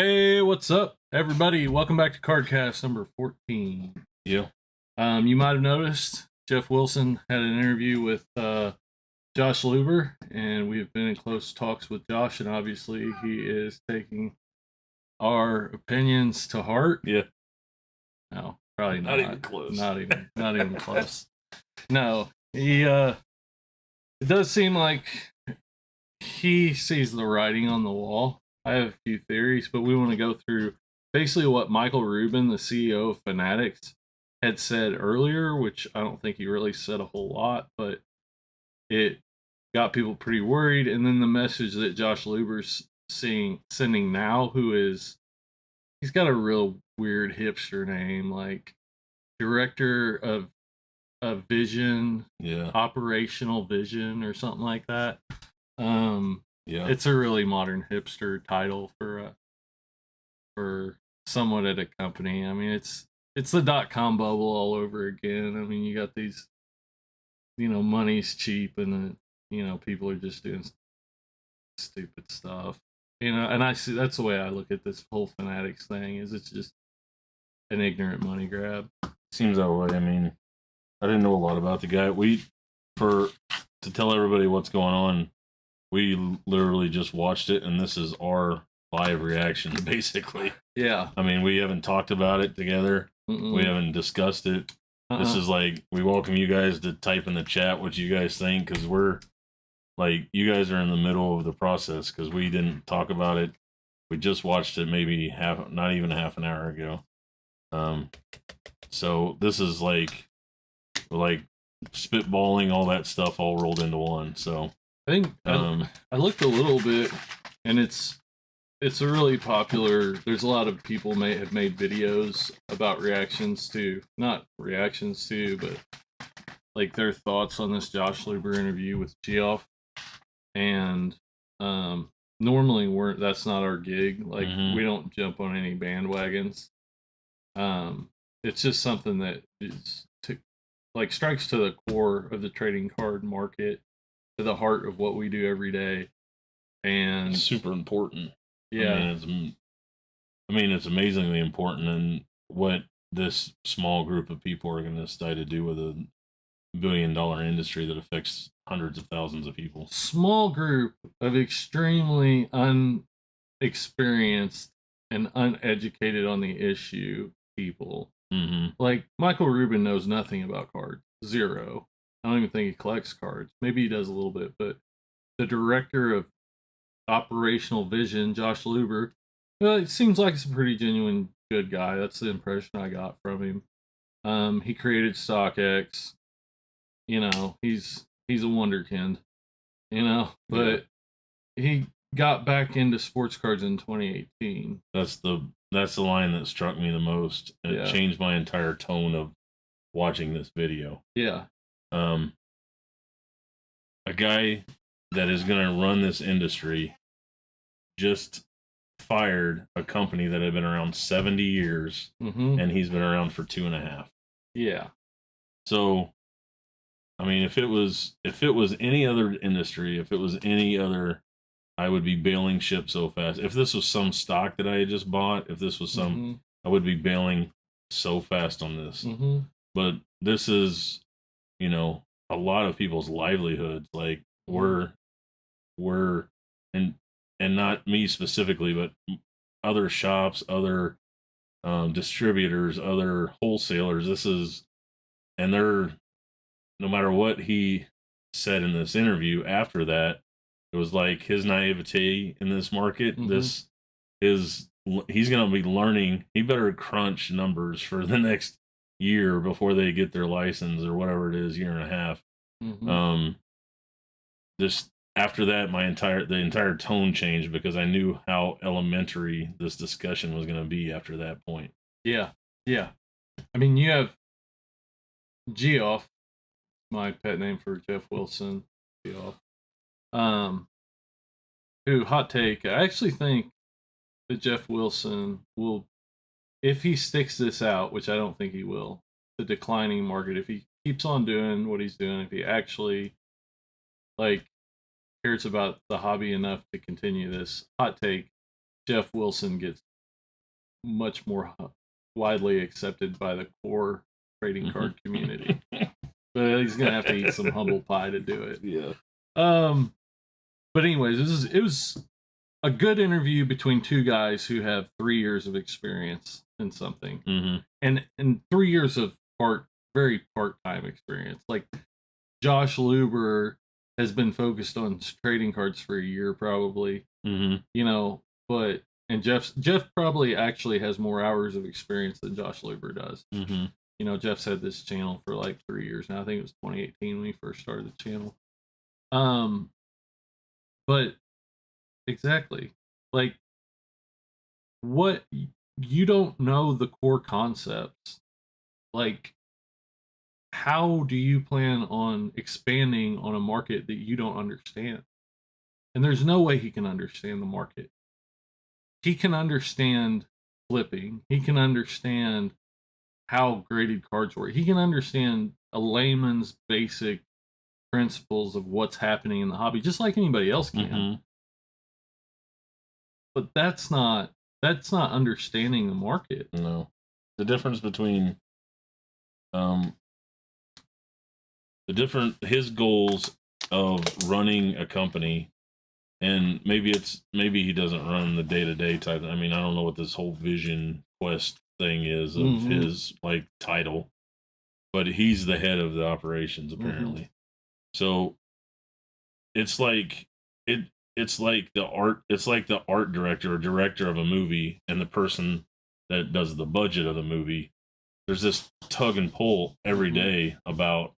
Hey, what's up, everybody? Welcome back to Cardcast number 14. Yeah. You might have noticed Jeff Wilson had an interview with Josh Luber, and we've been in close talks with Josh, and obviously he is taking our opinions to heart. Yeah. No, probably not. Not even close. Not even close. No, he. It does seem like he sees the writing on the wall. I have a few theories, but we want to go through basically what Michael Rubin, the CEO of Fanatics, had said earlier, which I don't think he really said a whole lot, but it got people pretty worried. And then the message that Josh Luber's sending now, he's got a real weird hipster name, like director of vision, operational vision, or something like that. It's a really modern hipster title for someone at a company. I mean, it's the .com bubble all over again. I mean, you got these, money's cheap, and people are just doing stupid stuff. And I see that's the way I look at this whole Fanatics thing. Is it's just an ignorant money grab. Seems that way. I mean, I didn't know a lot about the guy. To tell everybody what's going on, we literally just watched it, and this is our live reaction, basically. Yeah. I mean, we haven't talked about it together. Mm-mm. We haven't discussed it. This is like, we welcome you guys to type in the chat what you guys think, because we're like, you guys are in the middle of the process, because we didn't talk about it. We just watched it maybe not even half an hour ago. So this is like spitballing all that stuff all rolled into one. So I think I looked a little bit, and it's a really popular. There's a lot of people have made videos about not reactions to, but like their thoughts on this Josh Luber interview with Geoff. And normally that's not our gig. Like we don't jump on any bandwagons. It's just something that is strikes to the core of the trading card market, to the heart of what we do every day, and super important. Yeah, I mean, it's amazingly important, and what this small group of people are going to decide to do with a $1 billion industry that affects hundreds of thousands of people. Small group of extremely unexperienced and uneducated on the issue people. Like Michael Rubin knows nothing about cards. Zero. I don't even think he collects cards. Maybe he does a little bit, but the director of operational vision, Josh Luber, it seems like he's a pretty genuine good guy. That's the impression I got from him. He created StockX. He's a wonderkind. But he got back into sports cards in 2018. That's the line that struck me the most. It changed my entire tone of watching this video. Yeah. A guy that is going to run this industry just fired a company that had been around 70 years, and he's been around for 2.5. Yeah. So, I mean, if it was any other industry, if it was any other, I would be bailing ship so fast. If this was some stock that I had just bought, if this was I would be bailing so fast on this. But this is, a lot of people's livelihoods. Like we're and not me specifically, but other shops, other distributors, other wholesalers. And they're, no matter what he said in this interview after that, it was like his naivete in this market. He's going to be learning. He better crunch numbers for the next year before they get their license or whatever it is, year and a half. Just after that, the entire tone changed, because I knew how elementary this discussion was going to be after that point. Yeah. I mean, you have Geoff, my pet name for Jeff Wilson, Geoff. Who, hot take, I actually think that Jeff Wilson will, if he sticks this out, which I don't think he will, the declining market, if he keeps on doing what he's doing, if he actually cares about the hobby enough to continue this, hot take, Jeff Wilson gets much more widely accepted by the core trading card community. But he's gonna have to eat some humble pie to do it. Yeah. But anyways, it was a good interview between two guys who have 3 years of experience in something, and 3 years of very part-time experience. Like Josh Luber has been focused on trading cards for a year, probably. You know, but and Jeff probably actually has more hours of experience than Josh Luber does. You know, Jeff's had this channel for like 3 years now. I think it was 2018 when he first started the channel. But exactly, like, what, you don't know the core concepts. Like, how do you plan on expanding on a market that you don't understand? And there's no way he can understand the market. He can understand flipping. He can understand how graded cards work. He can understand a layman's basic principles of what's happening in the hobby, just like anybody else can. But that's not understanding the market. No. The difference between his goals of running a company, and maybe he doesn't run the day-to-day type. I mean, I don't know what this whole vision quest thing is of his like title, but he's the head of the operations apparently. So it's like the art director or director of a movie and the person that does the budget of the movie. There's this tug and pull every day about,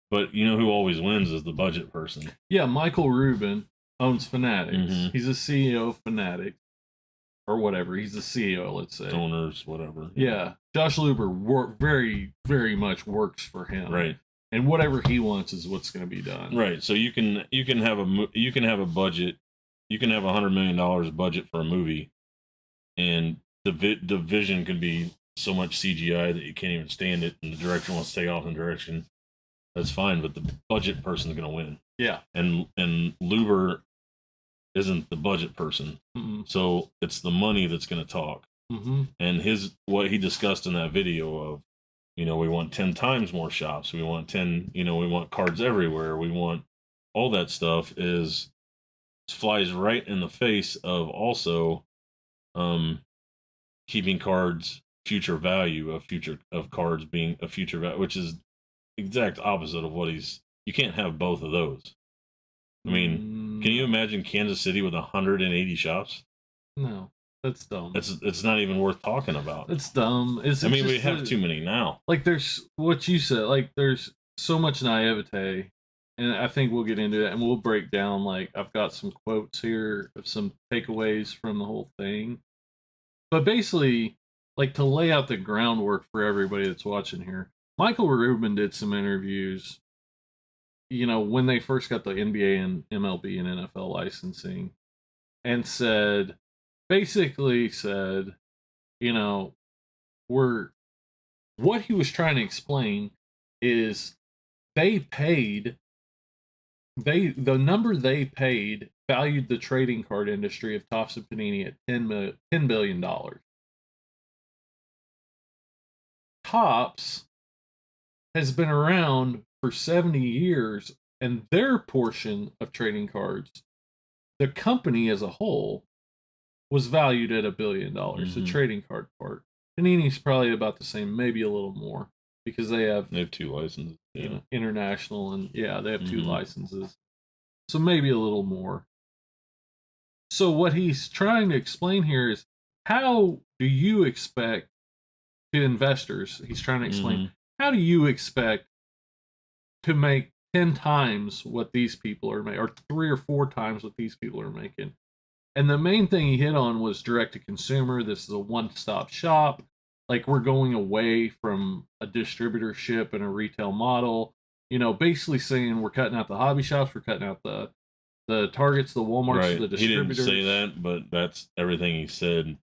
but you know who always wins is the budget person. Yeah, Michael Rubin owns Fanatics. He's a CEO of Fanatics, or whatever. He's the CEO, let's say. Owners, whatever. Yeah. Josh Luber very, very much works for him. Right. And whatever he wants is what's going to be done. Right. So you can have a budget. You can have $100 million budget for a movie, and the vision can be so much CGI that you can't even stand it, and the director wants to take off in the direction. That's fine, but the budget person's going to win. Yeah. And Luber isn't the budget person, so it's the money that's going to talk. And what he discussed in that video of, you know, we want 10 times more shops. We want 10, you know, we want cards everywhere. We want all that stuff flies right in the face of also keeping cards future value of cards being a future value, which is exact opposite of what you can't have both of those. I mean, can you imagine Kansas City with 180 shops? No. That's dumb. It's not even worth talking about. It's dumb. We have too many now. Like, there's what you said. Like, there's so much naivete, and I think we'll get into it, and we'll break down. Like, I've got some quotes here of some takeaways from the whole thing. But basically, like, to lay out the groundwork for everybody that's watching here, Michael Rubin did some interviews, you know, when they first got the NBA and MLB and NFL licensing, and basically said, you know, what he was trying to explain is the number they paid valued the trading card industry of Topps and Panini at $10 billion. Topps has been around for 70 years, and their portion of trading cards, the company as a whole, was valued at $1 billion. The trading card part. Panini's probably about the same, maybe a little more, because they have 2 licenses. Yeah. You know, international, and they have 2 licenses. So maybe a little more. So what he's trying to explain here is, how do you expect, to investors, he's trying to explain, how do you expect to make 10 times what these people are making, or 3 or 4 times what these people are making? And the main thing he hit on was direct to consumer. This is a one-stop shop. Like, we're going away from a distributorship and a retail model. You know, basically saying we're cutting out the hobby shops, we're cutting out the Targets, the Walmarts, the distributors. He didn't say that, but that's everything he said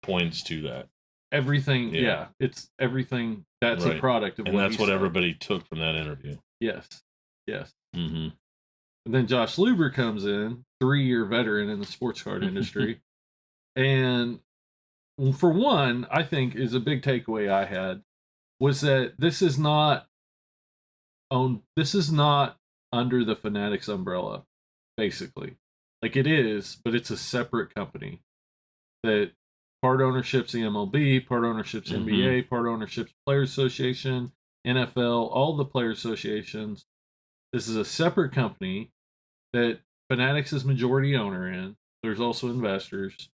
points to that. Everything, it's everything. That's a product of, and that's what everybody took from that interview. Yes. And then Josh Luber comes in, 3-year veteran in the sports card industry, and for one, I think is a big takeaway I had was that this is not under the Fanatics umbrella, basically. Like it is, but it's a separate company that part ownership's the MLB, part ownership's NBA, part ownership's Players Association, NFL, all the player associations. This is a separate company that Fanatics is majority owner in. There's also investors.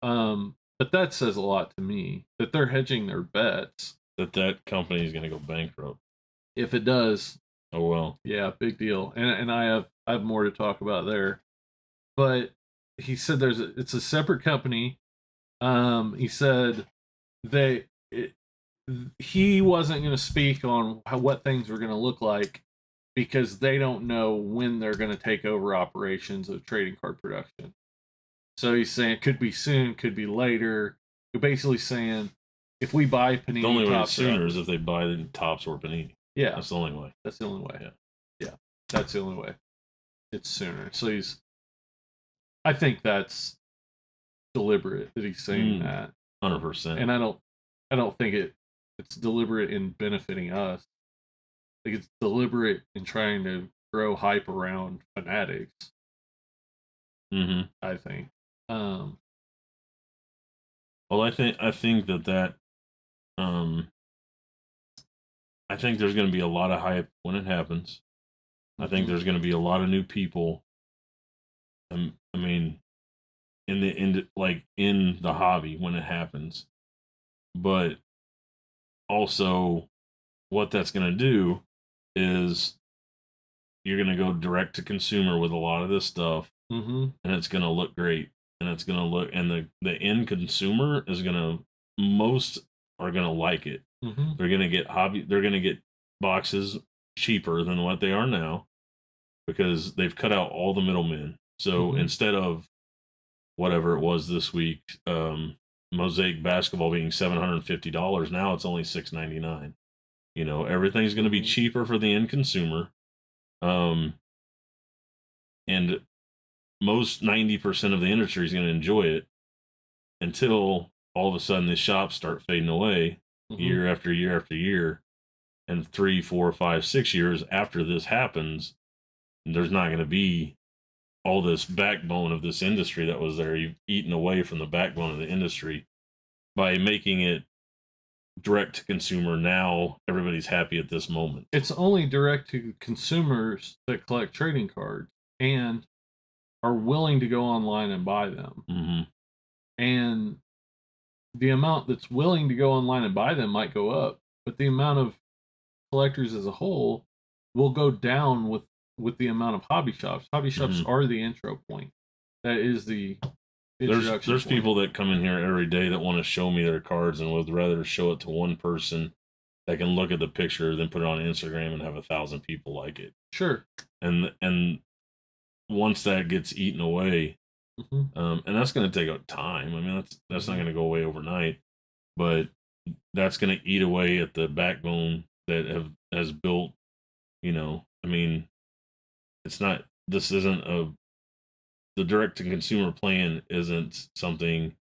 But that says a lot to me that they're hedging their bets. That company is going to go bankrupt. If it does, oh well. Yeah, big deal. And I have more to talk about there. But he said it's a separate company. He said he wasn't going to speak on what things were going to look like because they don't know when they're going to take over operations of trading card production. So he's saying it could be soon, could be later. You're basically saying if we buy Panini, the only way Topps sooner is if they buy the Topps or Panini. Yeah, that's the only way. That's the only way. Yeah, that's the only way. It's sooner. So I think that's deliberate that he's saying that. 100%. And I don't think it's deliberate in benefiting us. I think it's deliberate in trying to grow hype around Fanatics. I think. Well, I think that I think there's going to be a lot of hype when it happens. I think there's going to be a lot of new people. I mean, in the hobby when it happens, but also what that's going to do is you're going to go direct to consumer with a lot of this stuff, and it's going to look great, and it's going to look, and the end consumer is going to most are going to like it. They're going to get they're going to get boxes cheaper than what they are now because they've cut out all the middlemen. So instead of whatever it was this week, Mosaic basketball being $750, now it's only $699. You know, everything's going to be cheaper for the end consumer. And most 90% of the industry is going to enjoy it until all of a sudden the shops start fading away year after year after year. And 3, 4, 5, 6 years after this happens, there's not going to be all this backbone of this industry that was there. You've eaten away from the backbone of the industry by making it direct to consumer. Now everybody's happy at this moment. It's only direct to consumers that collect trading cards and are willing to go online and buy them. And the amount that's willing to go online and buy them might go up, but the amount of collectors as a whole will go down with the amount of hobby shops. Hobby shops are the intro point. That is the introduction. There's people that come in here every day that want to show me their cards and would rather show it to one person that can look at the picture than put it on Instagram and have 1,000 people like it. Sure. And once that gets eaten away, and that's going to take up time. I mean, that's not going to go away overnight, but that's going to eat away at the backbone that has built. You know, I mean, this isn't the direct to consumer plan isn't something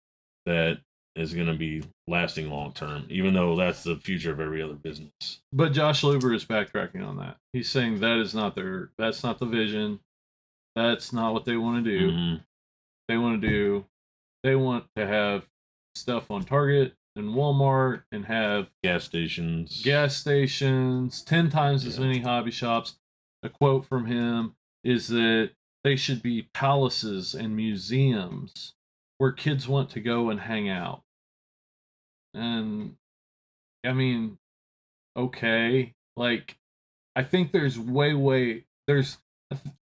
that is going to be lasting long term, even though that's the future of every other business. But Josh Luber is backtracking on that. He's saying that's not the vision. That's not what they want to do. They want to have stuff on Target and Walmart and have gas stations, 10 times as many hobby shops. A quote from him is that they should be palaces and museums where kids want to go and hang out. And I mean, okay, like I think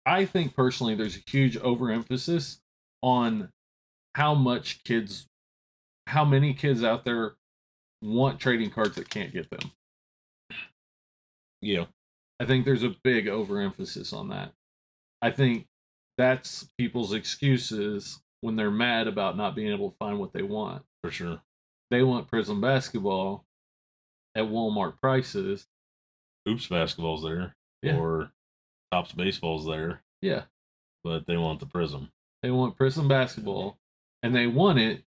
I think personally there's a huge overemphasis on how many kids out there want trading cards that can't get them. Yeah. I think there's a big overemphasis on that. I think that's people's excuses when they're mad about not being able to find what they want. For sure. They want Prism basketball at Walmart prices. Hoops basketball's there. Yeah. Or Topps baseball's there. Yeah. But they want the Prism. They want Prism basketball. And they want it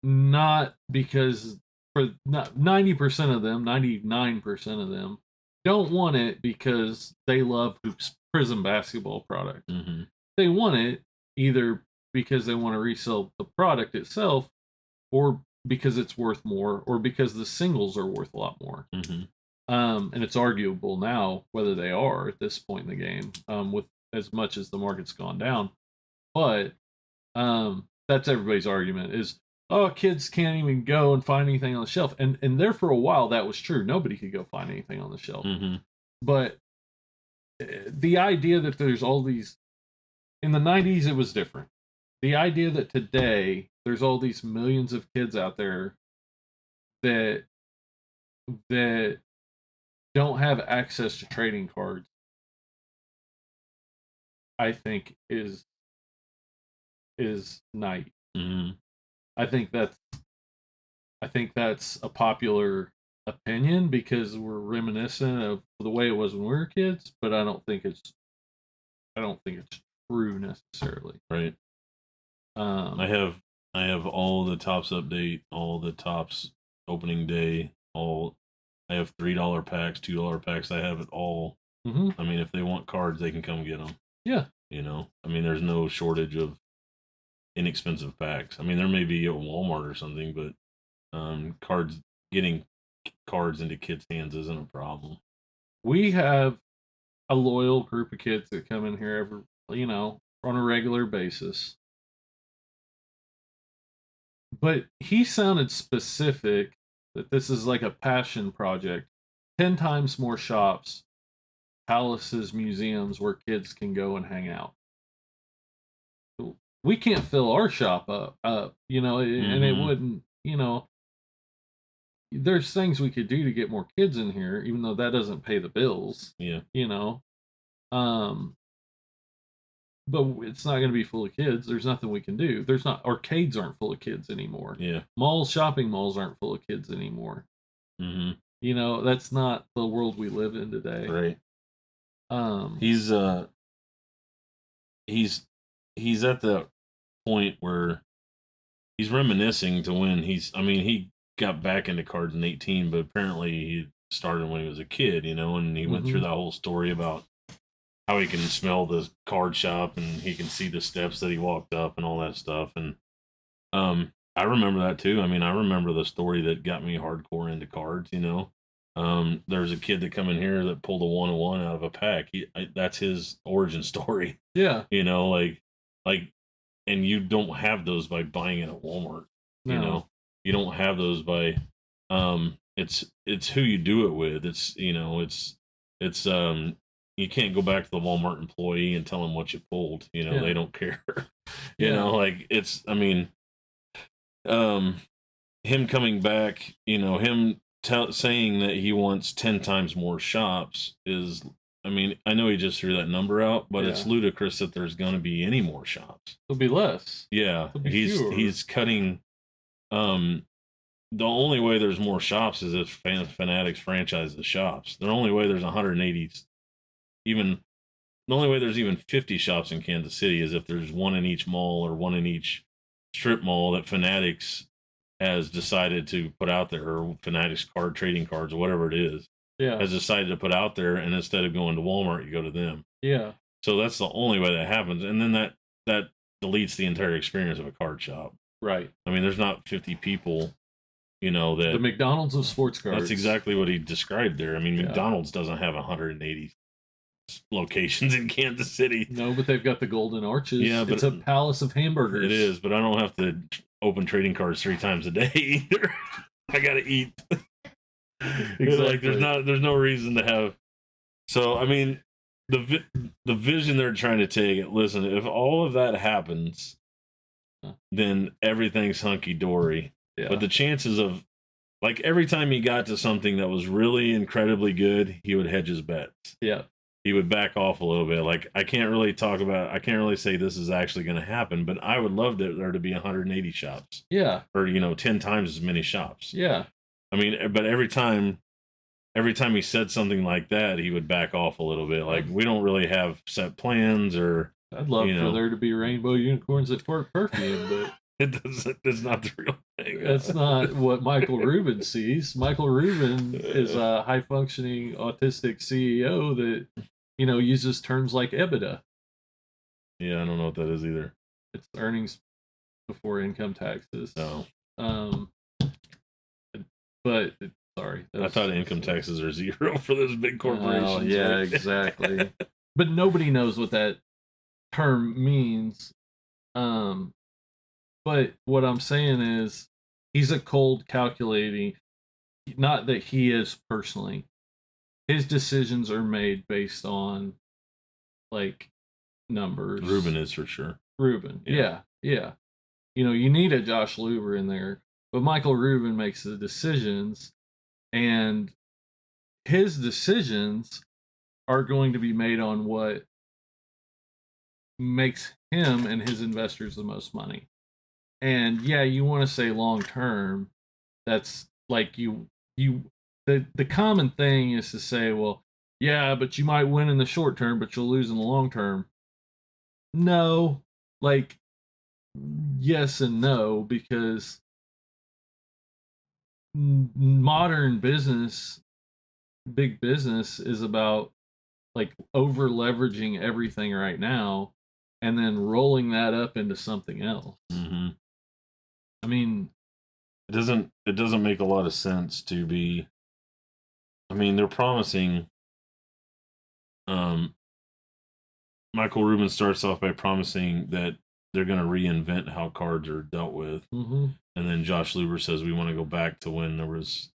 not because for not 90% of them, 99% of them don't want it because they love Hoops Prism basketball product. Mm-hmm. They want it either because they want to resell the product itself, or because it's worth more, or because the singles are worth a lot more. Mm-hmm. And it's arguable now whether they are at this point in the game, with as much as the market's gone down. But that's everybody's argument is, oh, kids can't even go and find anything on the shelf. And there for a while that was true. Nobody could go find anything on the shelf. Mm-hmm. But the idea that there's all these, in the 90s it was different. The idea that today there's all these millions of kids out there that don't have access to trading cards, I think is naive. Mm-hmm. I think that's a popular opinion because we're reminiscent of the way it was when we were kids, but I don't think it's true necessarily. Right. I have all the Tops update, all the Tops opening day, I have $3 packs, $2 packs. I have it all. Mm-hmm. I mean, if they want cards, they can come get them. Yeah. You know, I mean, there's no shortage of inexpensive packs. I mean, there may be at Walmart or something, but getting cards into kids' hands isn't a problem. We have a loyal group of kids that come in here on a regular basis. But he sounded specific that this is like a passion project. 10 times more shops, palaces, museums where kids can go and hang out. We can't fill our shop up, Mm-hmm. and it wouldn't, there's things we could do to get more kids in here, even though that doesn't pay the bills. Yeah. But it's not going to be full of kids. There's nothing we can do. Arcades aren't full of kids anymore. Yeah. Shopping malls aren't full of kids anymore. Mm-hmm. That's not the world we live in today. Right. He's at the point where he's reminiscing to when he got back into cards in 18, but apparently he started when he was a kid, and he went through that whole story about how he can smell the card shop and he can see the steps that he walked up and all that stuff. And I remember that too. I mean, I remember the story that got me hardcore into cards, There's a kid that come in here that pulled a 101 out of a pack. That's his origin story. Yeah. And you don't have those by buying it at Walmart. No. You don't have those by it's who you do it with. It's you can't go back to the Walmart employee and tell them what you pulled. They don't care. Him coming back, him saying that he wants 10 times more shops is, I know he just threw that number out, but it's ludicrous that there's going to be any more shops. There'll be less. Yeah, he's cutting. The only way there's more shops is if Fanatics franchise the shops. The only way there's 180, the only way there's even 50 shops in Kansas City is if there's one in each mall or one in each strip mall that Fanatics has decided to put out there, or Fanatics trading cards or whatever it is, has decided to put out there, and instead of going to Walmart, you go to them. Yeah. So that's the only way that happens, and then that deletes the entire experience of a card shop. Right. There's not 50 people, that the McDonald's of sports cards. That's exactly what he described there. McDonald's doesn't have 180 locations in Kansas City. No, but they've got the Golden Arches. Yeah, but it's a palace of hamburgers. It is, but I don't have to open trading cards 3 times a day either. I gotta eat. Exactly. There's no reason to have. So the vision they're trying to take. Listen, if all of that happens, then everything's hunky dory. Yeah. But the chances of, every time he got to something that was really incredibly good, he would hedge his bets. Yeah. He would back off a little bit. I can't really say this is actually going to happen, but I would love there to be 180 shops. Yeah. Or, 10 times as many shops. Yeah. But every time he said something like that, he would back off a little bit. We don't really have set plans, or I'd love for there to be rainbow unicorns at Fort Perfume, but It's not the real thing. That's not what Michael Rubin sees. Michael Rubin is a high functioning autistic CEO that, uses terms like EBITDA. Yeah, I don't know what that is either. It's earnings before income taxes. No. But sorry, I thought income taxes are zero for those big corporations. Oh, yeah, right? exactly. But nobody knows what that term means. But what I'm saying is, he's a cold calculating. Not that he is personally. His decisions are made based on, like, numbers. Rubin is for sure. Rubin, yeah. You need a Josh Luber in there, but Michael Rubin makes the decisions, and his decisions are going to be made on what makes him and his investors the most money. And yeah, you want to say long term. That's like the common thing is to say, well, yeah, but you might win in the short term, but you'll lose in the long term. No, like, yes and no, because modern business, big business, is about, like, over leveraging everything right now and then rolling that up into something else. Mm-hmm. I mean, it doesn't make a lot of sense to be. I mean, they're promising. Michael Rubin starts off by promising that they're going to reinvent how cards are dealt with, and then Josh Luber says we want to go back to when there was,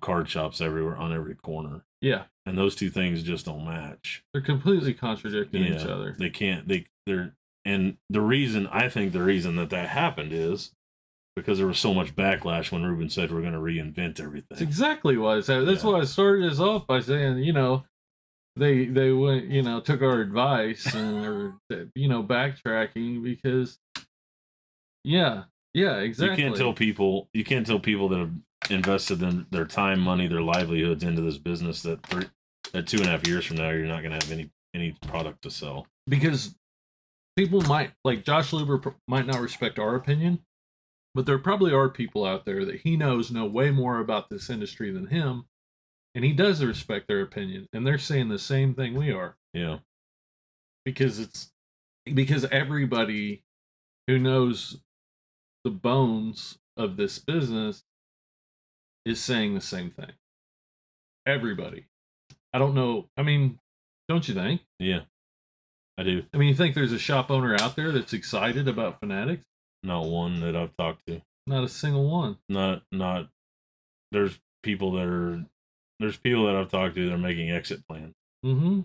card shops everywhere on every corner. Yeah, and those two things just don't match. They're completely contradicting each other. They can't. And the reason that happened is because there was so much backlash when Rubin said we're going to reinvent everything. That's exactly why I said. That's why I started this off by saying, they went, took our advice and are, backtracking because, yeah, exactly. You can't tell people that have invested their time, money, their livelihoods into this business that 2.5 years from now you're not going to have any product to sell, because people might, like Josh Luber, might not respect our opinion, but there probably are people out there that he knows know way more about this industry than him, and he does respect their opinion, and they're saying the same thing we are. Yeah. Because everybody who knows the bones of this business is saying the same thing. Everybody. I don't know. I mean, don't you think? Yeah, I do. I mean, you think there's a shop owner out there that's excited about Fanatics? Not one that I've talked to. Not a single one. Not. There's people that I've talked to that are making exit plans. Mm-hmm.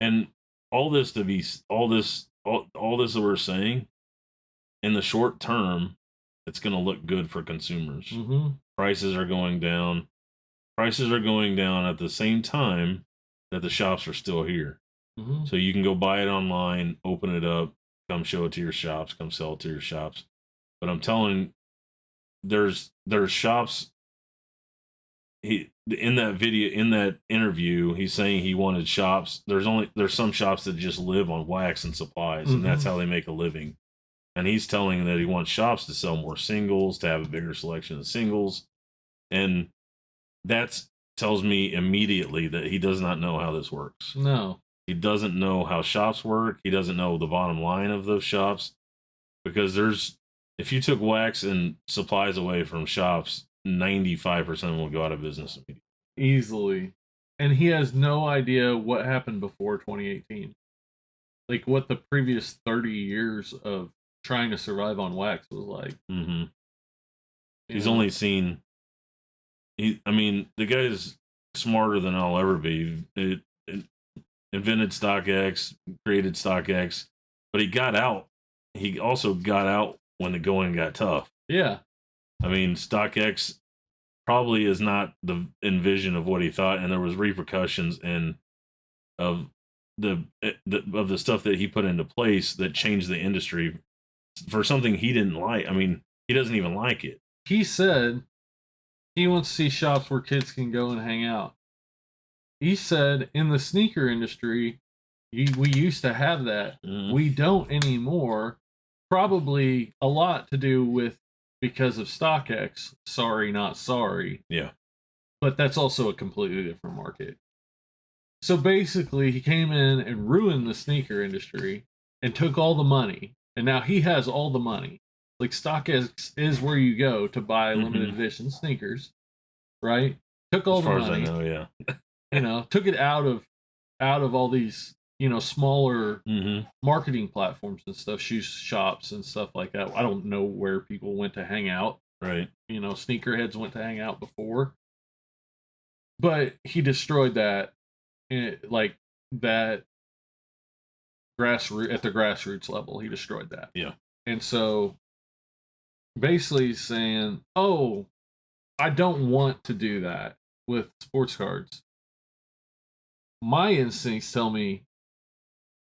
And all this that we're saying, in the short term, it's going to look good for consumers. Mm-hmm. Prices are going down. Prices are going down at the same time that the shops are still here. Mm-hmm. So you can go buy it online, open it up, come show it to your shops, come sell it to your shops. But I'm telling, there's shops. In that interview, he's saying he wanted shops. There's some shops that just live on wax and supplies, and that's how they make a living. And he's telling that he wants shops to sell more singles, to have a bigger selection of singles, and that tells me immediately that he does not know how this works. No, he doesn't know how shops work. He doesn't know the bottom line of those shops, because if you took wax and supplies away from shops, 95% will go out of business immediately. Easily. And he has no idea what happened before 2018. Like, what the previous 30 years of trying to survive on wax was like. Mm-hmm. He's only seen. The guy's smarter than I'll ever be. It invented StockX, created StockX, but he got out. He also got out when the going got tough. Yeah. I mean, StockX probably is not the envision of what he thought, and there was repercussions of the stuff that he put into place that changed the industry for something he didn't like. I mean, he doesn't even like it. He said he wants to see shops where kids can go and hang out. He said in the sneaker industry, We used to have that. Mm. We don't anymore. Probably a lot to do with because of StockX. Sorry, not sorry. Yeah. But that's also a completely different market. So basically, he came in and ruined the sneaker industry and took all the money. And now he has all the money. Like StockX is where you go to buy limited edition sneakers, right? Took all as the far money. as I know, yeah. Took it out of all these, smaller marketing platforms and stuff, shoe shops and stuff like that. I don't know where people went to hang out. Right. Sneakerheads went to hang out before. But he destroyed that, like that at the grassroots level. He destroyed that. Yeah. And so basically he's saying, oh, I don't want to do that with sports cards. My instincts tell me,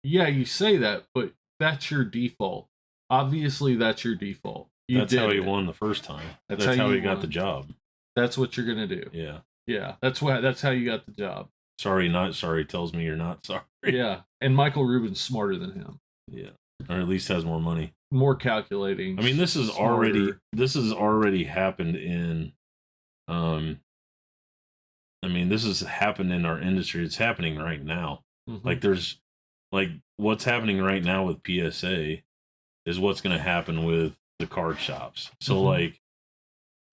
yeah, you say that, but that's your default. Obviously, that's your default. That's how he won the first time. That's how he got the job. That's what you're gonna do. Yeah. Yeah, that's how you got the job. Sorry, not sorry tells me you're not sorry. Yeah, and Michael Rubin's smarter than him. Yeah, or at least has more money. More calculating. I mean, this has already happened in, this has happened in our industry. It's happening right now. Like what's happening right now with PSA is what's going to happen with the card shops. So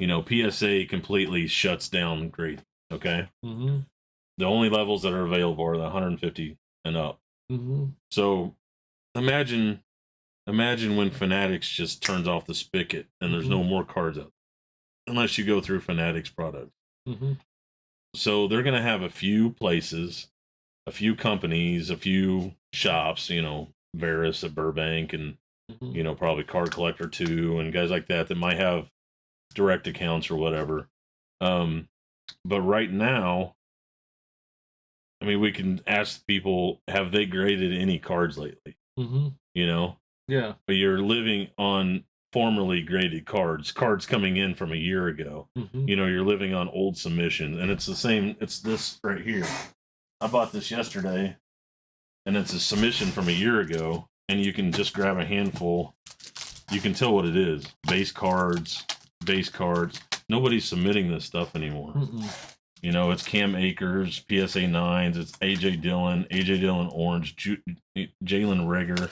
PSA completely shuts down grading. Okay. The only levels that are available are the 150 and up. So imagine when Fanatics just turns off the spigot and there's no more cards out unless you go through Fanatics products. So they're going to have a few places, a few companies, a few shops, Varus at Burbank and, probably Card Collector 2 and guys like that might have direct accounts or whatever. But right now, we can ask people, have they graded any cards lately? Yeah. But you're living on formerly graded cards coming in from a year ago. You're living on old submissions, and it's the same. It's this right here. I bought this yesterday, and it's a submission from a year ago, and you can just grab a handful. You can tell what it is. Base cards. Nobody's submitting this stuff anymore. It's Cam Akers, PSA 9s, it's AJ Dillon Orange, Jalen Rigger,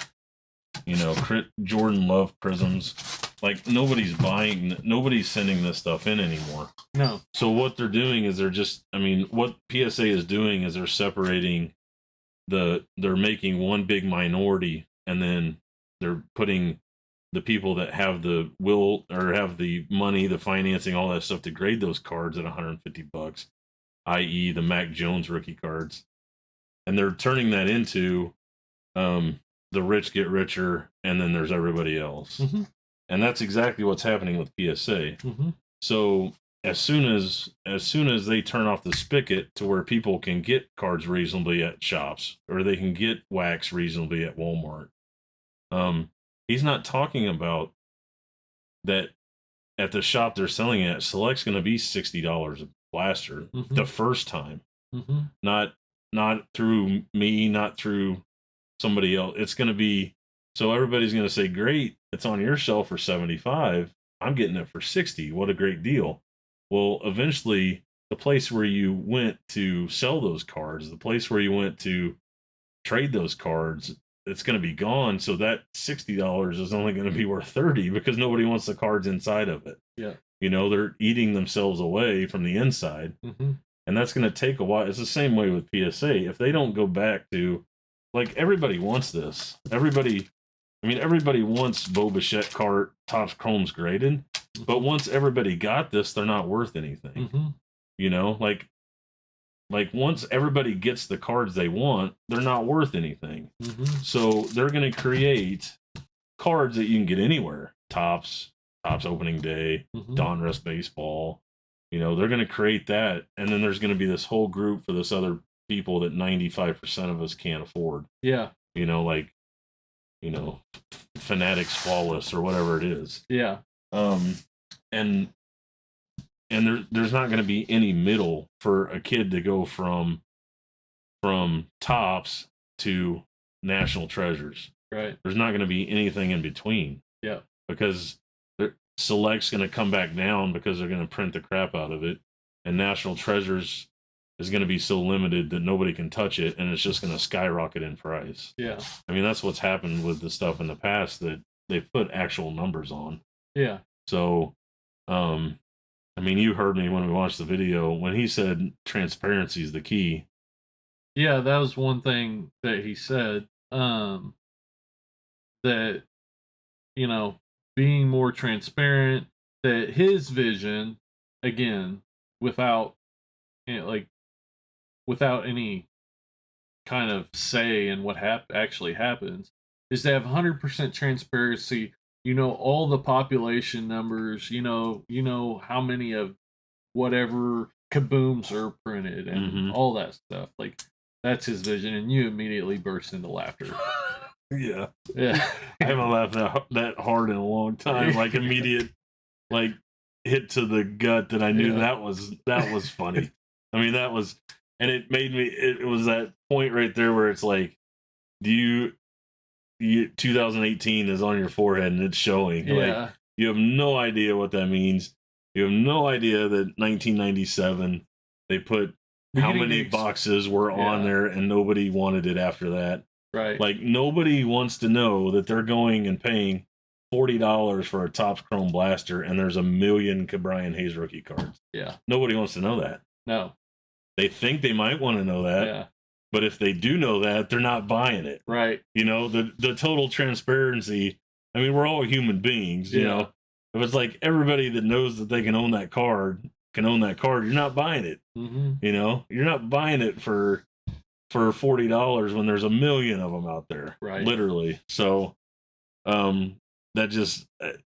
Jordan Love Prisms. Like, nobody's sending this stuff in anymore. No. So what they're doing is what PSA is doing is they're separating they're making one big minority, and then they're putting the people that have the will or have the money, the financing, all that stuff to grade those cards at $150, i.e. the Mac Jones rookie cards. And they're turning that into the rich get richer, and then there's everybody else. And that's exactly what's happening with PSA. So as soon as they turn off the spigot to where people can get cards reasonably at shops, or they can get wax reasonably at Walmart, he's not talking about that at the shop they're selling it. Select's going to be $60 a blaster the first time, not through me, not through somebody else. It's going to be, so everybody's going to say, great, it's on your shelf for 75. I'm getting it for 60. What a great deal. Well, eventually the place where you went to sell those cards, the place where you went to trade those cards, it's going to be gone. So that $60 is only going to be worth 30 because nobody wants the cards inside of it. Yeah. They're eating themselves away from the inside. And that's going to take a while. It's the same way with PSA. If they don't go back to, like, everybody wants this. Everybody wants Bo Bichette cart Topps Chromes graded. But once everybody got this, they're not worth anything. Like once everybody gets the cards they want, they're not worth anything. So they're going to create cards that you can get anywhere. Topps opening day, Donruss baseball. They're going to create that, and then there's going to be this whole group for this other people that 95% of us can't afford. Yeah. Fanatics Flawless or whatever it is. Yeah. And there's not going to be any middle for a kid to go from Topps to National Treasures. Right. There's not going to be anything in between. Yeah. Because Select's going to come back down because they're going to print the crap out of it, and National Treasures is going to be so limited that nobody can touch it, and it's just going to skyrocket in price. Yeah. I mean, that's what's happened with the stuff in the past that they've put actual numbers on. Yeah. So, I mean, you heard me when we watched the video when he said transparency is the key. Yeah, that was one thing that he said. That, you know, being more transparent, that his vision, again, without, you know, like, without any kind of say in what actually happens, is to have 100% transparency. You know all the population numbers. You know how many of whatever kabooms are printed and all that stuff. Like, that's his vision, and you immediately burst into laughter. Yeah. Yeah. I haven't laughed that hard in a long time. Like, immediate, like, hit to the gut that I knew that was funny. I mean, that was, and it made me, it was that point right there where it's like, 2018 is on your forehead and it's showing. Yeah. Like, you have no idea what that means. You have no idea that 1997 they put how many boxes were on there and nobody wanted it after that. Right. Like, nobody wants to know that they're going and paying $40 for a Topps Chrome Blaster and there's 1 million Brian Hayes rookie cards. Yeah. Nobody wants to know that. No. They think they might want to know that. Yeah. But if they do know that, they're not buying it. Right. You know, the total transparency. I mean, we're all human beings, you know. If it's like everybody that knows that they can own that card, you're not buying it. Mm-hmm. You know, you're not buying it for $40 when there's 1 million of them out there. Right. Literally. So, that just,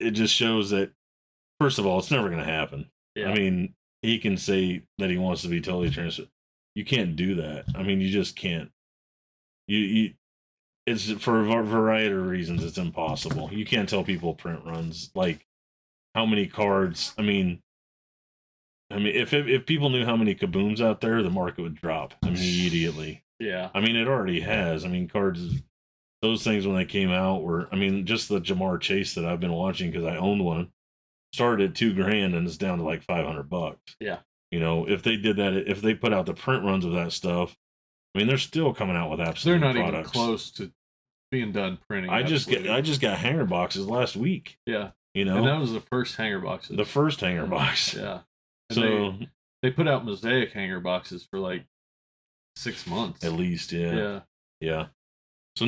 it just shows that, first of all, it's never going to happen. Yeah. I mean, he can say that he wants to be totally transparent. You can't do that. I mean, you just can't. It's for a variety of reasons. It's impossible. You can't tell people print runs, like how many cards. I mean, if people knew how many kabooms out there, the market would drop immediately. Yeah. I mean, it already has. I mean, cards, those things when they came out were. I mean, just the Jamar Chase that I've been watching because I owned one started at $2,000 and it's down to like $500. Yeah. You know, if they did that, if they put out the print runs of that stuff, I mean, they're still coming out with absolute They're not products. even close to being done printing. I just got hanger boxes last week. Yeah. You know, and that was the first hanger boxes. The first hanger box. Yeah. And so they put out mosaic hanger boxes for like 6 months at least. Yeah. Yeah. So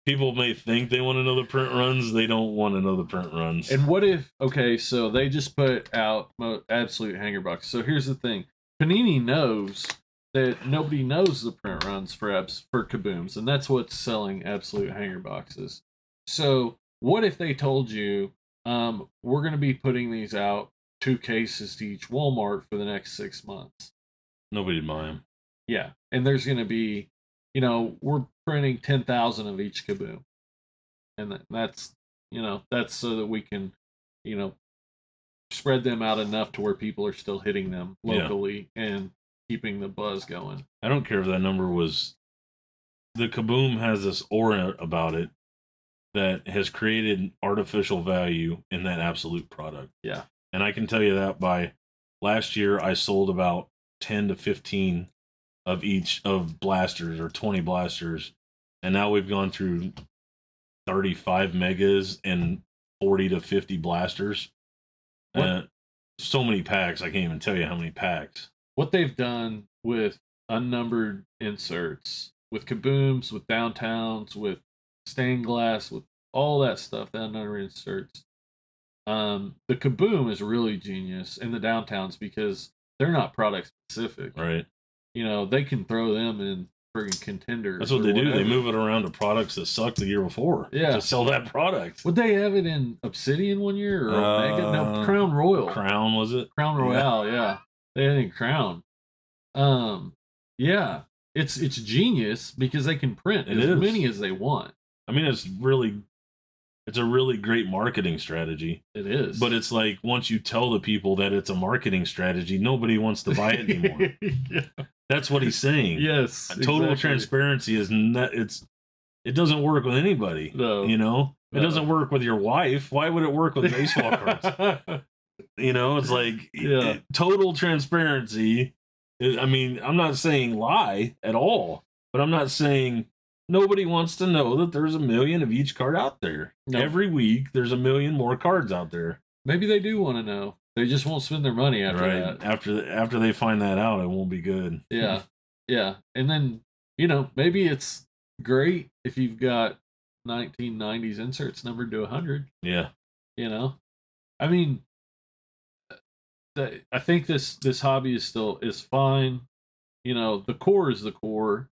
people may think they want to know the print runs. They don't want to know the print runs. And what if, okay, so they just put out absolute hanger boxes. So here's the thing. Panini knows that nobody knows the print runs for kabooms, and that's what's selling absolute hanger boxes. So what if they told you, we're going to be putting these out 2 cases to each Walmart for the next 6 months? Nobody'd buy them. Yeah. And there's going to be, you know, we're printing 10,000 of each kaboom. And that's, you know, that's so that we can, you know, spread them out enough to where people are still hitting them locally and keeping the buzz going. I don't care if that number was, the kaboom has this aura about it that has created artificial value in that absolute product. Yeah. And I can tell you that by last year, I sold about 10 to 15 of each of blasters or 20 blasters. And now we've gone through 35 megas and 40 to 50 blasters. So many packs. I can't even tell you how many packs. What they've done with unnumbered inserts, with kabooms, with downtowns, with stained glass, with all that stuff, the unnumbered inserts. The kaboom is really genius in the downtowns because they're not product specific. Right. You know, they can throw them in friggin' contenders. That's what they do. They move it around to products that sucked the year before. Yeah. To sell that product. Would they have it in Obsidian one year or Omega? No, Crown Royal. Crown, was it? Crown Royale, yeah. They had it in Crown. Yeah. It's genius because they can print as many as they want. I mean, it's a really great marketing strategy. It is. But it's like, once you tell the people that it's a marketing strategy, nobody wants to buy it anymore. Yeah. That's what he's saying. Yes. Total transparency is not, it doesn't work with anybody. No. You know? It doesn't work with your wife. Why would it work with baseball cards? You know, it's like total transparency. I mean, I'm not saying lie at all, but I'm not saying nobody wants to know that there's a million of each card out there. Nope. Every week, there's a million more cards out there. Maybe they do want to know. They just won't spend their money after that. After they find that out, it won't be good. Yeah. Yeah. And then, you know, maybe it's great if you've got 1990s inserts numbered to 100. Yeah. You know? I mean, I think this hobby is fine. You know, the core is the core.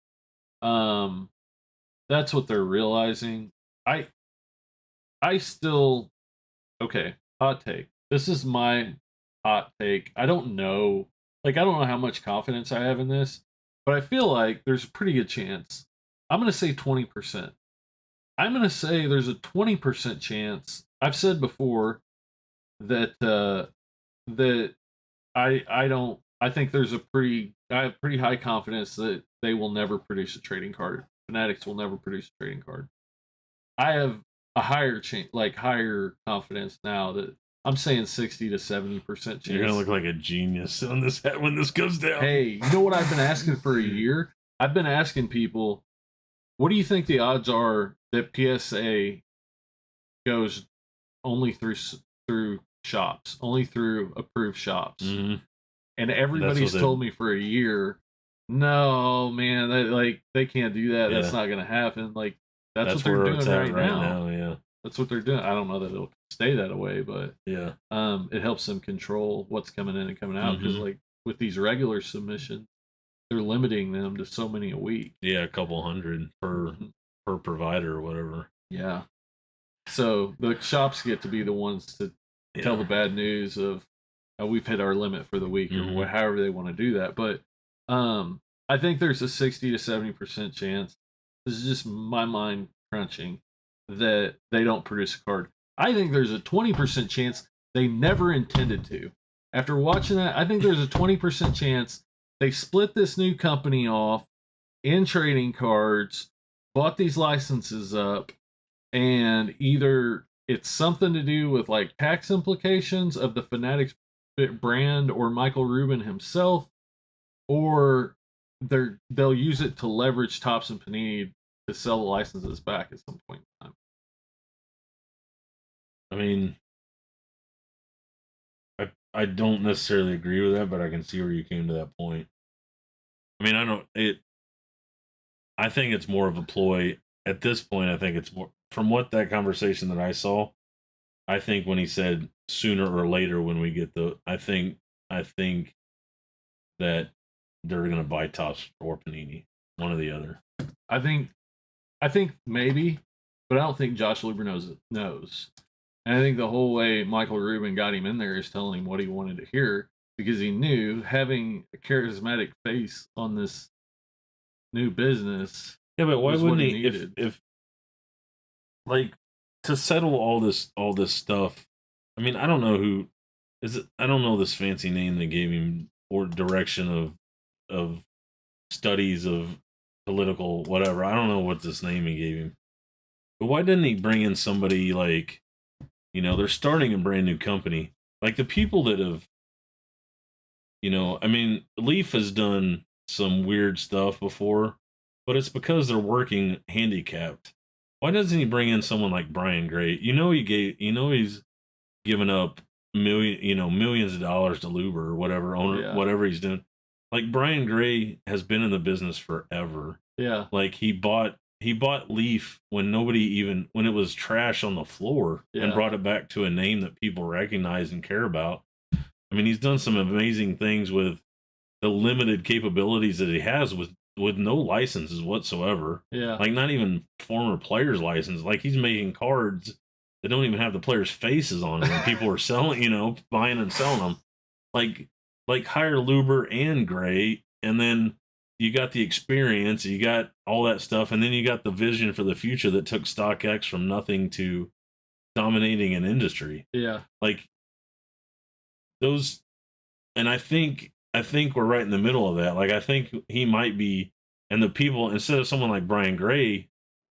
That's what they're realizing. I still, okay, hot take. This is my hot take. I don't know how much confidence I have in this, but I feel like there's a pretty good chance. I'm going to say 20%. I'm going to say there's a 20% chance. I've said before that I think there's I have pretty high confidence that they will never produce a trading card. Fanatics will never produce a trading card. I have a higher confidence now that I'm saying 60 to 70% chance. You're gonna look like a genius on this when this goes down. Hey, you know what I've been asking for a year? I've been asking people, what do you think the odds are that PSA goes only through shops, only through approved shops? Mm-hmm. And everybody's told me for a year, no, man, they can't do that. Yeah. That's not going to happen. Like that's what they're doing right now. Yeah, that's what they're doing. I don't know that it'll stay that way, but yeah, it helps them control what's coming in and coming out because like with these regular submissions, they're limiting them to so many a week. Yeah, a couple hundred per provider or whatever. Yeah. So the shops get to be the ones to tell the bad news of we've hit our limit for the week or however they want to do that. But I think there's a 60 to 70% chance. This is just my mind crunching that they don't produce a card. I think there's a 20% chance they never intended to. After watching that, I think there's a 20% chance they split this new company off in trading cards, bought these licenses up, and either it's something to do with like tax implications of the Fanatics brand or Michael Rubin himself, or they'll use it to leverage Topps and Panini to sell the licenses back at some point in time. I mean, I don't necessarily agree with that, but I can see where you came to that point. I mean, I think it's more of a ploy at this point. I think it's more from what that conversation that I saw. I think when he said sooner or later when we get I think that they're going to buy Topps or Panini, one or the other. I think maybe, but I don't think Josh Luber knows. And I think the whole way Michael Rubin got him in there is telling him what he wanted to hear because he knew having a charismatic face on this new business. Yeah, but why wouldn't he? If like to settle all this stuff. I mean, I don't know who is it. I don't know this fancy name they gave him or direction of studies of political whatever. I don't know what this name he gave him. But why didn't he bring in somebody like, you know, they're starting a brand new company. Like the people that have, you know, I mean, Leaf has done some weird stuff before, but it's because they're working handicapped. Why doesn't he bring in someone like Brian Gray? He's given up millions of dollars to Luber or whatever whatever he's doing. Like Brian Gray has been in the business forever. Yeah. Like he bought Leaf when it was trash on the floor and brought it back to a name that people recognize and care about. I mean, he's done some amazing things with the limited capabilities that he has with no licenses whatsoever. Yeah. Like not even former players' license. Like he's making cards that don't even have the players' faces on them and people are selling, buying and selling them. Like hire Luber and Gray, and then you got the experience, you got all that stuff, and then you got the vision for the future that took StockX from nothing to dominating an industry. Yeah. Like those, and I think I think we're right in the middle of that. Like, I think he might be, and the people, instead of someone like Brian Gray,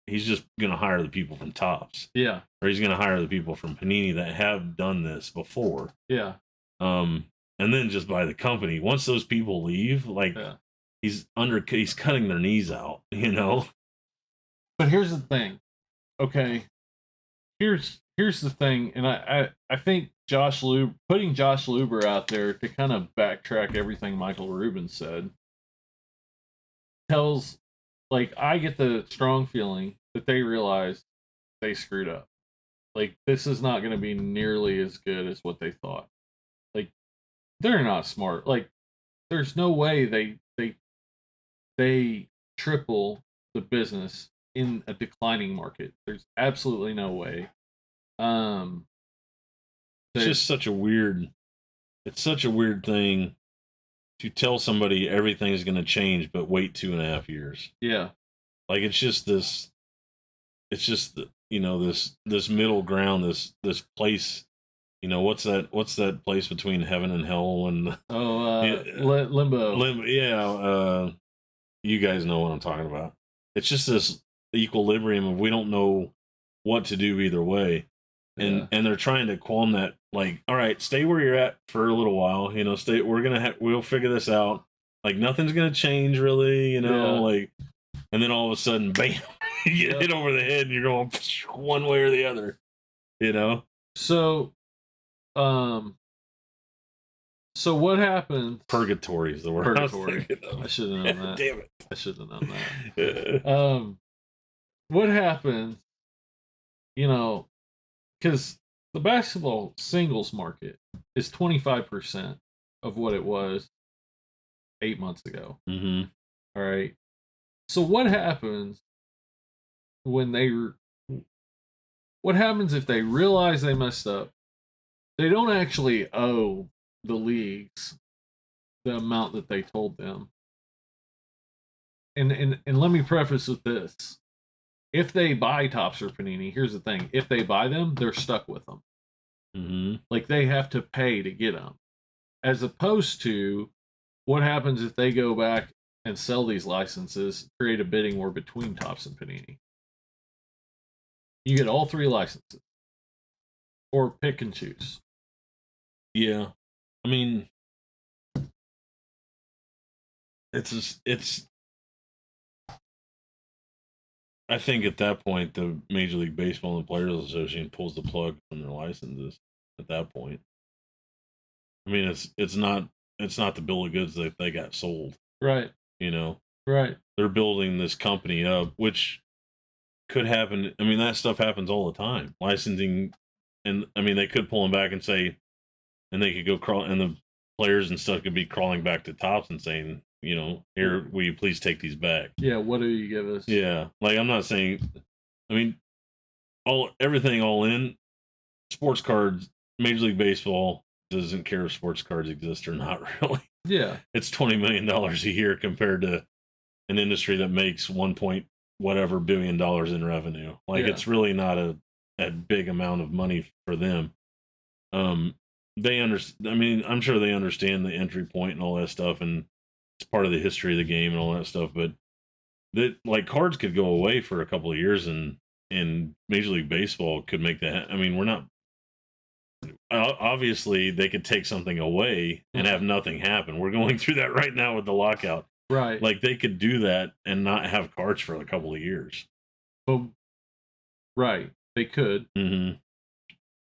he's just going to hire the people from Topps. Yeah. Or he's going to hire the people from Panini that have done this before. Yeah. And then just buy the company. Once those people leave, like, he's cutting their knees out, you know? But here's the thing. Okay. Here's the thing, and I think putting Josh Luber out there to kind of backtrack everything Michael Rubin said tells, like, I get the strong feeling that they realized they screwed up. Like, this is not going to be nearly as good as what they thought. Like, they're not smart. Like, there's no way they triple the business in a declining market. There's absolutely no way. It's just such a weird thing to tell somebody everything's going to change, but wait 2.5 years. Yeah. Like, it's just this middle ground, this place, what's that place between heaven and hell? And limbo. Yeah. You guys know what I'm talking about. It's just this equilibrium of, we don't know what to do either way. And they're trying to qualm that, like, all right, stay where you're at for a little while, we'll figure this out. Like, nothing's going to change really, like, and then all of a sudden, bam, you get hit over the head and you're going one way or the other, So, so what happened? Purgatory is the word. Purgatory. I should have known that. Damn it. I should have known that. What happened, because the basketball singles market is 25% of what it was 8 months ago. Mm-hmm. All right. So what happens what happens if they realize they messed up? They don't actually owe the leagues the amount that they told them. And let me preface with this. If they buy Topps or Panini, here's the thing. If they buy them, they're stuck with them. Mm-hmm. Like, they have to pay to get them. As opposed to what happens if they go back and sell these licenses, create a bidding war between Topps and Panini. You get all 3 licenses. Or pick and choose. Yeah. I mean, I think at that point, the Major League Baseball and Players Association pulls the plug from their licenses at that point. I mean, it's not the bill of goods that they got sold. Right. Right. They're building this company up, which could happen. I mean, that stuff happens all the time. Licensing, and I mean, they could pull them back and say, and they could go crawl, and the players and stuff could be crawling back to Topps and saying, here, will you please take these back? Yeah, what do you give us? Yeah, like, I'm not saying, I mean, everything all in, sports cards, Major League Baseball doesn't care if sports cards exist or not, really. Yeah. It's $20 million a year compared to an industry that makes whatever billion dollars in revenue. Like, it's really not a big amount of money for them. They understand. I mean, I'm sure they understand the entry point and all that stuff, and it's part of the history of the game and all that stuff. But like, cards could go away for a couple of years, and Major League Baseball could make that. I mean, we're not. Obviously, they could take something away and have nothing happen. We're going through that right now with the lockout. Right. Like, they could do that and not have cards for a couple of years. Well, right. They could. Mm-hmm.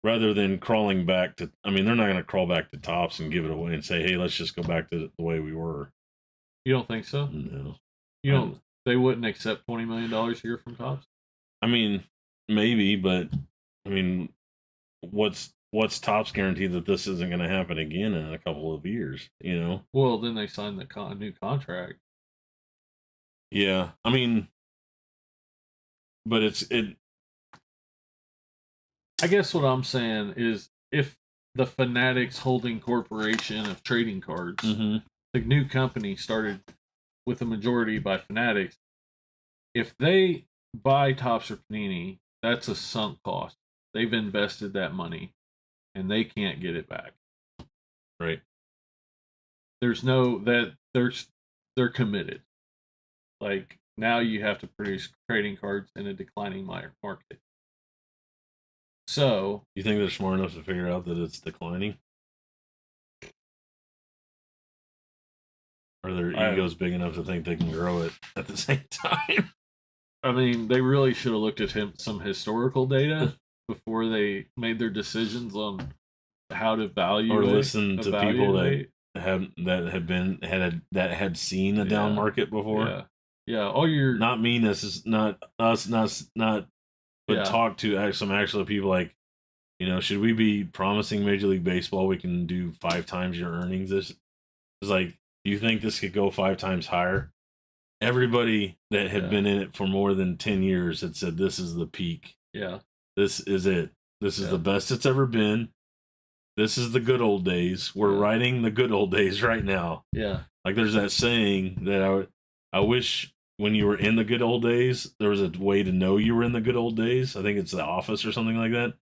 Rather than crawling back to, I mean, they're not going to crawl back to Topps and give it away and say, hey, let's just go back to the way we were. You don't think so? No. You don't. They wouldn't accept $20 million a year from Topps? I mean, maybe, but I mean, what's Topps guarantee that this isn't going to happen again in a couple of years, Well, then they signed the new contract. Yeah. I mean, but I guess what I'm saying is, if the Fanatics holding corporation of trading cards, mm-hmm. the new company started with a majority by Fanatics, if they buy Topps or Panini, that's a sunk cost. They've invested that money, and they can't get it back. Right. there's no that they're committed. Like now you have to produce trading cards in a declining market. So You think they're smart enough to figure out that it's declining? Or their egos big enough to think they can grow it at the same time? I mean, they really should have looked at some historical data before they made their decisions on how to value or listen to people that had seen a down market before. Yeah. All your not mean this is not us, not but talk to some actual people like, should we be promising Major League Baseball we can do 5 times your earnings? This is like, do you think this could go 5 times higher? Everybody that had been in it for more than 10 years had said this is the peak. Yeah. This is it. This is the best it's ever been. This is the good old days. We're riding the good old days right now. Yeah. Like there's that saying that I wish when you were in the good old days, there was a way to know you were in the good old days. I think it's The Office or something like that.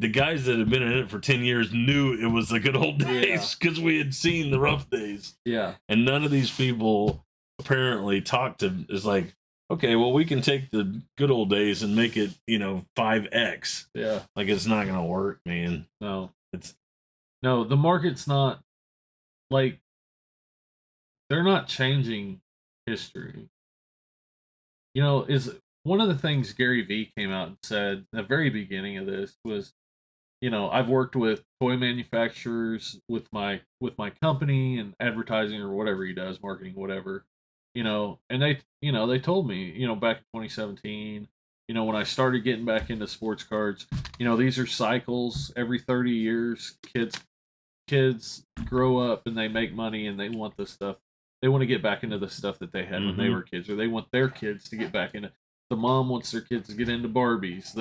The guys that had been in it for 10 years knew it was the good old days because we had seen the rough days. Yeah. And none of these people apparently talked to is like, okay, well, we can take the good old days and make it, 5x. Yeah. Like it's not going to work, man. No. No, the market's not like they're not changing history. Is one of the things Gary Vee came out and said at the very beginning of this was, I've worked with toy manufacturers with my company and advertising or whatever he does, marketing, whatever, and they told me, back in 2017, when I started getting back into sports cards, these are cycles every 30 years. Kids grow up and they make money and they want this stuff. They want to get back into the stuff that they had when they were kids, or they want their kids to get back into. The mom wants their kids to get into Barbies.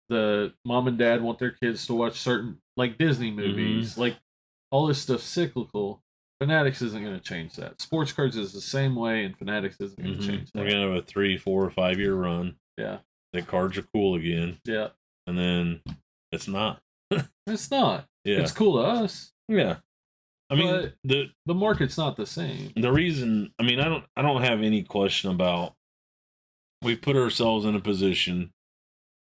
The mom and dad want their kids to watch certain like Disney movies. Like all this stuff's cyclical. Fanatics isn't going to change that. Sports cards is the same way, and Fanatics isn't going to change that. We're going to have a 3, 4, 5 year run. Yeah. The cards are cool again. Yeah. And then it's not. It's not. Yeah. It's cool to us. Yeah. I mean, the market's not the same. The reason, I don't have any question about we've put ourselves in a position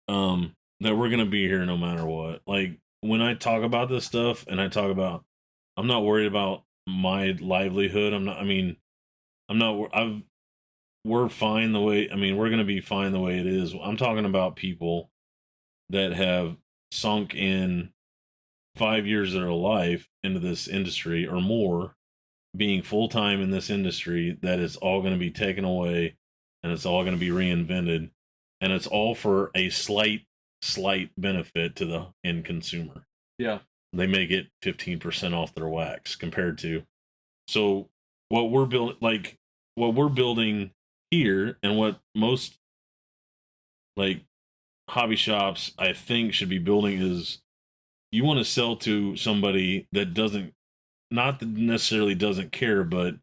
that we're going to be here no matter what. Like when I talk about this stuff and I'm not worried about my livelihood. We're fine the way, we're going to be fine the way it is. I'm talking about people that have sunk in 5 years of their life into this industry or more, being full-time in this industry, that is all going to be taken away and it's all going to be reinvented, and it's all for a slight benefit to the end consumer. Yeah. They may get 15% off their wax compared to. So what we're building here, and what most like hobby shops I think should be building, is you want to sell to somebody that necessarily doesn't care, but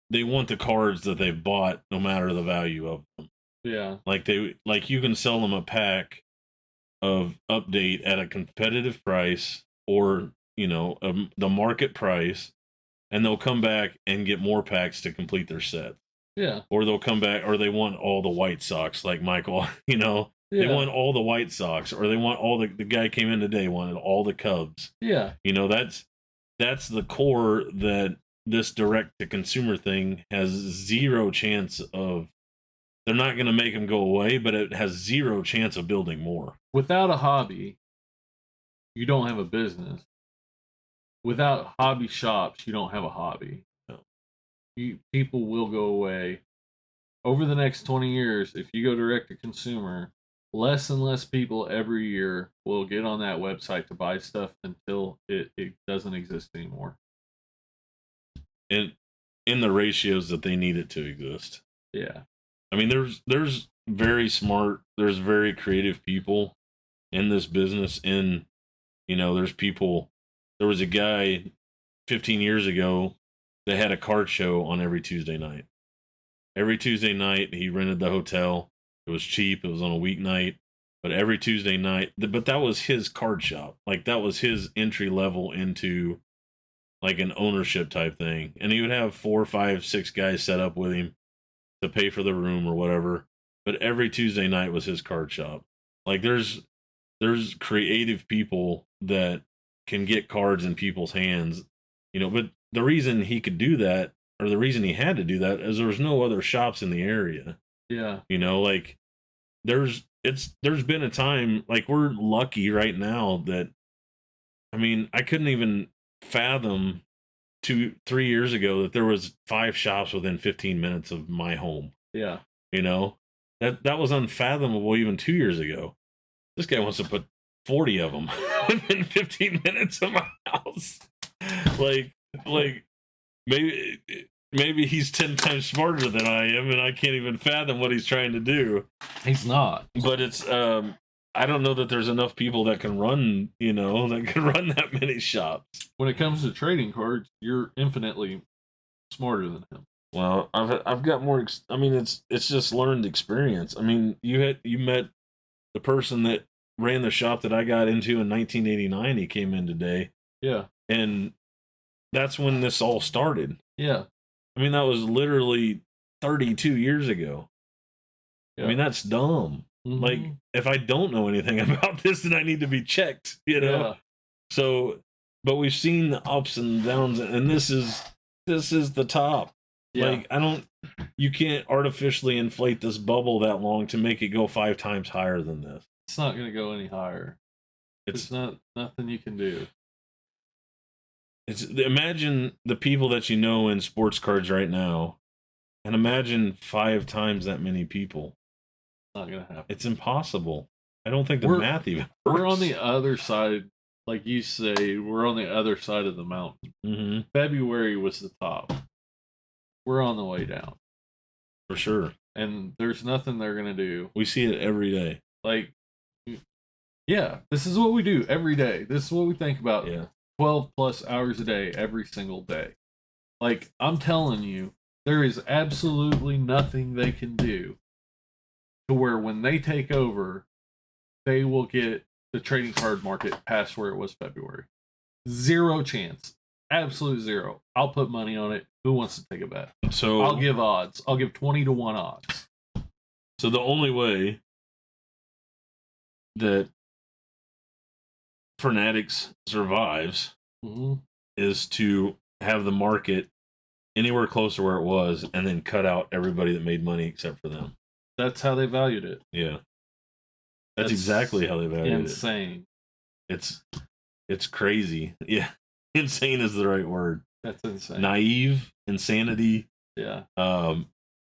they want the cards that they've bought no matter the value of them. Yeah. Like you can sell them a pack of update at a competitive price, or, the market price, and they'll come back and get more packs to complete their set. Yeah. Or they'll come back, or they want all the White Sox, like Michael, They want all the White Sox, or they want all the guy came in today wanted all the Cubs. Yeah. That's the core that this direct to consumer thing has zero chance of. They're not going to make them go away, but it has zero chance of building more. Without a hobby, you don't have a business. Without hobby shops, you don't have a hobby. No. People will go away. Over the next 20 years, if you go direct to consumer, less and less people every year will get on that website to buy stuff until it doesn't exist anymore. And in the ratios that they need it to exist. Yeah. There's very smart, there's very creative people in this business. And, there's people, there was a guy 15 years ago that had a card show on every Tuesday night. Every Tuesday night, he rented the hotel. It was cheap. It was on a weeknight. But every Tuesday night, but that was his card shop. Like, that was his entry level into like an ownership type thing, and he would have 4, 5, 6 guys set up with him to pay for the room or whatever. But every Tuesday night was his card shop. Like there's creative people that can get cards in people's hands, but the reason he could do that, or the reason he had to do that, is there was no other shops in the area. Yeah. Like there's been a time, like we're lucky right now that, I couldn't even fathom 2-3 years ago that there was 5 shops within 15 minutes of my home. Yeah. That was unfathomable even 2 years ago. This guy wants to put 40 of them within 15 minutes of my house. Like maybe he's 10 times smarter than I am, and I can't even fathom what he's trying to do. He's not. But it's I don't know that there's enough people that can run, that many shops. When it comes to trading cards, you're infinitely smarter than him. Well, I've got more. It's just learned experience. You met the person that ran the shop that I got into in 1989. He came in today. Yeah, and that's when this all started. Yeah, that was literally 32 years ago. Yeah. That's dumb. Mm-hmm. Like, if I don't know anything about this, then I need to be checked. Yeah. So, but we've seen the ups and downs, and this is the top. Yeah. Like, you can't artificially inflate this bubble that long to make it go 5 times higher than this. It's not going to go any higher. It's not nothing you can do. Imagine the people that you know in sports cards right now, and imagine 5 times that many people. It's not going to happen. It's impossible. I don't think the math even works. We're on the other side. Like you say, we're on the other side of the mountain. Mm-hmm. February was the top. We're on the way down. For sure. And there's nothing they're going to do. We see it every day. Like, yeah, this is what we do every day. This is what we think about. Yeah. 12 plus hours a day, every single day. Like, I'm telling you, there is absolutely nothing they can do to where when they take over, they will get the trading card market past where it was February. 0 chance. Absolute 0. I'll put money on it. Who wants to take a bet? So I'll give odds. I'll give 20 to 1 odds. So the only way that Fanatics survives is to have the market anywhere close to where it was, and then cut out everybody that made money except for them. That's how they valued it. Yeah. That's exactly how they valued insane. it. It's crazy. Yeah. Insane is the right word. That's insane. Naive, insanity. Yeah.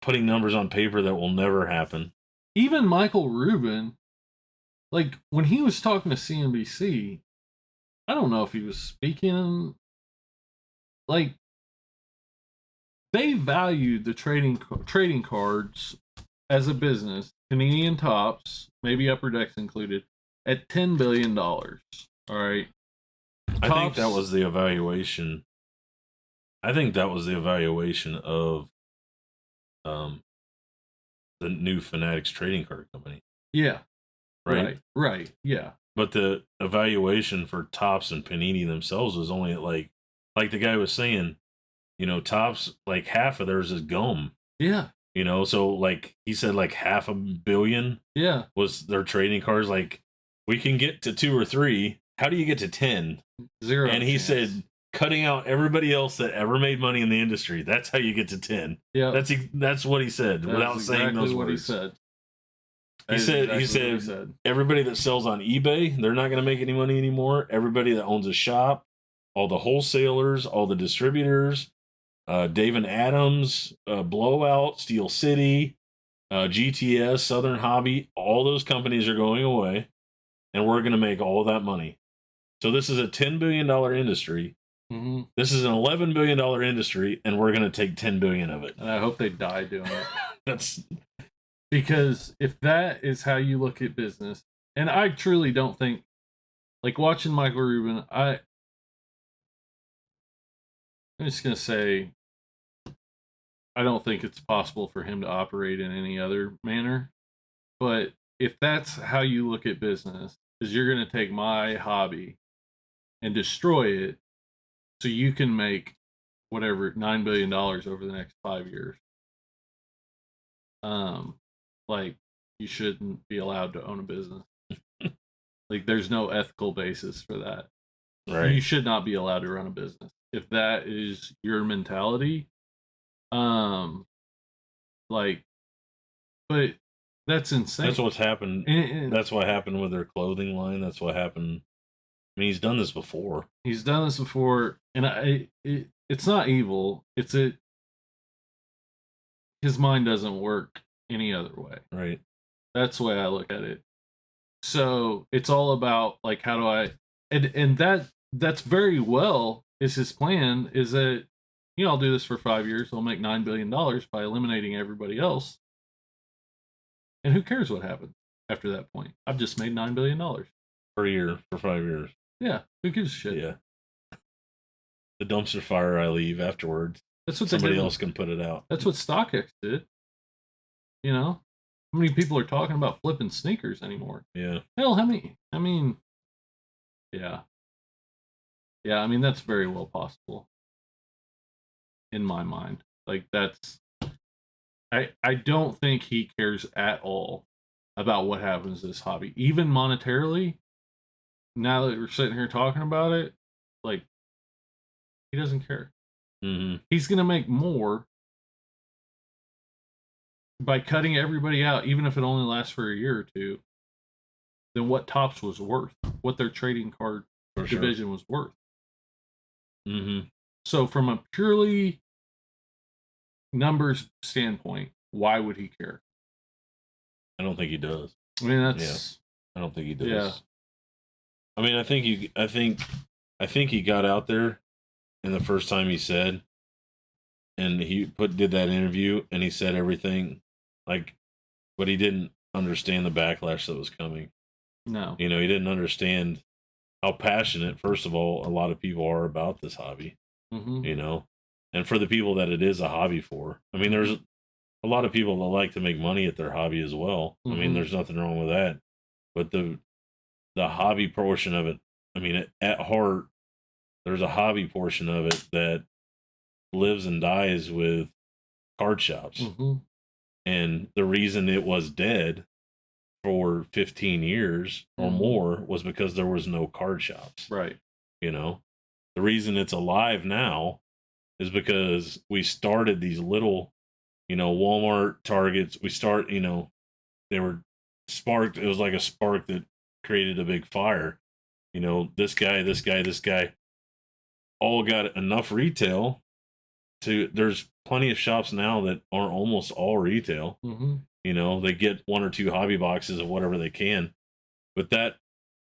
Putting numbers on paper that will never happen. Even Michael Rubin, like when he was talking to CNBC, I don't know if he was speaking. Like, they valued the trading cards as a business, Canadian Tops, maybe Upper Decks included, at $10 billion. All right. I think that was the evaluation. I think that was the evaluation of the new Fanatics trading card company. Yeah. Right. Yeah. But the evaluation for Topps and Panini themselves was only at like the guy was saying, Topps, like half of theirs is gum. Yeah. So like he said, like $500 million. Yeah. Was their trading cards. Like, we can get to 2 or 3. How do you get to 10? 0. And he said, cutting out everybody else that ever made money in the industry. That's how you get to 10. Yeah. That's what he said without saying those what words. He said everybody that sells on eBay, they're not going to make any money anymore. Everybody that owns a shop, all the wholesalers, all the distributors, Dave and Adams, Blowout, Steel City, GTS, Southern Hobby, all those companies are going away, and we're going to make all that money. So this is a $10 billion industry. Mm-hmm. This is an $11 billion industry, and we're going to take $10 billion of it. And I hope they die doing it. That's because if that is how you look at business, and I truly don't think, like watching Michael Rubin, I'm just going to say, I don't think it's possible for him to operate in any other manner. But if that's how you look at business, is you're going to take my hobby and destroy it So you can make whatever $9 billion over the next 5 years. Like you shouldn't be allowed to own a business. Like there's no ethical basis for that. Right. You should not be allowed to run a business if that is your mentality. Like, but that's insane. That's what's happened. That's what happened with their clothing line. That's what happened. I mean, he's done this before. And it's not evil. It's his mind doesn't work any other way. Right. That's the way I look at it. So it's all about like how do I and that's very well is his plan is that I'll do this for 5 years, I'll make $9 billion by eliminating everybody else. And who cares what happens after that point? I've just made $9 billion per year for 5 years. Yeah, who gives a shit? Yeah. The dumpster fire I leave afterwards. That's what somebody else can put it out. That's what StockX did. How many people are talking about flipping sneakers anymore? Yeah. Hell, how many? I mean, yeah. Yeah, I mean, that's very well possible. In my mind. Like, that's... I don't think he cares at all about what happens to this hobby. Even monetarily, now that we're sitting here talking about it, like, he doesn't care. Mm-hmm. He's going to make more by cutting everybody out, even if it only lasts for a year or two, than what Topps was worth, what their trading card division was worth. Mm-hmm. So from a purely numbers standpoint, why would he care? I don't think he does. I mean, that's... Yeah. I don't think he does. Yeah. I mean, I think he got out there, and the first time he said, and he did that interview, and he said everything, like, but he didn't understand the backlash that was coming. No. He didn't understand how passionate, first of all, a lot of people are about this hobby. Mm-hmm. And for the people that it is a hobby for. I mean, there's a lot of people that like to make money at their hobby as well. Mm-hmm. I mean, there's nothing wrong with that. But the hobby portion of it, I mean, at heart, there's a hobby portion of it that lives and dies with card shops. Mm-hmm. And the reason it was dead for 15 years or more was because there was no card shops. Right. The reason it's alive now is because we started these little, Walmart, Targets. They were sparked. It was like a spark that created a big fire. This guy, all got enough retail there's plenty of shops now that are almost all retail. Mm-hmm. They get one or two hobby boxes of whatever they can, but that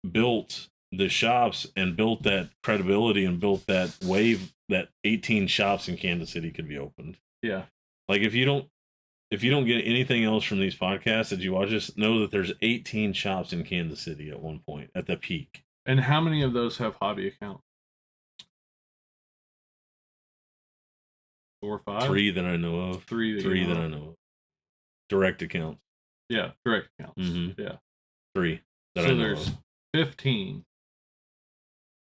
built the shops and built that credibility and built that wave that 18 shops in Kansas City could be opened. Yeah. Like if you don't get anything else from these podcasts that you watch, just know that there's 18 shops in Kansas City at one point at the peak. And how many of those have hobby accounts? 4 or 5? 3 that I know of. 3 that I know of. Direct accounts. Yeah, direct accounts. Mm-hmm. Yeah. 3 that I know there's of. 15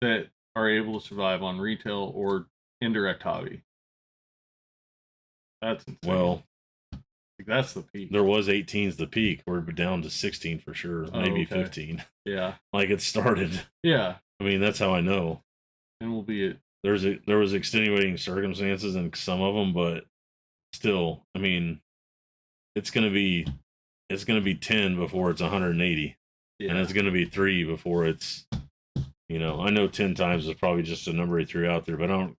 that are able to survive on retail or indirect hobby. That's insane. Well, that's the peak. There was 18's the peak. We're down to 16 for sure. Maybe 15. Yeah. Like it started. Yeah. I mean, that's how I know. And we'll be it. There was extenuating circumstances in some of them, but still, I mean, it's gonna be 10 before it's 180, and it's gonna be 3 before it's, I know 10 times is probably just a number he threw out there, but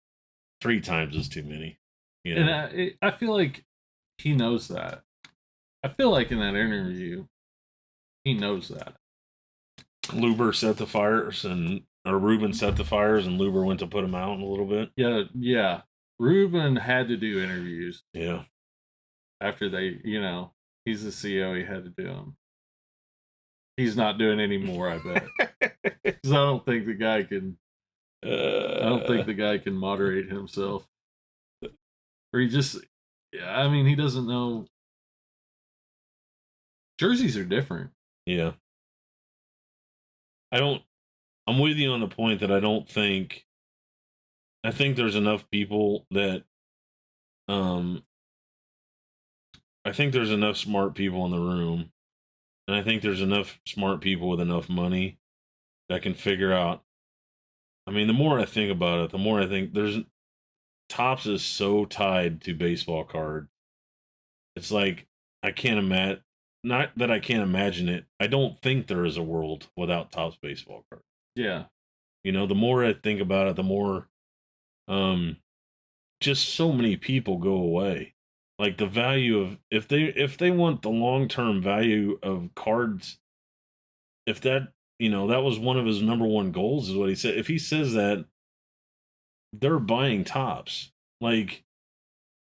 3 times is too many. And I feel like he knows that. I feel like in that interview, he knows that. Luber set the fires or Ruben set the fires, and Luber went to put them out a little bit. Yeah. Ruben had to do interviews. Yeah. After they, he's the CEO, he had to do them. He's not doing any more, I bet. Because I don't think the guy can. I don't think the guy can moderate himself. Or he just, I mean, he doesn't know. Jerseys are different. Yeah. I'm with you on the point that I don't think I think there's enough people that um I think there's enough smart people in the room, and I think there's enough smart people with enough money that can figure out. I mean, the more I think about it, the more I think there's Topps is so tied to baseball card. It's like I can't imagine. Not that I can't imagine it. I don't think there is a world without Topps baseball card. Yeah. You know, the more I think about it, the more um just so many people go away. Like the value of if they want the long-term value of cards, if that, that was one of his number one goals is what he said. If he says that, they're buying Topps. Like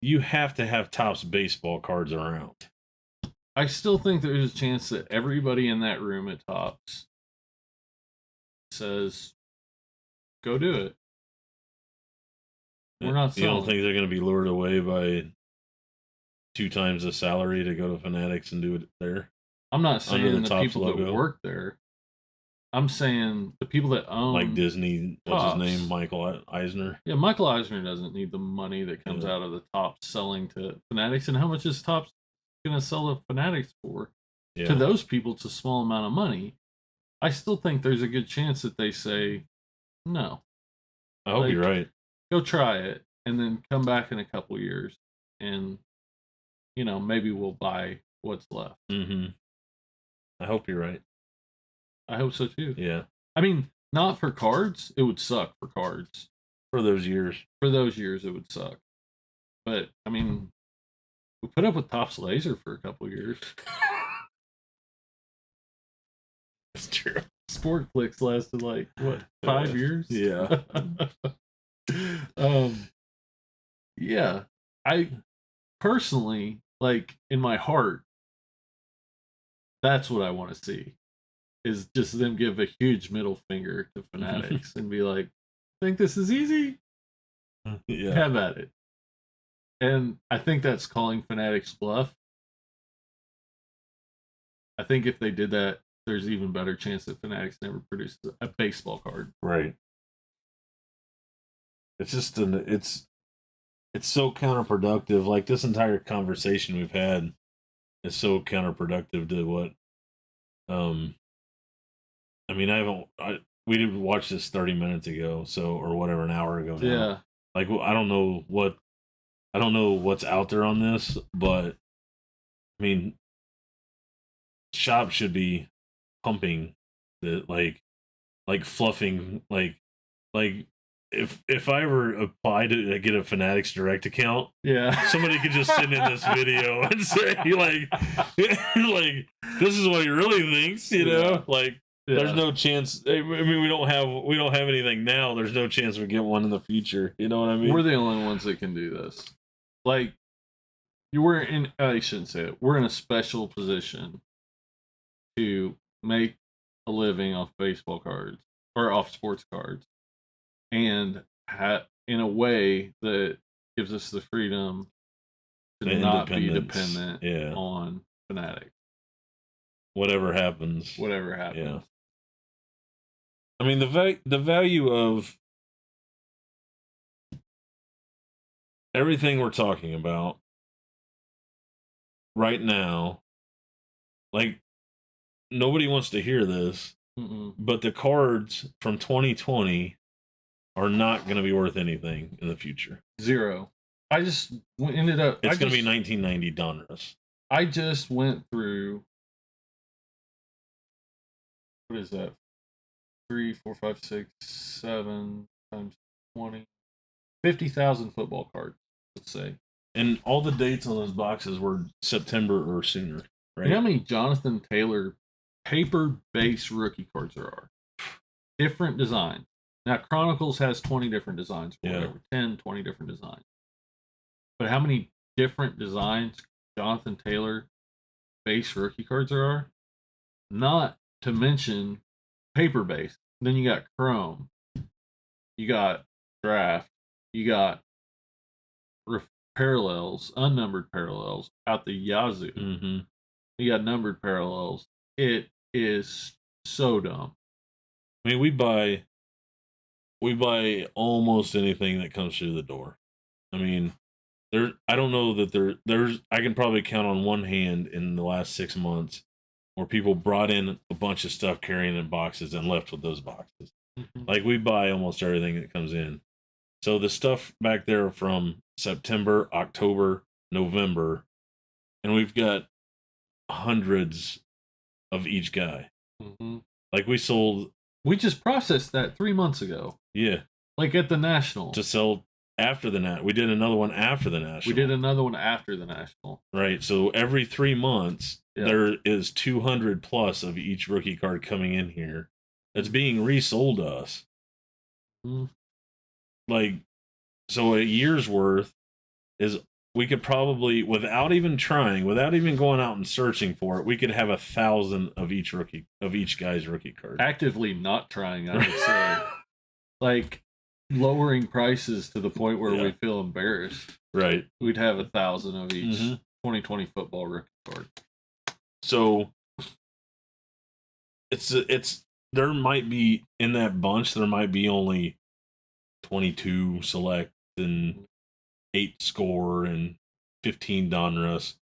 you have to have Topps baseball cards around. I still think there's a chance that everybody in that room at Topps says, go do it. We're not selling. You don't think they're going to be lured away by 2 times the salary to go to Fanatics and do it there? I'm not saying the people logo that work there. I'm saying the people that own, like Disney. What's Topps. His name? Michael Eisner. Yeah, Michael Eisner doesn't need the money that comes out of the Topps selling to Fanatics. And how much is Topps going to sell to Fanatics for? Yeah. To those people, it's a small amount of money. I still think there's a good chance that they say no. I hope you're right. Go try it, and then come back in a couple years, and maybe we'll buy what's left. Mm-hmm. I hope you're right. I hope so too. Yeah. I mean, not for cards. It would suck for cards. For those years. For those years, it would suck. But I mean, we put up with Topps Laser for a couple years. That's true. Sport Flicks lasted like what, 5 years? Yeah. Yeah. I personally, like, in my heart, that's what I want to see. Is just them give a huge middle finger to Fanatics and be like, think this is easy? Yeah. Have at it. And I think that's calling Fanatics bluff. I think if they did that, there's even better chance that Fanatics never produced a baseball card. Right. It's just it's so counterproductive. Like this entire conversation we've had is so counterproductive to what I mean, we did watch this 30 minutes ago, or whatever, an hour ago now. Yeah. Like I don't know what's out there on this, but I mean, shop should be pumping the like fluffing like if I ever apply to get a Fanatics Direct account, yeah, somebody could just send in this video and say like this is what he really thinks, like. Yeah. There's no chance. I mean, we don't have anything now. There's no chance we get one in the future. You know what I mean? We're the only ones that can do this. Like, I shouldn't say it. We're in a special position to make a living off baseball cards or off sports cards, and in a way that gives us the freedom to not be dependent on Fanatics. Whatever happens. Yeah. I mean, the value of everything we're talking about right now, like, nobody wants to hear this, but the cards from 2020 are not going to be worth anything in the future. Zero. I just ended up... It's going to be 1990 Donruss. I just went through... What is that? 3, 4, 5, 6, 7 times 20. 50,000 football cards, let's say. And all the dates on those boxes were September or sooner, right? You know how many Jonathan Taylor paper-based rookie cards there are? Different design. Now, Chronicles has 20 different designs, or whatever. 10, 20 different designs. But how many different designs Jonathan Taylor base rookie cards there are? Not to mention paper-based. Then you got Chrome. You got Draft. You got parallels, unnumbered parallels out the yazoo. Mm-hmm. You got numbered parallels. It is so dumb. I mean, we buy we buy almost anything that comes through the door. I mean, I don't know that there's I can probably count on one hand in the last 6 months where people brought in a bunch of stuff carrying in boxes and left with those boxes. Mhm. Like, we buy almost everything that comes in. So the stuff back there from September, October, November, and we've got hundreds of each guy. Mhm. Like, We just processed that 3 months ago, yeah, like at the National. to sell after the Nat. We did another one after the National. We did another one after the National. Right. So every 3 months, Yeah. there is 200 plus of each rookie card coming in here that's being resold to us. Mhm. Like, so a year's worth is, we could probably, without even trying, without even going out and searching for it, we could have 1,000 of each guy's rookie card. Actively not trying, I would say. Like, lowering prices to the point where we feel embarrassed. Right. We'd have 1,000 of each 2020 football rookie card. So it's there might be, in that bunch, there might be only 22 select and 8 score and 15 Donruss,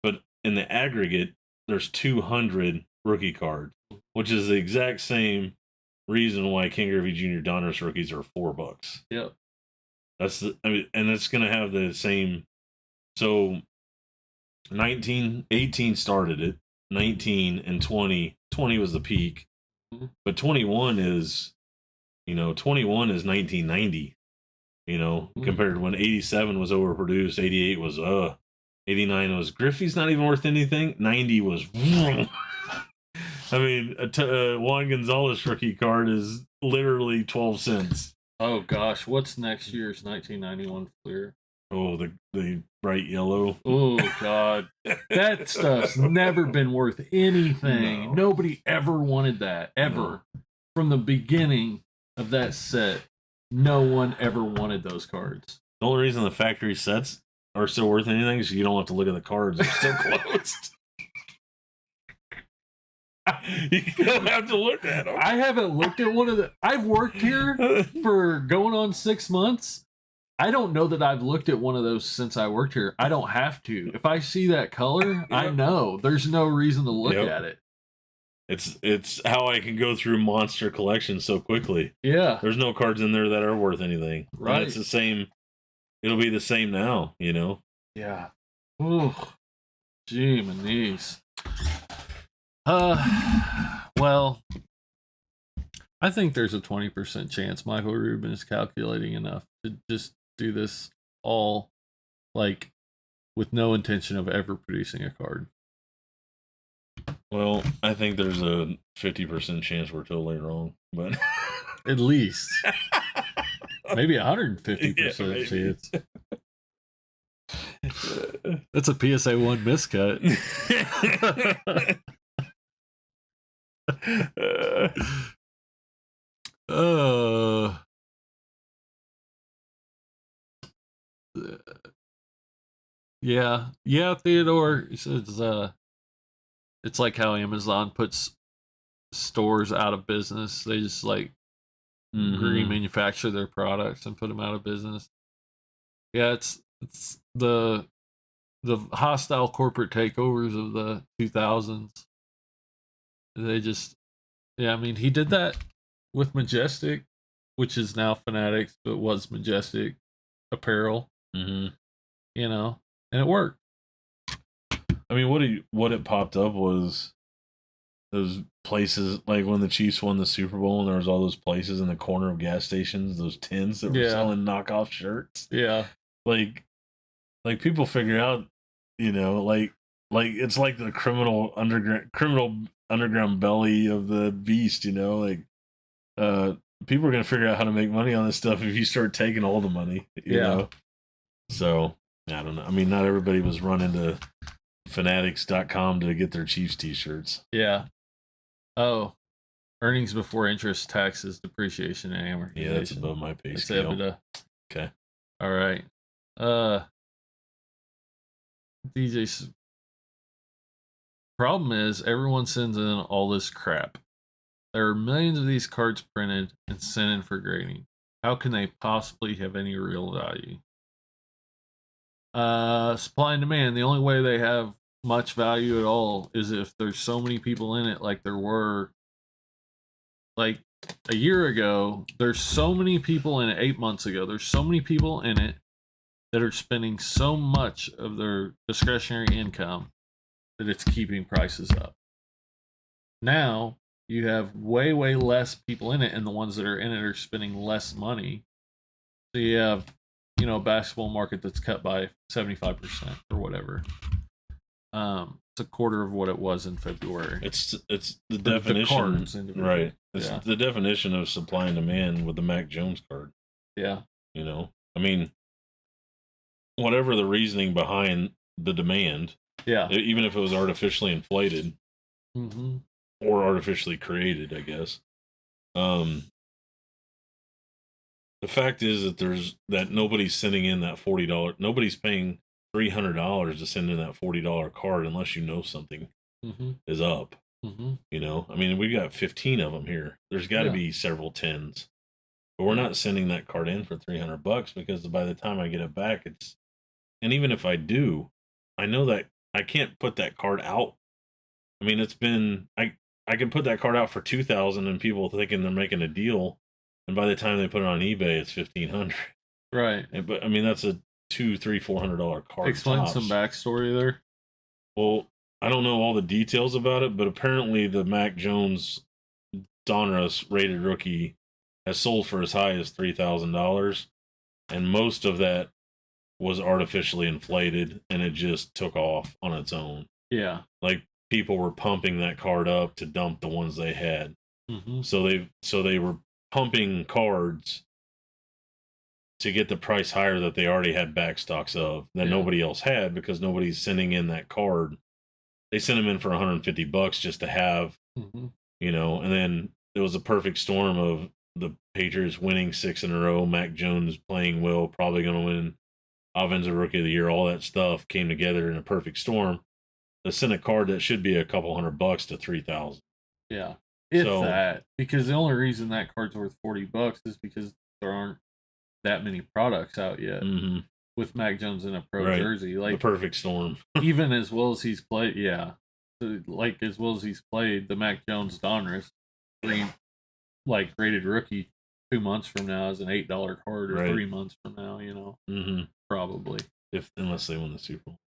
but in the aggregate, there's 200 rookie cards, which is the exact same reason why King Griffey Jr. Donruss rookies are $4. Yep. And it's gonna have the same. So 18 started it, 19 and 20 was the peak, but 21 is 1990, compared to when 87 was overproduced, 88 was 89 was Griffey's not even worth anything, 90 was I mean, a Juan Gonzalez rookie card is literally 12 cents. Oh gosh, what's next year's 1991 Fleer? Oh, the bright yellow. Oh god, that stuff's never been worth anything. No. Nobody ever wanted that, ever. No. From the beginning of that set, no one ever wanted those cards. The only reason the factory sets are still worth anything is you don't have to look at the cards; they're still closed. You don't have to look at them. I haven't looked at one of the. I've worked here for going on 6 months. I don't know that I've looked at one of those since I worked here. I don't have to. If I see that color, I know. There's no reason to look at it. It's how I can go through monster collections so quickly. Yeah. There's no cards in there that are worth anything. Right. And it's the same. It'll be the same now, Yeah. Ooh. Gee, my knees. Well, I think there's a 20% chance Michael Rubin is calculating enough to just do this all, like, with no intention of ever producing a card. Well, I think there's a 50% chance we're totally wrong, but at least maybe 150% chance. That's a PSA 1 miscut. Yeah, Theodore says it's like how Amazon puts stores out of business. They just remanufacture their products and put them out of business. Yeah, it's the hostile corporate takeovers of the 2000s. They just, I mean, he did that with Majestic, which is now Fanatics, but was Majestic apparel. And it worked. I mean, what it popped up was those places, like when the Chiefs won the Super Bowl, and there was all those places in the corner of gas stations, those tins that were selling knockoff shirts. Yeah, like people figure out, like it's like the criminal underground belly of the beast. People are gonna figure out how to make money on this stuff if you start taking all the money. You know? So I don't know. I mean, not everybody was running to Fanatics.com to get their Chiefs t-shirts. Yeah. Oh, earnings before interest, taxes, depreciation, and amortization. Yeah, that's above my pay scale. Okay. All right. DJ's problem is everyone sends in all this crap. There are millions of these cards printed and sent in for grading. how can they possibly have any real value? Supply and demand. The only way they have much value at all is if there's so many people in it, like there were, like a year ago. There's so many people in it. 8 months ago, there's so many people in it that are spending so much of their discretionary income that it's keeping prices up. Now you have way less people in it, and the ones that are in it are spending less money. So you have, a basketball market that's cut by 75% or whatever. It's a quarter of what it was in February. It's the definition, right? It's the definition of supply and demand with the Mac Jones card. Yeah. I mean, whatever the reasoning behind the demand, even if it was artificially inflated or artificially created, I guess. The fact is that nobody's sending in that $40. Nobody's paying $300 to send in that $40 card unless you know something is up. I mean, we've got 15 of them here. There's got to be several tens, but we're not sending that card in for $300 because by the time I get it back, and even if I do, I know that I can't put that card out. I mean, I can put that card out for $2,000 and people thinking they're making a deal. And by the time they put it on eBay, it's $1,500. Right. But I mean, that's a $200, $300, $400 card. Explain some backstory there. Well, I don't know all the details about it, but apparently the Mac Jones Donruss rated rookie has sold for as high as $3,000, and most of that was artificially inflated, and it just took off on its own. Yeah. Like people were pumping that card up to dump the ones they had. So they were pumping cards to get the price higher that they already had backstocks of that nobody else had, because nobody's sending in that card. They sent them in for $150 just to have, and then it was a perfect storm of the Patriots winning 6 in a row, Mac Jones playing well, probably going to win Offensive Rookie of the Year. All that stuff came together in a perfect storm. They sent a card that should be a couple $100 to $3,000. Yeah. That, because the only reason that card's worth $40 is because there aren't that many products out yet with Mac Jones in a pro jersey. Like the perfect storm. Even as well as he's played, as well as he's played, the Mac Jones Donruss, rated rookie 2 months from now is an $8 card, or 3 months from now, probably. Unless they win the Super Bowl.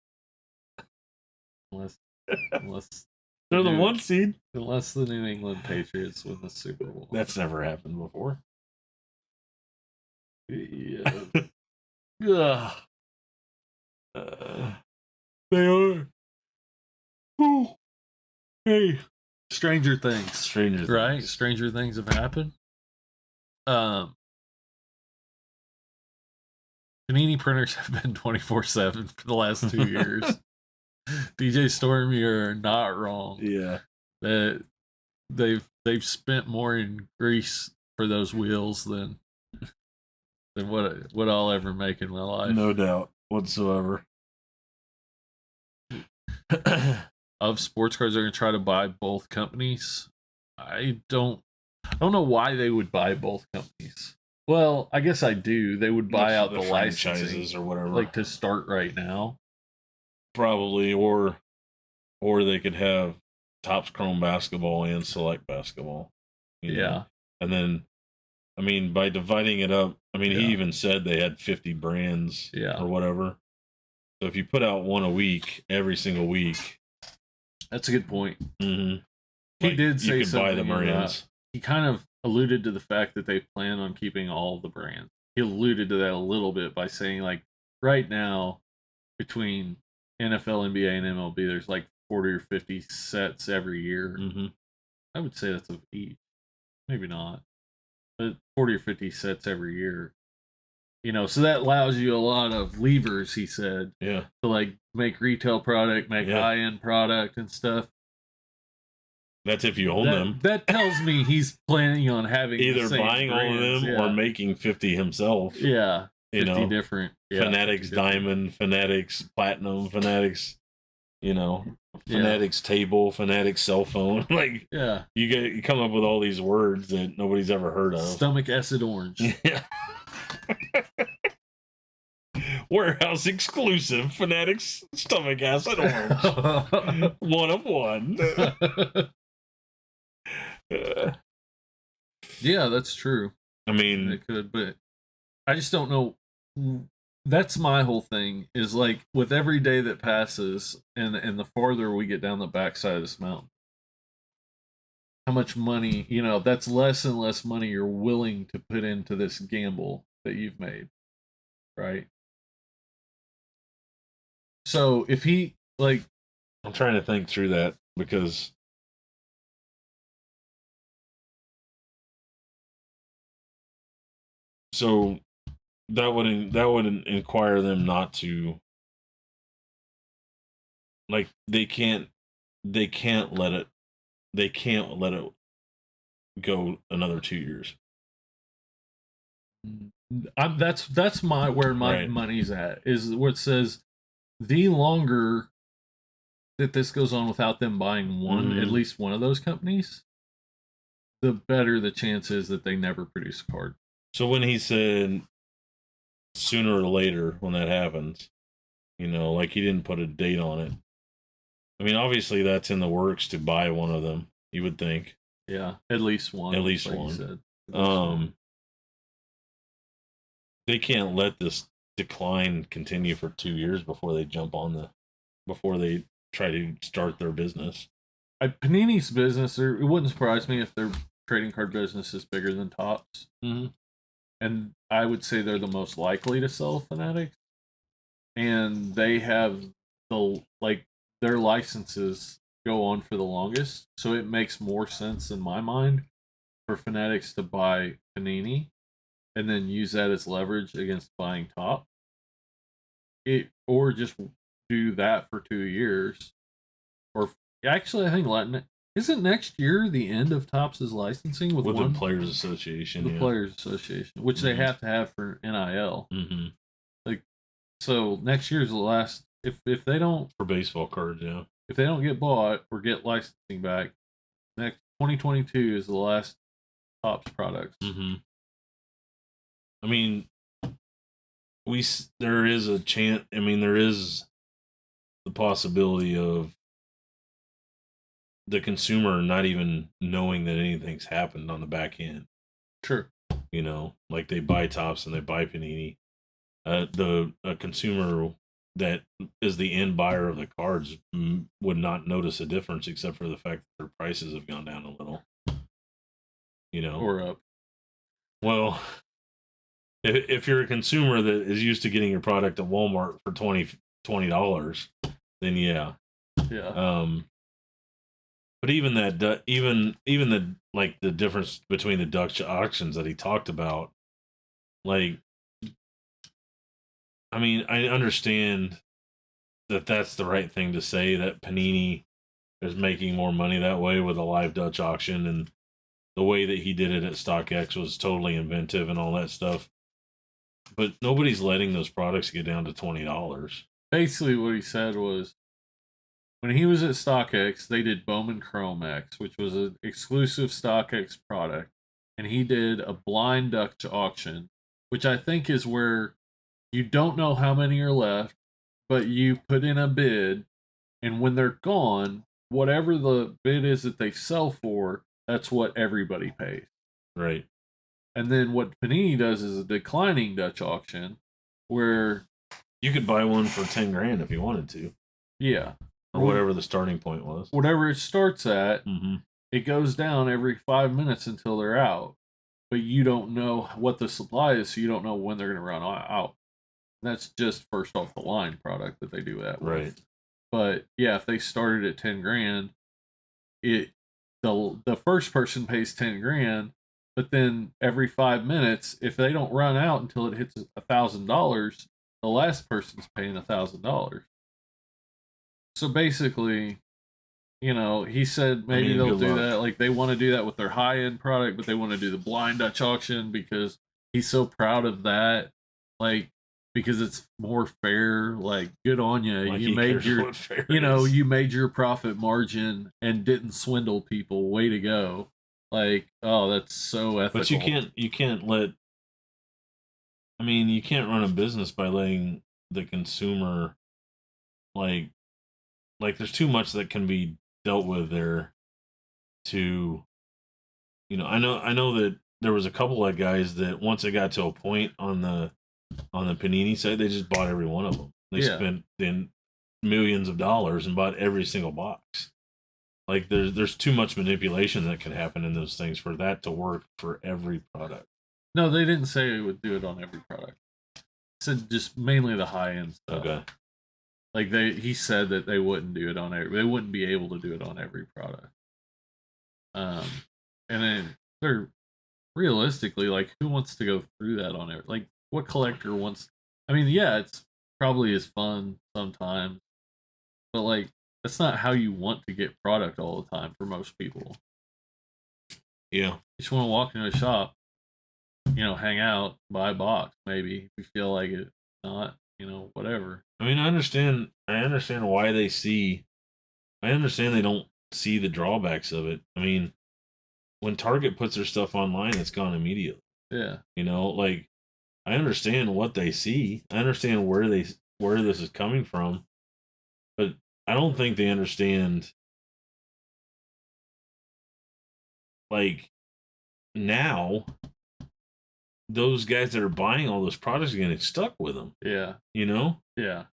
Unless they're the 1 seed. Unless the New England Patriots win the Super Bowl. That's never happened before. Yeah. They are. Oh. Hey. Stranger things. Right? Stranger things have happened. Panini printers have been 24/7 for the last 2 years. DJ Storm, you're not wrong. Yeah. That they've spent more in grease for those wheels than what I'll ever make in my life. No doubt whatsoever. Of sports cards, they're gonna try to buy both companies. I don't know why they would buy both companies. Well, I guess I do. They would buy out the franchises or whatever, like to start right now. Probably, or they could have Topps Chrome basketball and Select basketball. And then, I mean, by dividing it up, I mean, he even said they had 50 brands or whatever. So if you put out one a week, every single week. That's a good point. He did say you could buy the brands. He kind of alluded to the fact that they plan on keeping all the brands. He alluded to that a little bit by saying, like, right now, between NFL, NBA, and MLB, there's like 40 or 50 sets every year. I would say that's of each. Maybe not. But 40 or 50 sets every year. So that allows you a lot of levers, he said. Yeah. To like make retail product, make high-end product and stuff. That's if you own them. That tells me he's planning on having either buying all of them or making 50 himself. Yeah. 50 different. Fanatics Diamond, Fanatics Platinum, Fanatics Fanatics table, Fanatics cell phone. Like, you come up with all these words that nobody's ever heard of. Stomach acid orange. Yeah. Warehouse exclusive Fanatics stomach acid orange. 1 of 1. Yeah, that's true. I mean, it could, but I just don't know. That's my whole thing, is like, with every day that passes and the farther we get down the backside of this mountain, how much money, that's less and less money you're willing to put into this gamble that you've made, right? So if he, like, I'm trying to think through that, because so that would inquire them not to, like, they can't let it go another 2 years. That's where my money's at, is where it says the longer that this goes on without them buying at least one of those companies, the better the chance is that they never produce a card. So when he said sooner or later, when that happens, like, he didn't put a date on it. I mean, obviously that's in the works to buy one of them, you would think. Yeah, at least one. At least like one. You said. They can't let this decline continue for 2 years before they before they try to start their business. Panini's business, it wouldn't surprise me if their trading card business is bigger than Topps. Mm-hmm. And I would say they're the most likely to sell Fanatics. And they have their licenses go on for the longest, so it makes more sense in my mind for Fanatics to buy Panini and then use that as leverage against buying Top. Or just do that for 2 years. Or actually, I think isn't next year the end of Topps' licensing with the Players Association? The Players Association, which they have to have for NIL. Mm-hmm. Like, so next year's the last. If they don't, for baseball cards, yeah. If they don't get bought or get licensing back, next 2022 is the last Topps products. Mm-hmm. I mean, there is a chance. I mean, there is the possibility of the consumer not even knowing that anything's happened on the back end. Sure. Like, they buy Topps and they buy Panini. A consumer that is the end buyer of the cards would not notice a difference, except for the fact that their prices have gone down a little. Or up. Well, if you're a consumer that is used to getting your product at Walmart for $20, then yeah. Yeah. But even that, even the difference between the Dutch auctions that he talked about, like, I mean, I understand that that's the right thing to say, that Panini is making more money that way with a live Dutch auction, and the way that he did it at StockX was totally inventive and all that stuff. But nobody's letting those products get down to $20. Basically, what he said was, when he was at StockX, they did Bowman Chrome X, which was an exclusive StockX product, and he did a blind Dutch auction, which I think is where you don't know how many are left, but you put in a bid, and when they're gone, whatever the bid is that they sell for, that's what everybody pays. Right. And then what Panini does is a declining Dutch auction, where you could buy one for $10,000 if you wanted to. Yeah. Or whatever the starting point was. Whatever it starts at, mm-hmm. It goes down every 5 minutes until they're out. But you don't know what the supply is, so you don't know when they're going to run out. That's just first off the line product that they do that with. Right. But yeah, if they started at $10,000, the first person pays $10,000, but then every 5 minutes, if they don't run out until it hits $1,000, the last person's paying $1,000. So basically, he said maybe they'll do that. Like, they want to do that with their high-end product, but they want to do the blind Dutch auction because he's so proud of that. Like, because it's more fair. Like, good on you. Like, You he made cares your, what fair you know, is. you made your profit margin and didn't swindle people. Way to go. Like, oh, that's so ethical. But you can't let, I mean, you can't run a business by letting the consumer, like there's too much that can be dealt with there to, you know, I know that there was a couple of guys that once they got to a point on the Panini side, they just bought every one of them. They spent then millions of dollars and bought every single box. Like, there's too much manipulation that can happen in those things for that to work for every product. No, they didn't say it would do it on every product. It said just mainly the high end stuff. Okay. Like, he said that they wouldn't do it on they wouldn't be able to do it on every product. And then they're realistically, like, who wants to go through that on it? Like, what collector wants? I mean, yeah, it's probably is fun sometimes, but like, that's not how you want to get product all the time for most people. Yeah. You just want to walk into a shop, you know, hang out, buy a box, maybe if you feel like it. Not, you know, whatever. I mean, I understand why they see. I understand they don't see the drawbacks of it. I mean, when Target puts their stuff online, it's gone immediately. Yeah. You know, like, I understand what they see. I understand where this is coming from, but I don't think they understand, like, now those guys that are buying all those products are getting stuck with them. Yeah. You know? Yeah.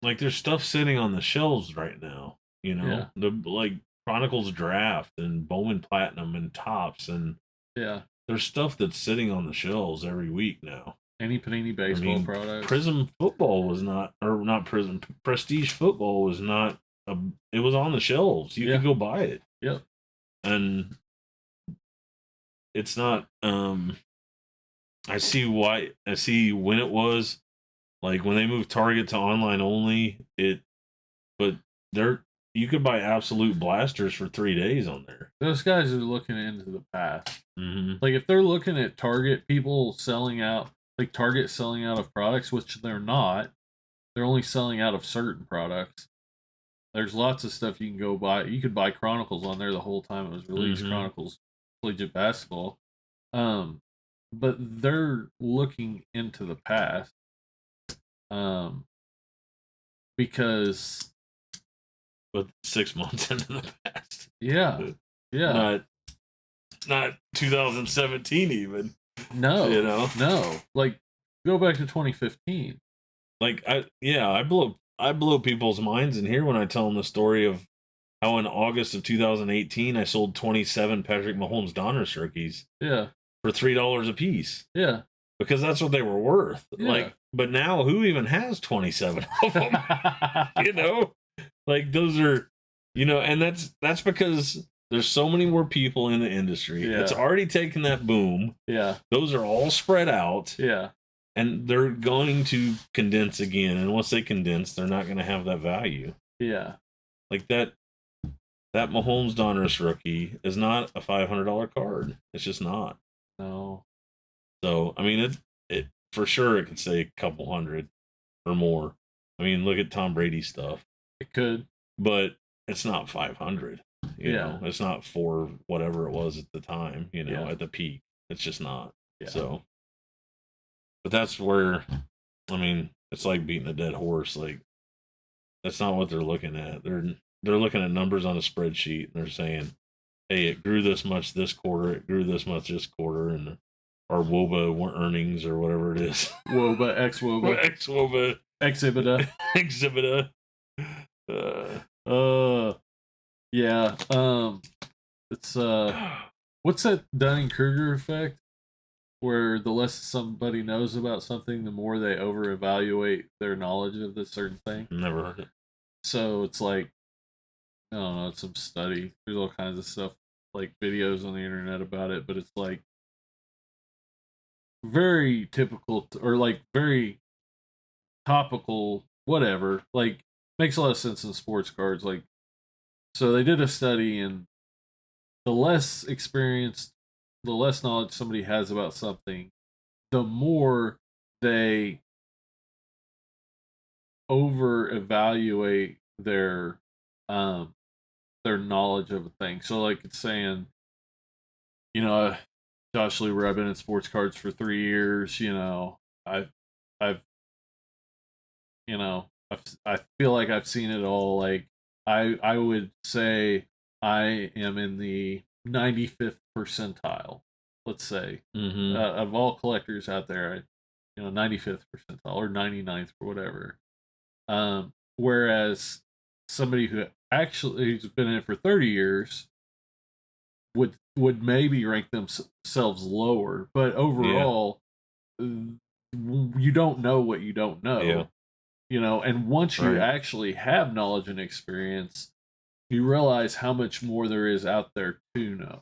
Like, there's stuff sitting on the shelves right now, you know? Yeah. The, like, Chronicles Draft and Bowman Platinum and Tops, and yeah, there's stuff that's sitting on the shelves every week now. Any Panini baseball product. Prism Football was not, or not Prism, Prestige Football was not, it was on the shelves. You could go buy it. Yep. And it's not, I see when it was, like, when they moved Target to online only, but you could buy absolute blasters for 3 days on there. Those guys are looking into the past. Mm-hmm. Like, if they're looking at Target, people selling out, like Target selling out of products, which they're not. They're only selling out of certain products. There's lots of stuff you can go buy. You could buy Chronicles on there the whole time it was released. Mm-hmm. Chronicles Collegiate Basketball. But they're looking into the past. Because. But 6 months into the past. Yeah. Yeah. Not 2017 even. No. You know? No. Like, go back to 2015. Like, I blow people's minds in here when I tell them the story of how in August of 2018 I sold 27 Patrick Mahomes Donruss rookies. Yeah. For $3 a piece. Yeah. Because that's what they were worth. Yeah. Like, but now who even has 27 of them? You know? Like, those are, you know, and that's because there's so many more people in the industry. Yeah. It's already taken that boom. Yeah. Those are all spread out. Yeah. And they're going to condense again. And once they condense, they're not going to have that value. Yeah. Like, that Mahomes Donruss rookie is not a $500 card. It's just not. No. So, I mean, it for sure it could say a couple hundred or more. I mean, look at Tom Brady's stuff. It could. But it's not 500. You know, it's not for whatever it was at the time, you know, at the peak. It's just not. Yeah. So, but that's where, I mean, it's like beating a dead horse. Like, that's not what they're looking at. They're looking at numbers on a spreadsheet and they're saying, hey, it grew this much this quarter, it grew this much this quarter, and our WOBA earnings or whatever it is. WOBA, ex-WOBA. Ex-WOBA. Exhibita. Exhibita. Yeah. It's what's that Dunning-Kruger effect? Where the less somebody knows about something, the more they over-evaluate their knowledge of this certain thing. Never heard it. So it's like, I don't know, it's some study. There's all kinds of stuff, like videos on the internet about it, but it's like very typical, or like very topical, whatever. Like, makes a lot of sense in sports cards. Like, so they did a study, and the less experienced, the less knowledge somebody has about something, the more they over evaluate their knowledge of a thing. So like it's saying, you know, Josh Luber, I've been in sports cards for 3 years. You know, I've, you know, I feel like I've seen it all. Like I would say I am in the 95th percentile. Let's say of all collectors out there, 95th percentile or 99th or whatever. Whereas somebody who's been in it for 30 years would maybe rank themselves lower, but overall, you don't know what you don't know. Yeah. You know, and once you actually have knowledge and experience, you realize how much more there is out there to know.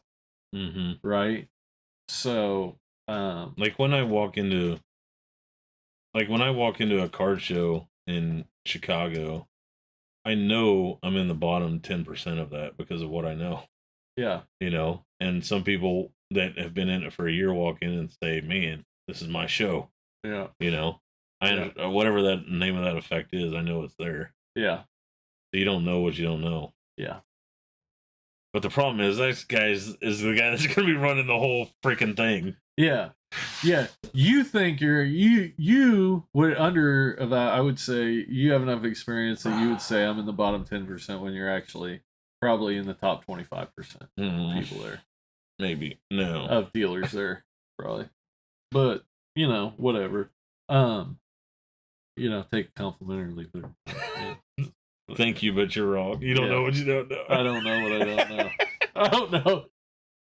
Right? So, like when I walk into a card show in Chicago, I know I'm in the bottom 10% of that because of what I know. Yeah. You know, and some people that have been in it for a year walk in and say, "Man, this is my show." Yeah. You know, whatever that name of that effect is, I know it's there. Yeah. So you don't know what you don't know. Yeah. But the problem is, this guy is the guy that's going to be running the whole freaking thing. Yeah. Yeah. You think you would I would say you have enough experience that you would say I'm in the bottom 10% when you're actually probably in the top 25% of people there. Maybe. No. Of dealers there, probably. But, you know, whatever. You know, take a compliment or leave it. Yeah. Thank you, but you're wrong. You don't know what you don't know. I don't know what I don't know.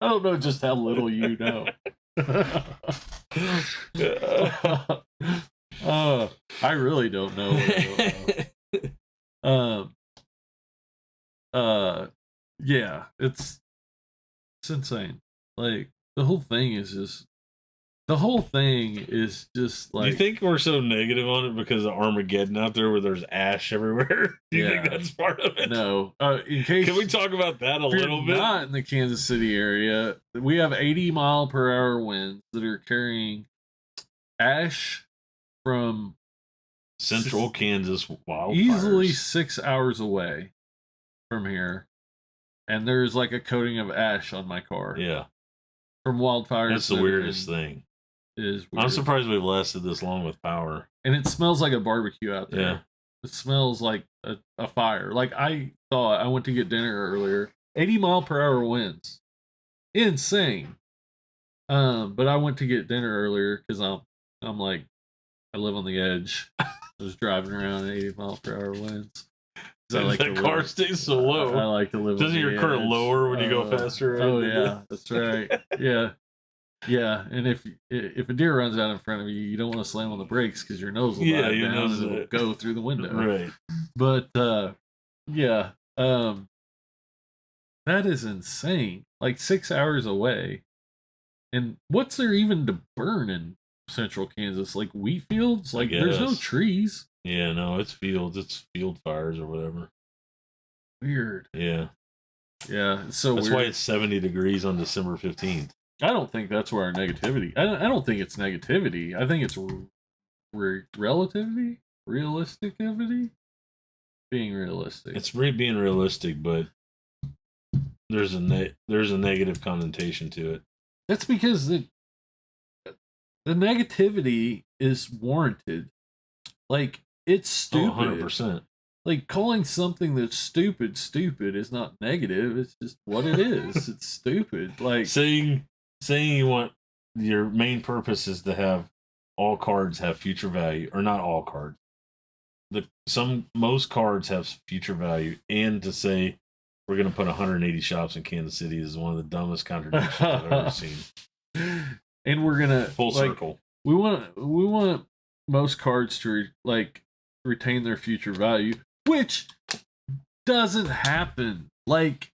I don't know just how little you know. I really don't know what I don't know. Yeah, it's insane. Like the whole thing is just like. Do you think we're so negative on it because of Armageddon out there where there's ash everywhere? Do you think that's part of it? No. In case, can we talk about that a little bit? Not in the Kansas City area. We have 80-mile-per-hour winds that are carrying ash from central Kansas wildfires. Easily 6 hours away from here. And there's like a coating of ash on my car. Yeah. From wildfires. That's the weirdest thing. Is weird. I'm surprised we've lasted this long with power. And it smells like a barbecue out there. Yeah. It smells like a fire. Like I went to get dinner earlier. 80-mile-per-hour winds. Insane. But I went to get dinner earlier because I'm like, I live on the edge. I was driving around at 80-mile-per-hour winds. The car stays so low. I like to live. Doesn't your car lower when you go faster? Oh yeah, that's right. Yeah. Yeah, and if a deer runs out in front of you, you don't want to slam on the brakes because your nose will dive down and it'll go through the window. Right. But that is insane. Like 6 hours away, and what's there even to burn in central Kansas? Like wheat fields? Like there's no trees. Yeah, no, it's fields. It's field fires or whatever. Weird. Yeah. Yeah. So that's why it's 70 degrees on December 15th. I don't think that's where our negativity. I don't think it's negativity. I think it's relativity, realisticity, being realistic. It's being realistic, but there's a negative connotation to it. That's because the negativity is warranted. Like it's stupid. 100%. Like calling something that's stupid is not negative. It's just what it is. It's stupid. Like saying you want your main purpose is to have all cards have future value, or not all cards. Most cards have future value, and to say we're going to put 180 shops in Kansas City is one of the dumbest contradictions I've ever seen. And we're gonna full circle. We want most cards to retain their future value, which doesn't happen. Like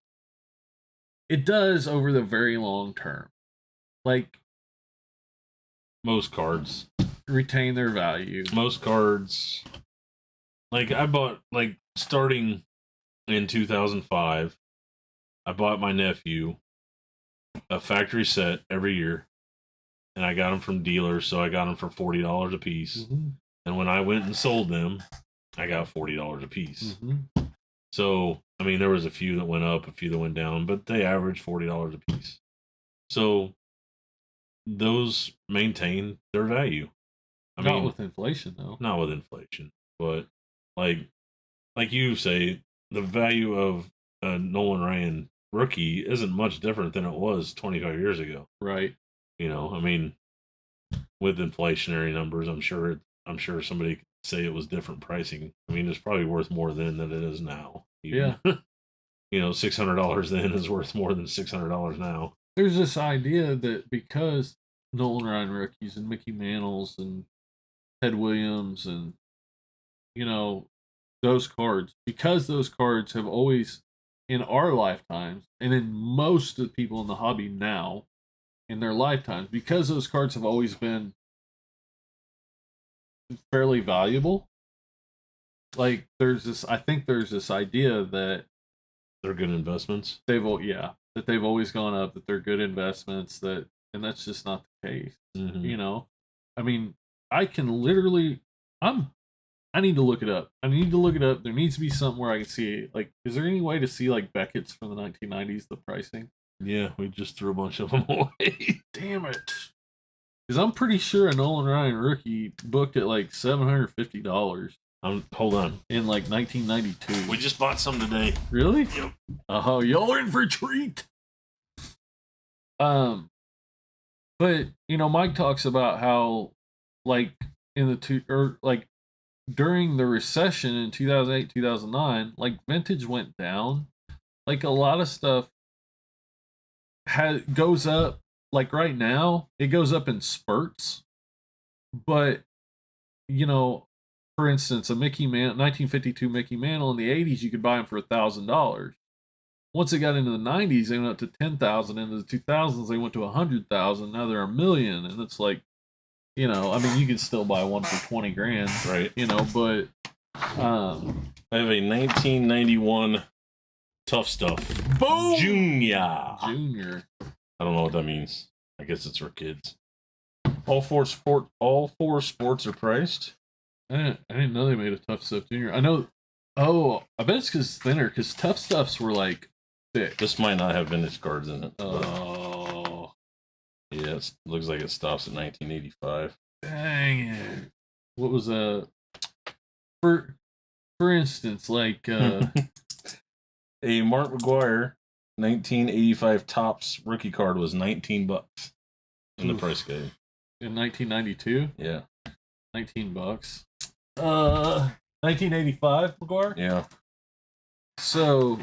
it does over the very long term. Like most cards retain their value. Most cards, like I bought, like starting in 2005, I bought my nephew a factory set every year, and I got them from dealers, so I got them for $40 a piece. Mm-hmm. And when I went and sold them, I got $40 a piece. Mm-hmm. So, I mean, there was a few that went up, a few that went down, but they averaged $40 a piece. So, those maintain their value. Not with inflation, though. Not with inflation, but like you say, the value of a Nolan Ryan rookie isn't much different than it was 25 years ago. Right. You know, I mean, with inflationary numbers, I'm sure somebody could say it was different pricing. I mean, it's probably worth more then than it is now. Even. Yeah. You know, $600 then is worth more than $600 now. There's this idea that because Nolan Ryan rookies and Mickey Mantles and Ted Williams and, you know, those cards, because those cards have always, in our lifetimes, and in most of the people in the hobby now, in their lifetimes, because those cards have always been fairly valuable, like I think there's this idea that they're good investments. They've always gone up, that they're good investments, and that's just not the case. Mm-hmm. You know, I mean, I need to look it up. There needs to be something where I can see, like, is there any way to see, like, Beckett's from the 1990s, the pricing? Yeah, we just threw a bunch of them away. Damn it. Because I'm pretty sure a Nolan Ryan rookie booked at, like, $750. Hold on. In, like, 1992. We just bought some today. Really? Yep. Oh, y'all are in for a treat. But, you know, Mike talks about how, like, during the recession in 2008, 2009, like, vintage went down. Like, a lot of stuff goes up. Like, right now, it goes up in spurts. But, you know, for instance, a 1952 Mickey Mantle in the 80s, you could buy them for $1,000. Once it got into the 90s, they went up to $10,000. Into the 2000s, they went to $100,000. Now they're $1 million, and it's like, you know, I mean, you could still buy one for $20,000, right? You know, but I have a 1991 Tough Stuff. Boom! Junior. I don't know what that means. I guess it's for kids. All four sports are priced. I didn't know they made a Tough Stuff Junior. I know. Oh, I bet it's because it's thinner. Because Tough Stuffs were like thick. This might not have vintage cards in it. Oh, yeah, it looks like it stops at 1985. Dang it! What was for instance, like a Mark McGwire 1985 Topps rookie card was $19 in the price guide. In 1992? Yeah. $19. 1985 McGwire? Yeah. So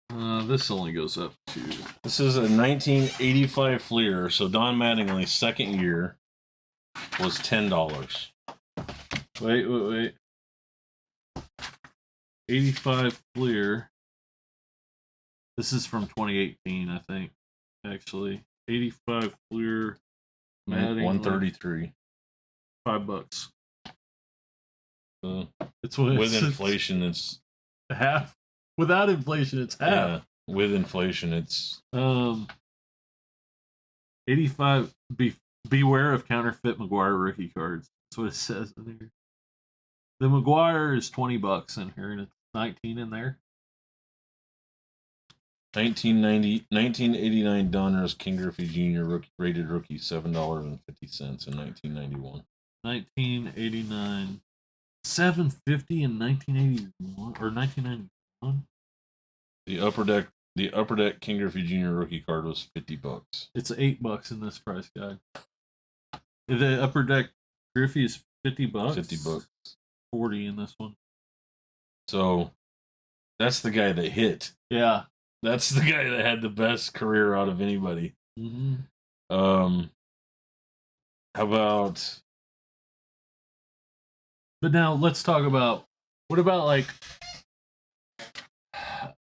this only goes up to... This is a 1985 Fleer, so Don Mattingly's second year was $10. Wait. 85 Fleer. This is from 2018, I think, actually. 85 Fleer. Mattingly. 133. $5. It's with inflation, it's half. Without inflation, it's half. Yeah, with inflation, it's 85. Beware of counterfeit McGwire rookie cards. That's what it says in here. The McGwire is $20 in here, and it's 19 in there. 1989 Donruss King Griffey Jr. rated rookie $7.50 in 1991. 1989. $7.50 in 1981 or 1991. The upper deck King Griffey Jr. rookie card was $50. It's $8 in this price guide. The upper deck Griffey is $50. $50. 40 in this one. So that's the guy that hit. Yeah. That's the guy that had the best career out of anybody. Mm-hmm. How about... But now let's talk about, what about like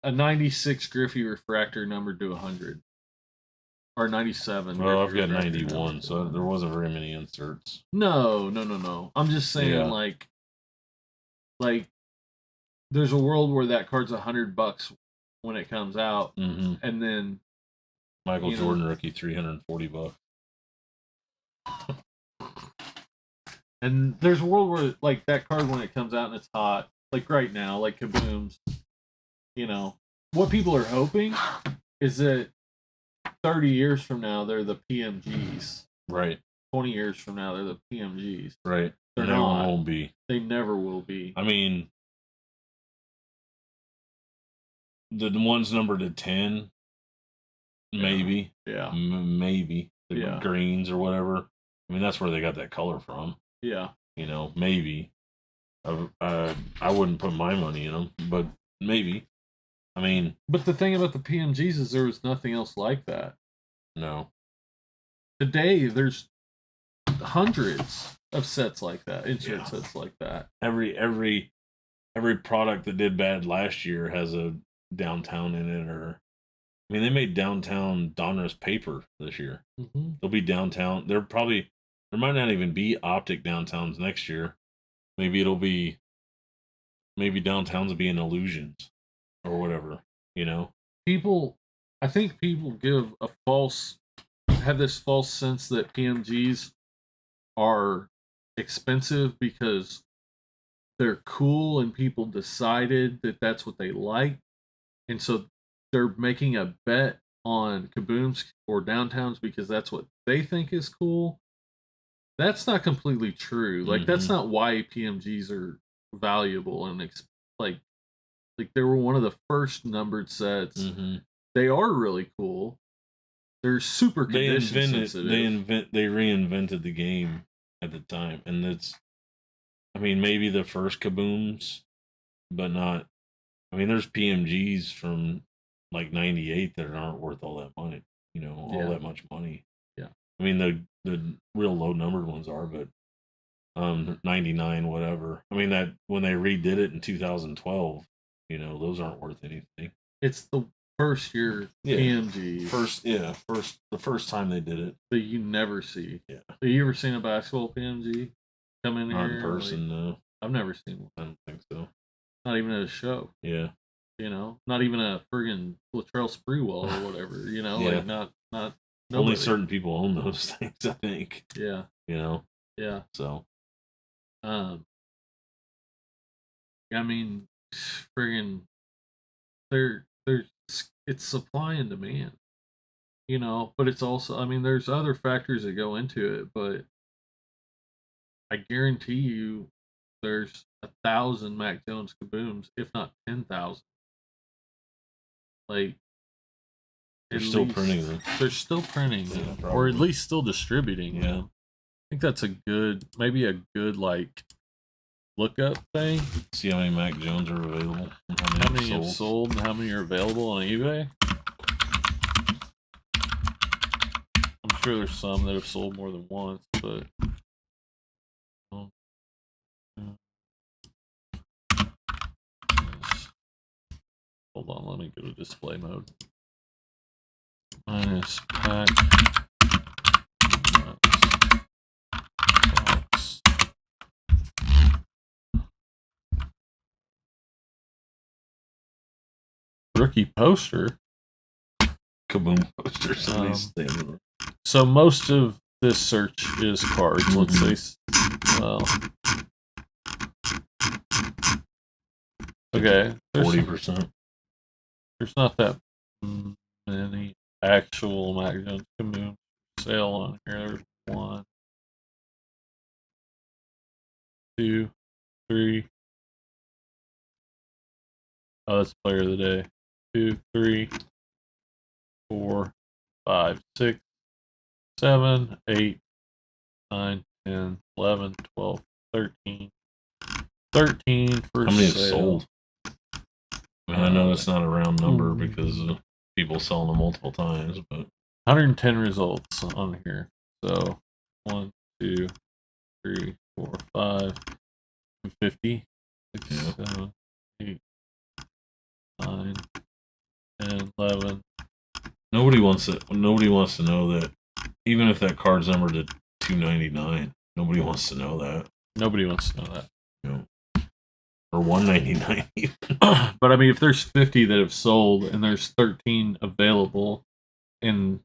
a 96 Griffey refractor numbered to 100? Or 97. Well, I've got 91, so there wasn't very many inserts. No. I'm just saying, like there's a world where that card's $100 when it comes out, and then Michael Jordan rookie $340. And there's a world where, like, that card, when it comes out and it's hot, like right now, like Kabooms, you know, what people are hoping is that 30 years from now, they're the PMGs. Right. 20 years from now, they're the PMGs. Right. They're never not. won't be. They never will be. I mean, the ones numbered to 10, maybe. Yeah. Maybe. The greens or whatever. I mean, that's where they got that color from. Yeah. You know, maybe. I wouldn't put my money in them, but maybe. I mean. But the thing about the PMGs is there was nothing else like that. No. Today, there's hundreds of sets like that, insurance sets like that. Every product that did bad last year has a downtown in it, or I mean, they made downtown Donruss paper this year. Mm-hmm. They'll be downtown. There might not even be optic downtowns next year. Maybe downtowns will be in illusions or whatever. You know, I think people have this false sense that PMGs are expensive because they're cool and people decided that that's what they like, and so they're making a bet on kabooms or downtowns because that's what they think is cool. That's not completely true. Like, that's not why PMGs are valuable and like they were one of the first numbered sets. They are really cool. They're super condition sensitive. They reinvented the game at the time, and I mean, maybe the first kabooms, but not. I mean, there's PMGs from like '98 that aren't worth all that money. You know, all that much money. Yeah. I mean, the real low numbered ones are, but 99 whatever. I mean, that when they redid it in 2012, you know, those aren't worth anything. It's the first year PMG. The first time they did it that you never see. Yeah. Have you ever seen a basketball PMG come in not here? In person, no. I've never seen one. I don't think so. Not even at a show. Yeah. You know, not even a friggin' Latrell Sprewell or whatever. You know, like not. Nobody. Only certain people own those things, I think. Yeah. You know. Yeah. So. I mean, friggin', it's supply and demand. You know, but it's also, I mean, there's other factors that go into it, but I guarantee you there's 1,000 Mac Jones kabooms, if not 10,000. Like, they're still printing them. They're still printing them, or at least still distributing them. I think that's maybe a good like lookup thing. See how many Mac Jones are available. How many have sold and how many are available on eBay. I'm sure there's some that have sold more than once, but hold on, let me go to display mode. Minus pack. Box. Rookie poster. Kaboom posters. So most of this search is cards. Let's say, well, okay, 40%. There's not that many actual Mac Jones Kaboom sale on here. There's 1, 2, 3. Oh, that's player of the day. 2, 3, 4, 5, 6, 7, 8, 9, 10, 11, 12, 13. 13 for how many have sale. sold? I know that's not a round number because people selling them multiple times, but 110 results on here. So 1, 2, 3, 4, 5, 50, 6, 7, 8, 9, 10, 11. Nobody wants to know that even if that card's numbered to 299, nobody wants to know that. Nobody wants to know that. No. Or 199 even. But I mean, if there's 50 that have sold and there's 13 available, and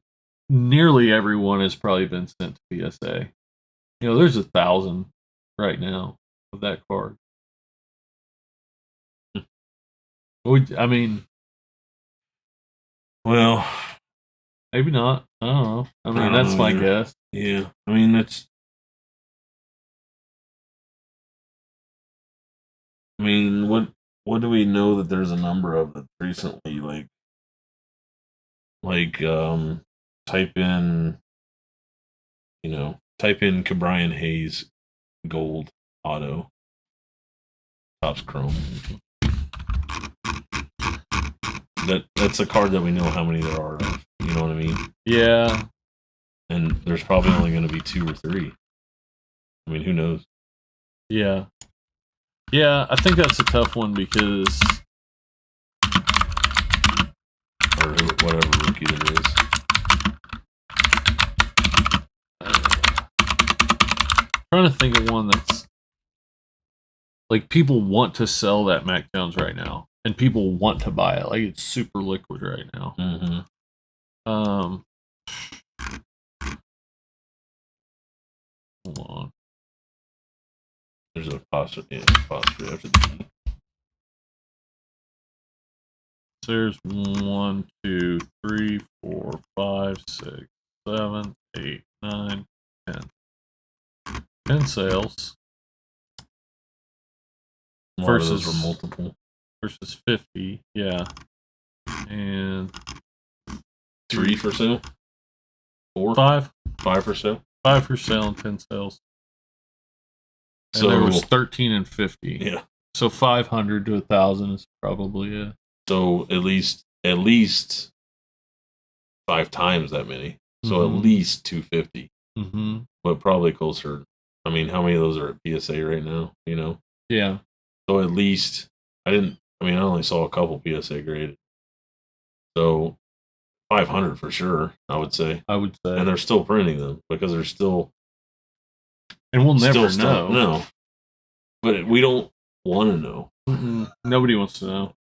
nearly everyone has probably been sent to PSA. You know, there's 1,000 right now of that card. I mean, well, maybe not. I don't know. I mean, I don't that's know my either. guess. Yeah, I mean that's. I mean, what do we know that there's a number of that recently type in, type in Cabrian Hayes gold auto tops chrome. That's a card that we know how many there are of. You know what I mean? Yeah. And there's probably only going to be 2 or 3. I mean, who knows? Yeah. Yeah, I think that's a tough one because... Or whatever rookie there is. Trying to think of one that's... Like, people want to sell that Mac Jones right now. And people want to buy it. Like, it's super liquid right now. Mm-hmm. Hold on. There's a apostrophe after the E. There's 1, 2, 3, 4, 5, 6, 7, 8, 9, 10. 10 sales. A lot of those were multiple. Versus 50, yeah. And 3 for sale? 4? 5? 5 for sale? 5 for sale and 10 sales. And so there was 13 and 50. Yeah. So 500 to 1,000 is probably it. So at least 5 times that many. So at least 250. Mm-hmm. But probably closer. I mean, how many of those are at PSA right now? You know? Yeah. So at least I only saw a couple PSA graded. So 500 for sure, I would say. And they're still printing them because they're still. And we'll never know. No. But we don't want to know. Mm-mm. Nobody wants to know.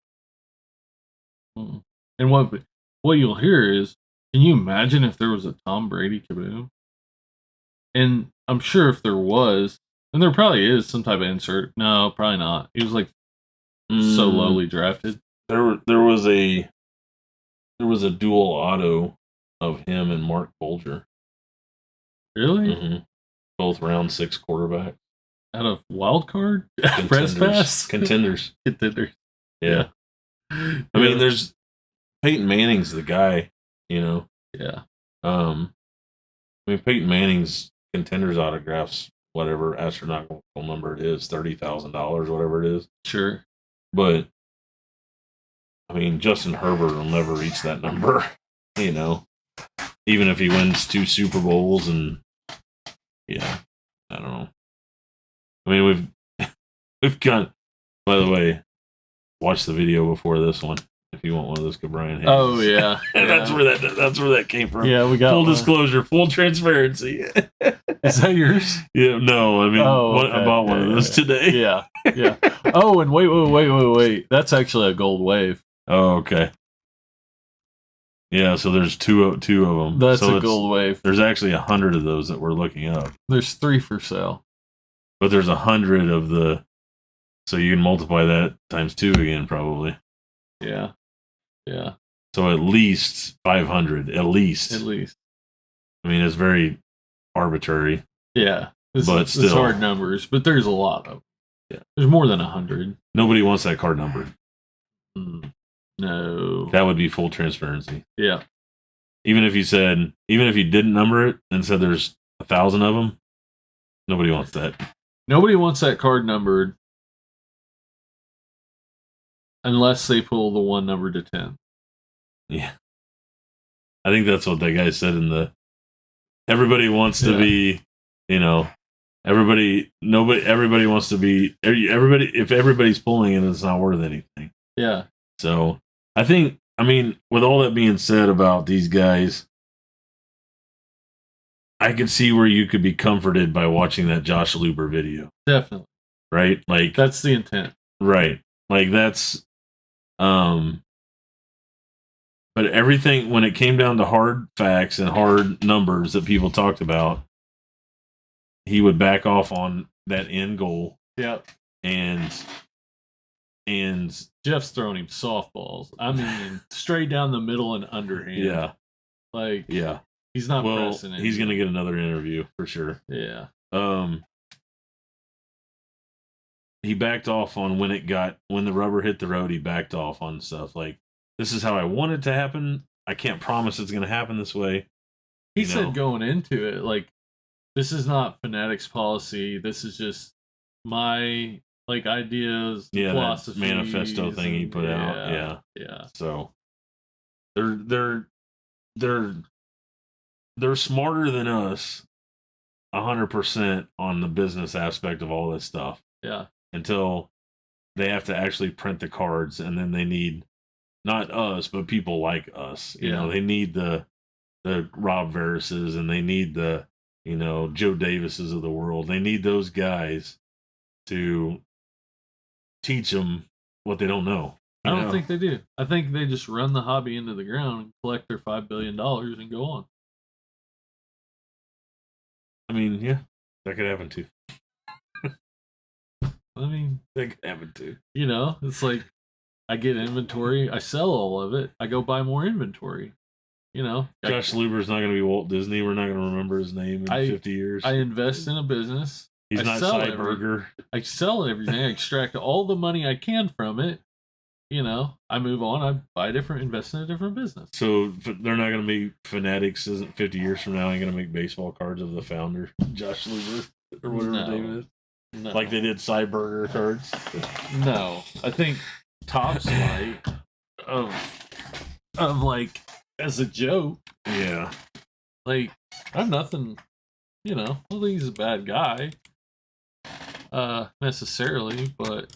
Mm-mm. And what you'll hear is, can you imagine if there was a Tom Brady Kaboom? And I'm sure if there was, and there probably is some type of insert. No, probably not. He was like so lowly drafted. There was a dual auto of him and Mark Bolger. Really? Mm-hmm. Both round 6 quarterbacks. Out of wild card? Press pass? Contenders. Yeah. I mean, there's Peyton Manning's the guy, you know. Yeah. I mean, Peyton Manning's contenders autographs, whatever astronomical number it is, $30,000, whatever it is. Sure. But I mean, Justin Herbert will never reach that number, you know. Even if he wins 2 Super Bowls and I don't know. I mean, we've got. By the way, watch the video before this one if you want one of those Cabrian Hayes. Oh yeah, that's where that came from. Yeah, we got full disclosure, full transparency. Is that yours? Yeah, no, I mean, I bought one of those today. Yeah. Oh, and wait. That's actually a gold wave. Oh, okay. Yeah, so there's two of them. That's a gold wave. There's actually 100 of those that we're looking up. There's 3 for sale. But there's 100 of the, so you can multiply that times 2 again, probably. Yeah. So at least 500, at least. I mean, it's very arbitrary. Yeah, it's hard numbers, but there's a lot of them. Yeah, there's more than 100. Nobody wants that card numbered. No, that would be full transparency. Yeah. Even if you didn't number it and said there's 1,000 of them, nobody wants that. Nobody wants that card numbered unless they pull the one number to 10. Yeah. I think that's what that guy said everybody wants to be, everybody wants to be, if everybody's pulling it, it's not worth anything. Yeah. So with all that being said about these guys, I could see where you could be comforted by watching that Josh Luber video. Definitely. Right? Like, that's the intent. Right. Like, that's, but everything, when it came down to hard facts and hard numbers that people talked about, he would back off on end goal. Yep. And Jeff's throwing him softballs. I mean, straight down the middle and underhand. Yeah. Like, yeah. He's not pressing it. He's going to get another interview for sure. Yeah. He backed off on when the rubber hit the road, he backed off on stuff. Like, this is how I want it to happen. I can't promise it's going to happen this way. He said going into it, like, this is not Fanatics policy. This is just my, like, ideas, philosophy. Manifesto thing he put out. Yeah. Yeah. So they're smarter than us 100% on the business aspect of all this stuff. Yeah. Until they have to actually print the cards, and then they need not us, but people like us. You know, they need the Rob Verises, and they need the, Joe Davises of the world. They need those guys to teach them what they don't know. I don't think they do. I think they just run the hobby into the ground and collect their $5 billion and go on. I mean, yeah, that could happen too. I mean, that could happen too. It's like I get inventory, I sell all of it, I go buy more inventory. Josh Luber's not going to be Walt Disney. We're not going to remember his name in 50 years. I invest in a business. He's not Cyberger. I sell everything. I extract all the money I can from it. I move on. I buy invest in a different business. So they're not going to make Fanatics. Isn't 50 years from now? Ain't going to make baseball cards of the founder, Josh Luber, or whatever his name is. No. Like they did Cyberger cards. No, I think Topps might of like as a joke. Yeah. Like I'm nothing. I don't think he's a bad guy. Necessarily, but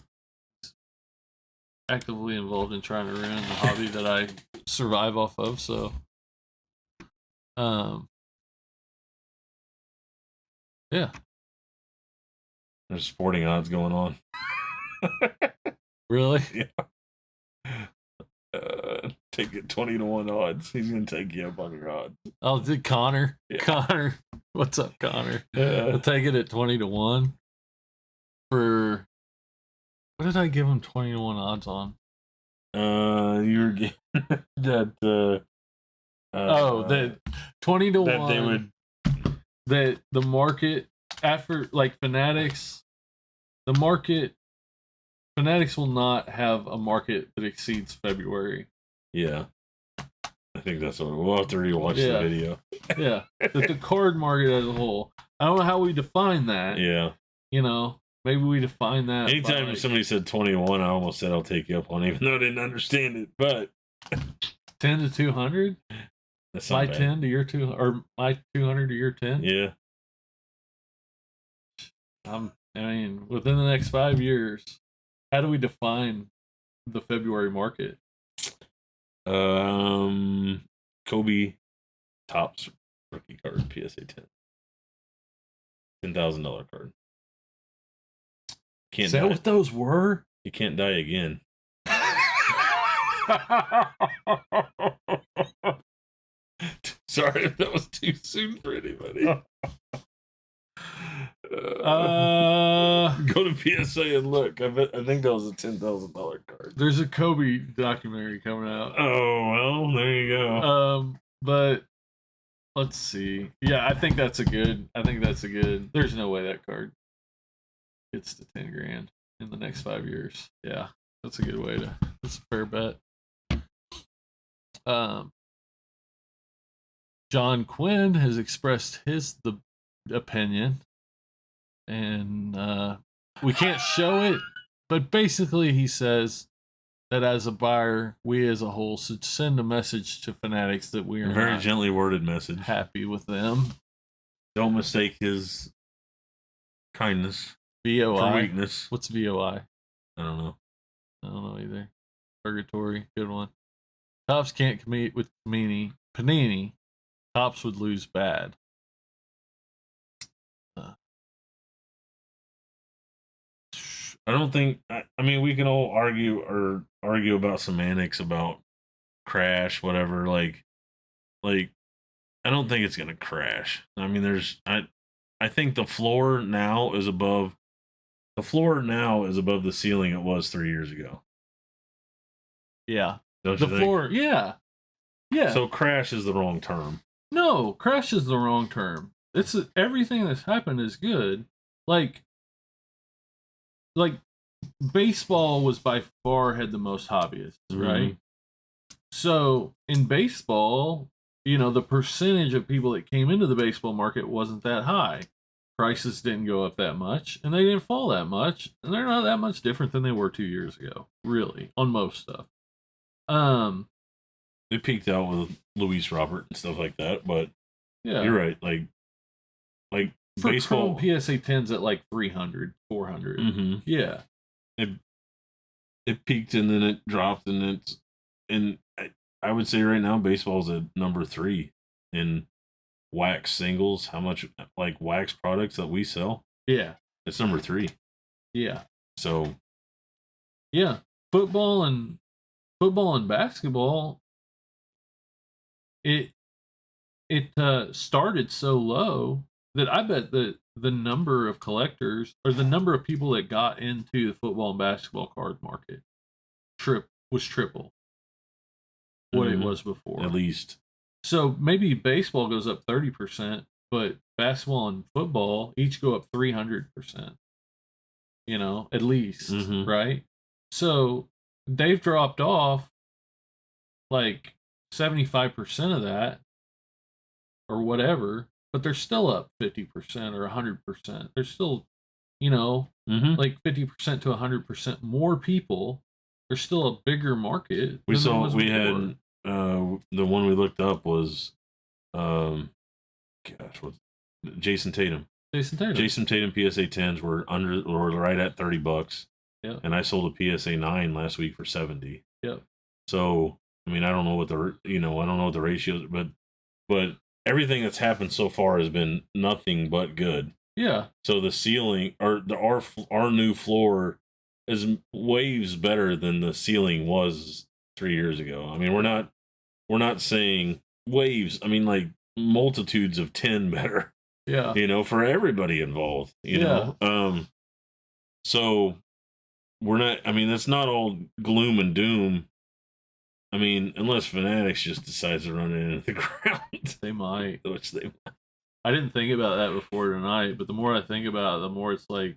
actively involved in trying to ruin the hobby that I survive off of. So, yeah. There's sporting odds going on. Really? Yeah. Take it 20-1 odds. He's gonna take you up on your odds. Oh, did Connor? Yeah. Connor, what's up, Connor? I'll take it at 20-1 for. What did I give him 20-1 odds on? You were getting that. That 20-1. That they would. That the market after like Fanatics, Fanatics will not have a market that exceeds February. Yeah, I think that's what we'll have to rewatch the video. Yeah, the card market as a whole. I don't know how we define that. Yeah, maybe we define that. Anytime somebody said 21, I almost said I'll take you up on it, even though I didn't understand it. But 10 to 200. That's my bad. 10 to your 2, or my 200 to your 10. Yeah. Within the next 5 years, how do we define the February market? Kobe Topps rookie card, PSA 10. $10,000 card. Is that what those were? You can't die again. Sorry if that was too soon for anybody. Go to PSA and look. I think that was a $10,000 card. There's a Kobe documentary coming out. Oh well, there you go. But let's see. Yeah, I think that's a good. There's no way that card gets to 10 grand in the next 5 years. Yeah, that's a good way to. That's a fair bet. John Quinn has expressed the opinion, and we can't show it, but basically he says that as a buyer, we as a whole should send a message to Fanatics that we are a very not gently worded message. Happy with them. Don't mistake his kindness VOI for weakness. What's VOI? I don't know. I don't know either. Purgatory, good one. Topps can't compete with Panini. Topps would lose bad. I don't think. I mean, we can all argue about semantics about crash, whatever. Like, I don't think it's gonna crash. I mean, I think the floor now is above The floor now is above the ceiling it was 3 years ago. Yeah. Don't The you think? floor, yeah. Yeah. So crash is the wrong term. No, crash is the wrong term. It's everything that's happened is good. Like baseball was by far had the most hobbyists, right? So in baseball, the percentage of people that came into the baseball market wasn't that high. Prices didn't go up that much, and they didn't fall that much, and they're not that much different than they were 2 years ago, really, on most stuff. They peaked out with Luis Robert and stuff like that, but yeah, you're right. Like for baseball Chrome PSA 10s at like 300, 400. Mm-hmm. Yeah, it peaked and then it dropped, and I would say right now baseball's at number 3 in wax singles. How much like wax products that we sell? Yeah, it's number 3. Yeah. So yeah, football and basketball. It started so low that I bet the number of collectors or the number of people that got into the football and basketball card market was triple what it was before. At least. So maybe baseball goes up 30%, but basketball and football each go up 300%. At least, right? So they've dropped off like 75% of that or whatever, but they're still up 50% or 100%. They're still, like 50% to 100% more people. There's still a bigger market. We had the one we looked up was Jason Tatum. Jason Tatum PSA 10s were right at $30. Yeah. And I sold a PSA 9 last week for 70. Yeah. So, I mean, I don't know what the ratios, but everything that's happened so far has been nothing but good. Yeah. So the ceiling or our new floor is waves better than the ceiling was 3 years ago. I mean, we're not saying waves. I mean, like multitudes of 10 better. Yeah. For everybody involved. You know. So we're not. I mean, that's not all gloom and doom. I mean, unless Fanatics just decides to run it into the ground. They might. Which they might. I didn't think about that before tonight, but the more I think about it, the more it's like,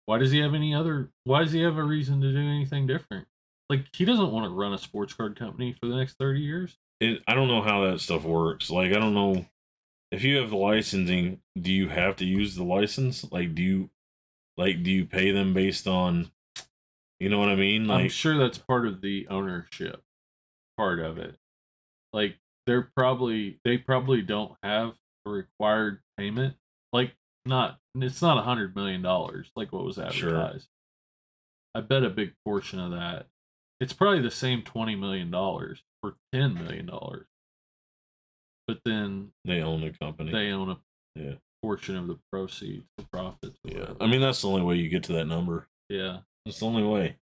why does he have a reason to do anything different? Like, he doesn't want to run a sports card company for the next 30 years. I don't know how that stuff works. Like, I don't know. If you have the licensing, do you have to use the license? Like, do you pay them based on, you know what I mean? Like, I'm sure that's part of the ownership part of it. Like, they probably don't have a required payment. Like, it's not $100 million like what was advertised. Sure. I bet a big portion of that. It's probably the same $20 million or $10 million. But then they own the company. They own a portion of the proceeds, the profits. Yeah, I mean that's the only way you get to that number. Yeah, that's the only way.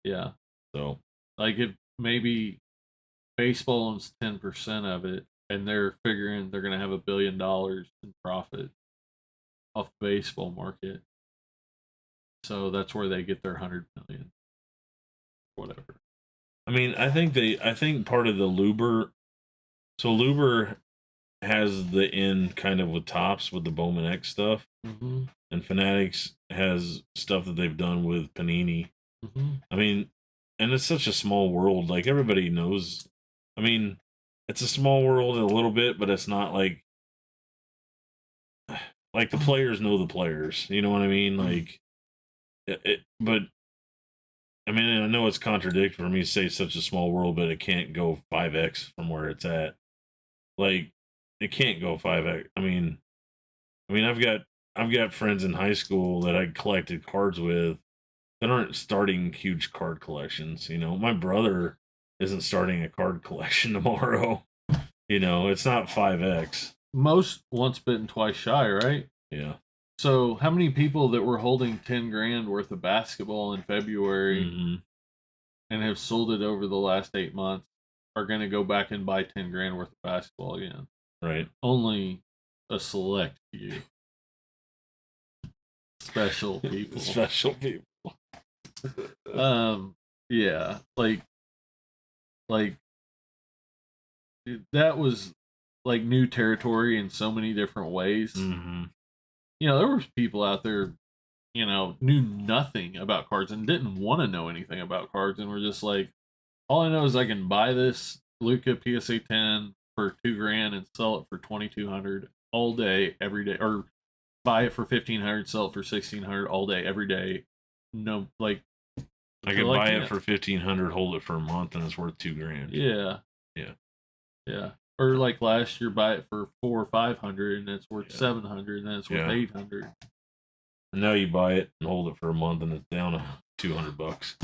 Yeah. So, like, if maybe baseball owns 10% of it, and they're figuring they're going to have $1 billion in profit off the baseball market, so that's where they get their 100 million, whatever. I mean, I think part of the Luber. So Luber has the end kind of with Topps with the Bowman X stuff, and Fanatics has stuff that they've done with Panini. I mean, and it's such a small world. Like everybody knows. I mean, it's a small world a little bit, but it's not like the players know the players. You know what I mean? Like, but I mean, I know it's contradictory for me to say it's such a small world, but it can't go 5x from where it's at. Like, it can't go 5x. I mean, I've got friends in high school that I collected cards with that aren't starting huge card collections. My brother isn't starting a card collection tomorrow. It's not 5x. Most once bitten, twice shy, right? Yeah. So how many people that were holding 10 grand worth of basketball in February and have sold it over the last 8 months are going to go back and buy 10 grand worth of basketball again? Right. Only a select few. Special people. Special people. Yeah, like that was like new territory in so many different ways. Mm-hmm. You know, there was people out there, you know, knew nothing about cards and didn't want to know anything about cards, and were just like, all I know is I can buy this Luca PSA 10 for $2,000 and sell it for $2,200 all day, every day, or buy it for $1,500, sell it for $1,600 all day, every day. No, like I could buy it for $1,500, hold it for a month, and it's worth $2,000. Yeah. Or like last year, buy it for $400 or $500, and it's worth $700, and then it's worth $800. And now you buy it and hold it for a month, and it's down to $200.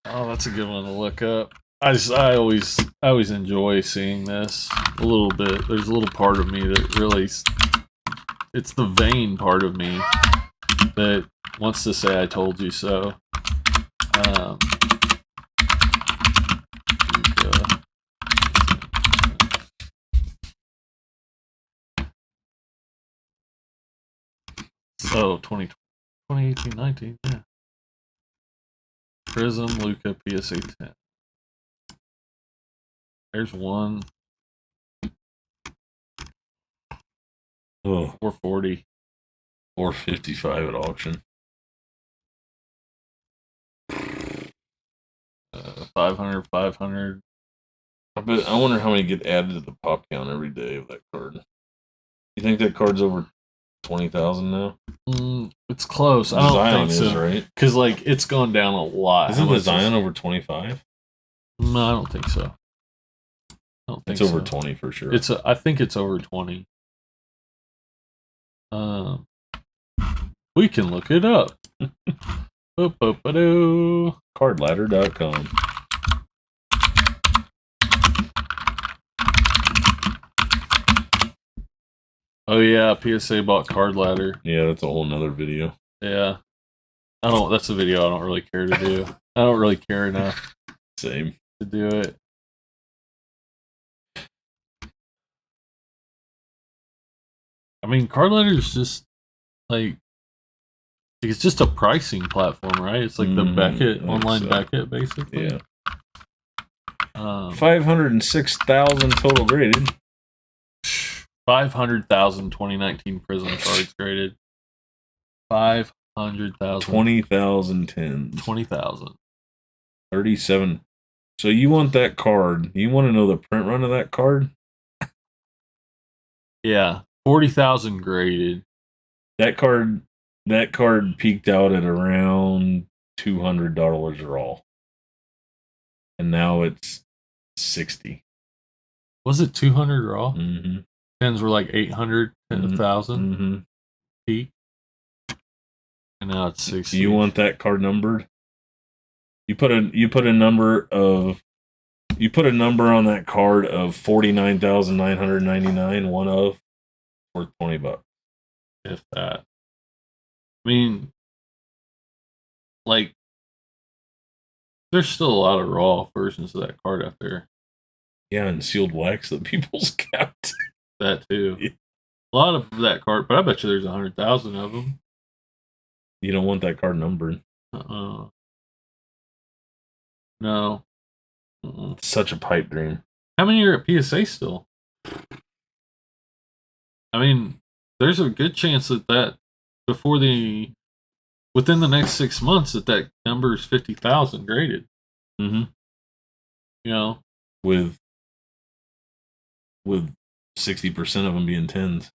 Oh, that's a good one to look up. I always enjoy seeing this a little bit. There's a little part of me that really, it's the vain part of me that wants to say I told you so. So 2018, 19, yeah. Prism Luca PSA 10. There's one. Oh, 440. 455 at auction. 500, 500. I wonder how many get added to the pop count every day of that card. You think that card's over 20,000 now? It's close. I don't Zion think so. Is, right? Because like it's gone down a lot. Isn't the Zion over 25? No, I don't think so. I don't think it's over 20 for sure. I think it's over 20. We can look it up. Cardladder.com. Oh yeah, PSA bought Card Ladder. Yeah, that's a whole nother video. Yeah. That's a video I don't really care to do. I don't really care enough. Same. To do it. I mean, Card Ladder is just like, it's just a pricing platform, right? It's like the Beckett, online Beckett, basically. Yeah. 506,000 total graded. 500,000 2019 Prism cards graded. 500,000. 20,000 tens. 20,000. 37. So you want that card? You want to know the print run of that card? Yeah, 40,000 graded. That card peaked out at around $200 raw, and now it's 60. Was it 200 raw? Mm-hmm. Tens were like 800 and 1,000 peak, and now it's 60. You want that card numbered? You put a number on that card of 49,999. One of worth $20, if that. I mean, like, there's still a lot of raw versions of that card out there. Yeah, and sealed wax that people's kept. That too. Yeah. A lot of that card, but I bet you there's 100,000 of them. You don't want that card numbered. No. It's such a pipe dream. How many are at PSA still? I mean, there's a good chance that within the next 6 months that number is 50,000 graded. Mm-hmm. You know, with 60% of them being tens.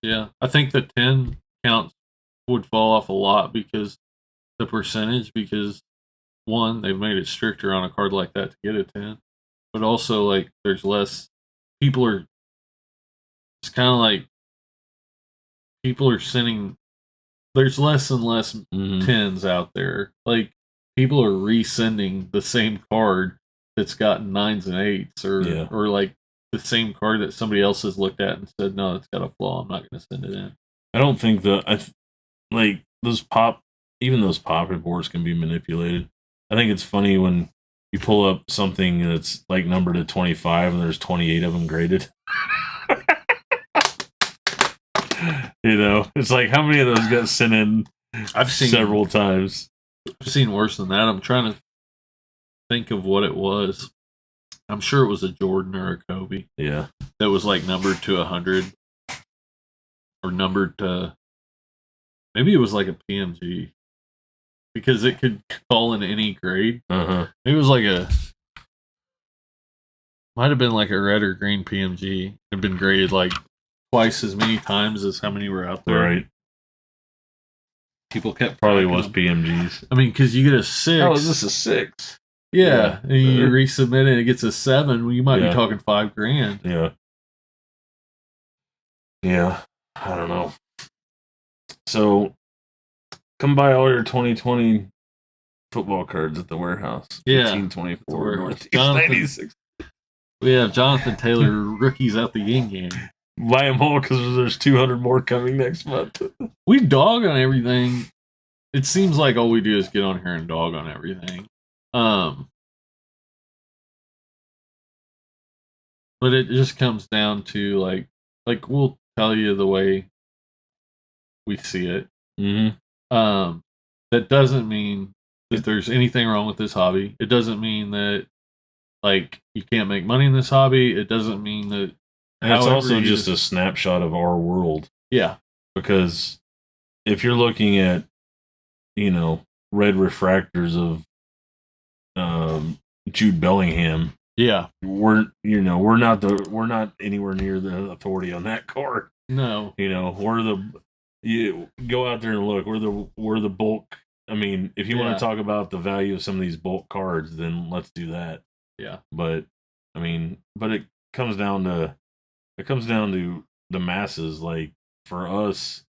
Yeah, I think the 10 count would fall off a lot because one, they've made it stricter on a card like that to get a 10, but also like there's less people are. It's kind of like people are sending. There's less and less 10s out there. Like people are resending the same card that's got 9s and 8s, or like the same card that somebody else has looked at and said, no, it's got a flaw. I'm not going to send it in. I don't think like those pop reports can be manipulated. I think it's funny when you pull up something that's like numbered at 25 and there's 28 of them graded. You know, it's like how many of those got sent in I've seen several times. I've seen worse than that. I'm trying to think of what it was. I'm sure it was a Jordan or a Kobe. Yeah. That was like numbered to 100 or numbered to, maybe it was like a PMG because it could fall in any grade. Uh-huh. Maybe it was might have been like a red or green PMG. It had been graded like twice as many times as how many were out there. Right. People kept probably was PMGs. I mean, because you get a 6. Oh, is this a 6? Yeah, and you resubmit it, it gets a 7. Well, you might be talking $5,000. Yeah. Yeah. I don't know. So, come buy all your 2020 football cards at the warehouse. 1524 Northeast 96. We have Jonathan Taylor rookies out the yin game. Buy them all because there's 200 more coming next month. We dog on everything. It seems like all we do is get on here and dog on everything. But it just comes down to like we'll tell you the way we see it. Mm-hmm. That doesn't mean that there's anything wrong with this hobby. It doesn't mean that like you can't make money in this hobby. It doesn't mean that. And it's also just a snapshot of our world. Yeah. Because if you're looking at, red refractors of Jude Bellingham, yeah, we're not anywhere near the authority on that card. No. You go out there and look. We're the bulk. I mean, if you want to talk about the value of some of these bulk cards, then let's do that. Yeah. But it comes down to the masses. Like for us,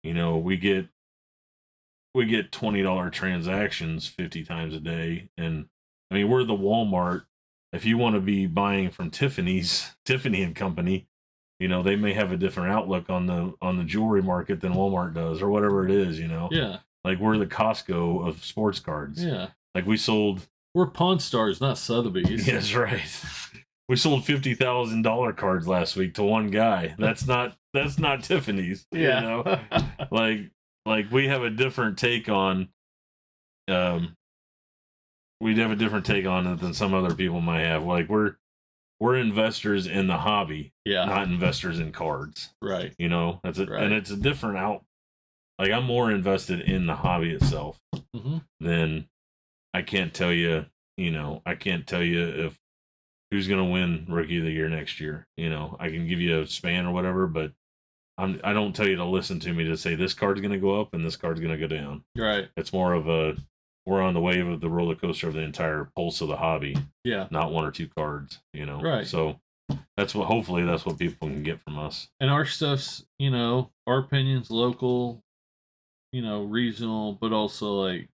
we get $20 transactions 50 times a day, and I mean we're the Walmart. If you want to be buying from Tiffany and Company, they may have a different outlook on the jewelry market than Walmart does, or whatever it is. Yeah. Like we're the Costco of sports cards. Yeah. Like we're Pawn Stars, not Sotheby's. That's right. We sold $50,000 cards last week to one guy. That's not Tiffany's. Yeah. Like we have a different take on it than some other people might have. Like we're investors in the hobby, not investors in cards. Right. That's it. Right. And it's a different like I'm more invested in the hobby itself than I can't tell you if who's going to win Rookie of the Year next year. I can give you a span or whatever, but I don't tell you to listen to me to say this card's going to go up and this card's going to go down. Right. It's more of we're on the wave of the roller coaster of the entire pulse of the hobby. Yeah. Not one or two cards, Right. So hopefully that's what people can get from us. And our stuff's, our opinion's local, regional, but also like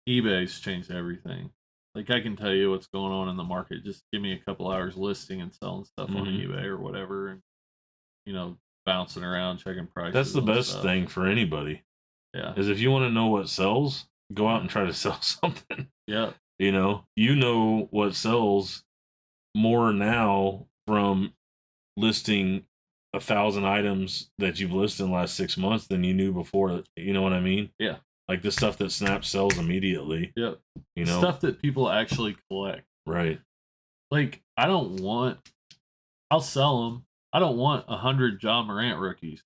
eBay's changed everything. Like I can tell you what's going on in the market. Just give me a couple hours listing and selling stuff on eBay or whatever, and bouncing around checking prices. That's the best thing for anybody. Yeah, is if you want to know what sells, go out and try to sell something. Yeah, you know what sells more now from listing 1,000 items that you've listed in the last 6 months than you knew before. You know what I mean? Yeah. Like the stuff that snaps sells immediately. Yep. Stuff that people actually collect. Right. Like I'll sell them. I don't want 100 John Morant rookies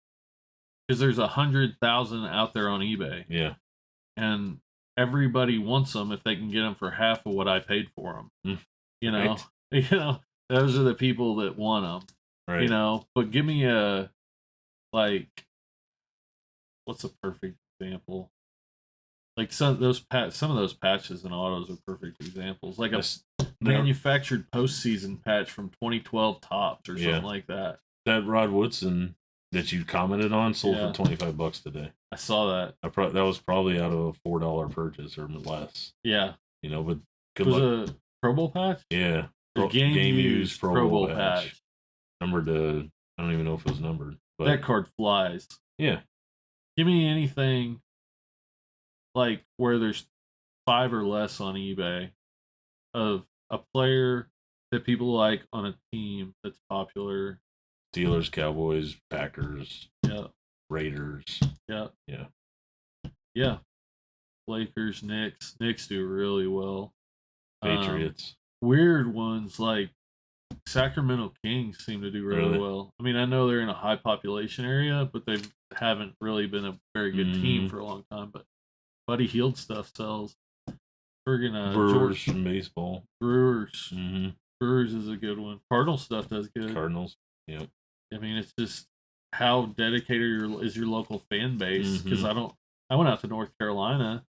because there's 100,000 out there on eBay. Yeah. And everybody wants them if they can get them for half of what I paid for them. Right. Those are the people that want them. Right. But give me what's a perfect example? Like some of those patches and autos are perfect examples. Like a manufactured postseason patch from 2012 Topps or something like that. That Rod Woodson that you commented on sold for $25 today. I saw that. That was probably out of a $4 purchase or less. Yeah. But good luck. Was a Pro Bowl patch? Yeah. Game used Pro Bowl patch. Numbered to, I don't even know if it was numbered. But that card flies. Yeah. Give me anything like where there's 5 or less on eBay of a player that people like on a team that's popular Steelers, Cowboys, Packers, Yeah. Raiders. Yeah. Yeah. Yeah. Lakers, Knicks. Knicks do really well. Patriots. Weird ones like Sacramento Kings seem to do really well. I mean, I know they're in a high population area, but they haven't really been a very good team for a long time. But Buddy Hield stuff sells. Friggin' Brewers from baseball. Brewers. Mm-hmm. Brewers is a good one. Cardinal stuff does good. Cardinals. Yep. I mean, it's just how dedicated is your local fan base? Because I went out to North Carolina,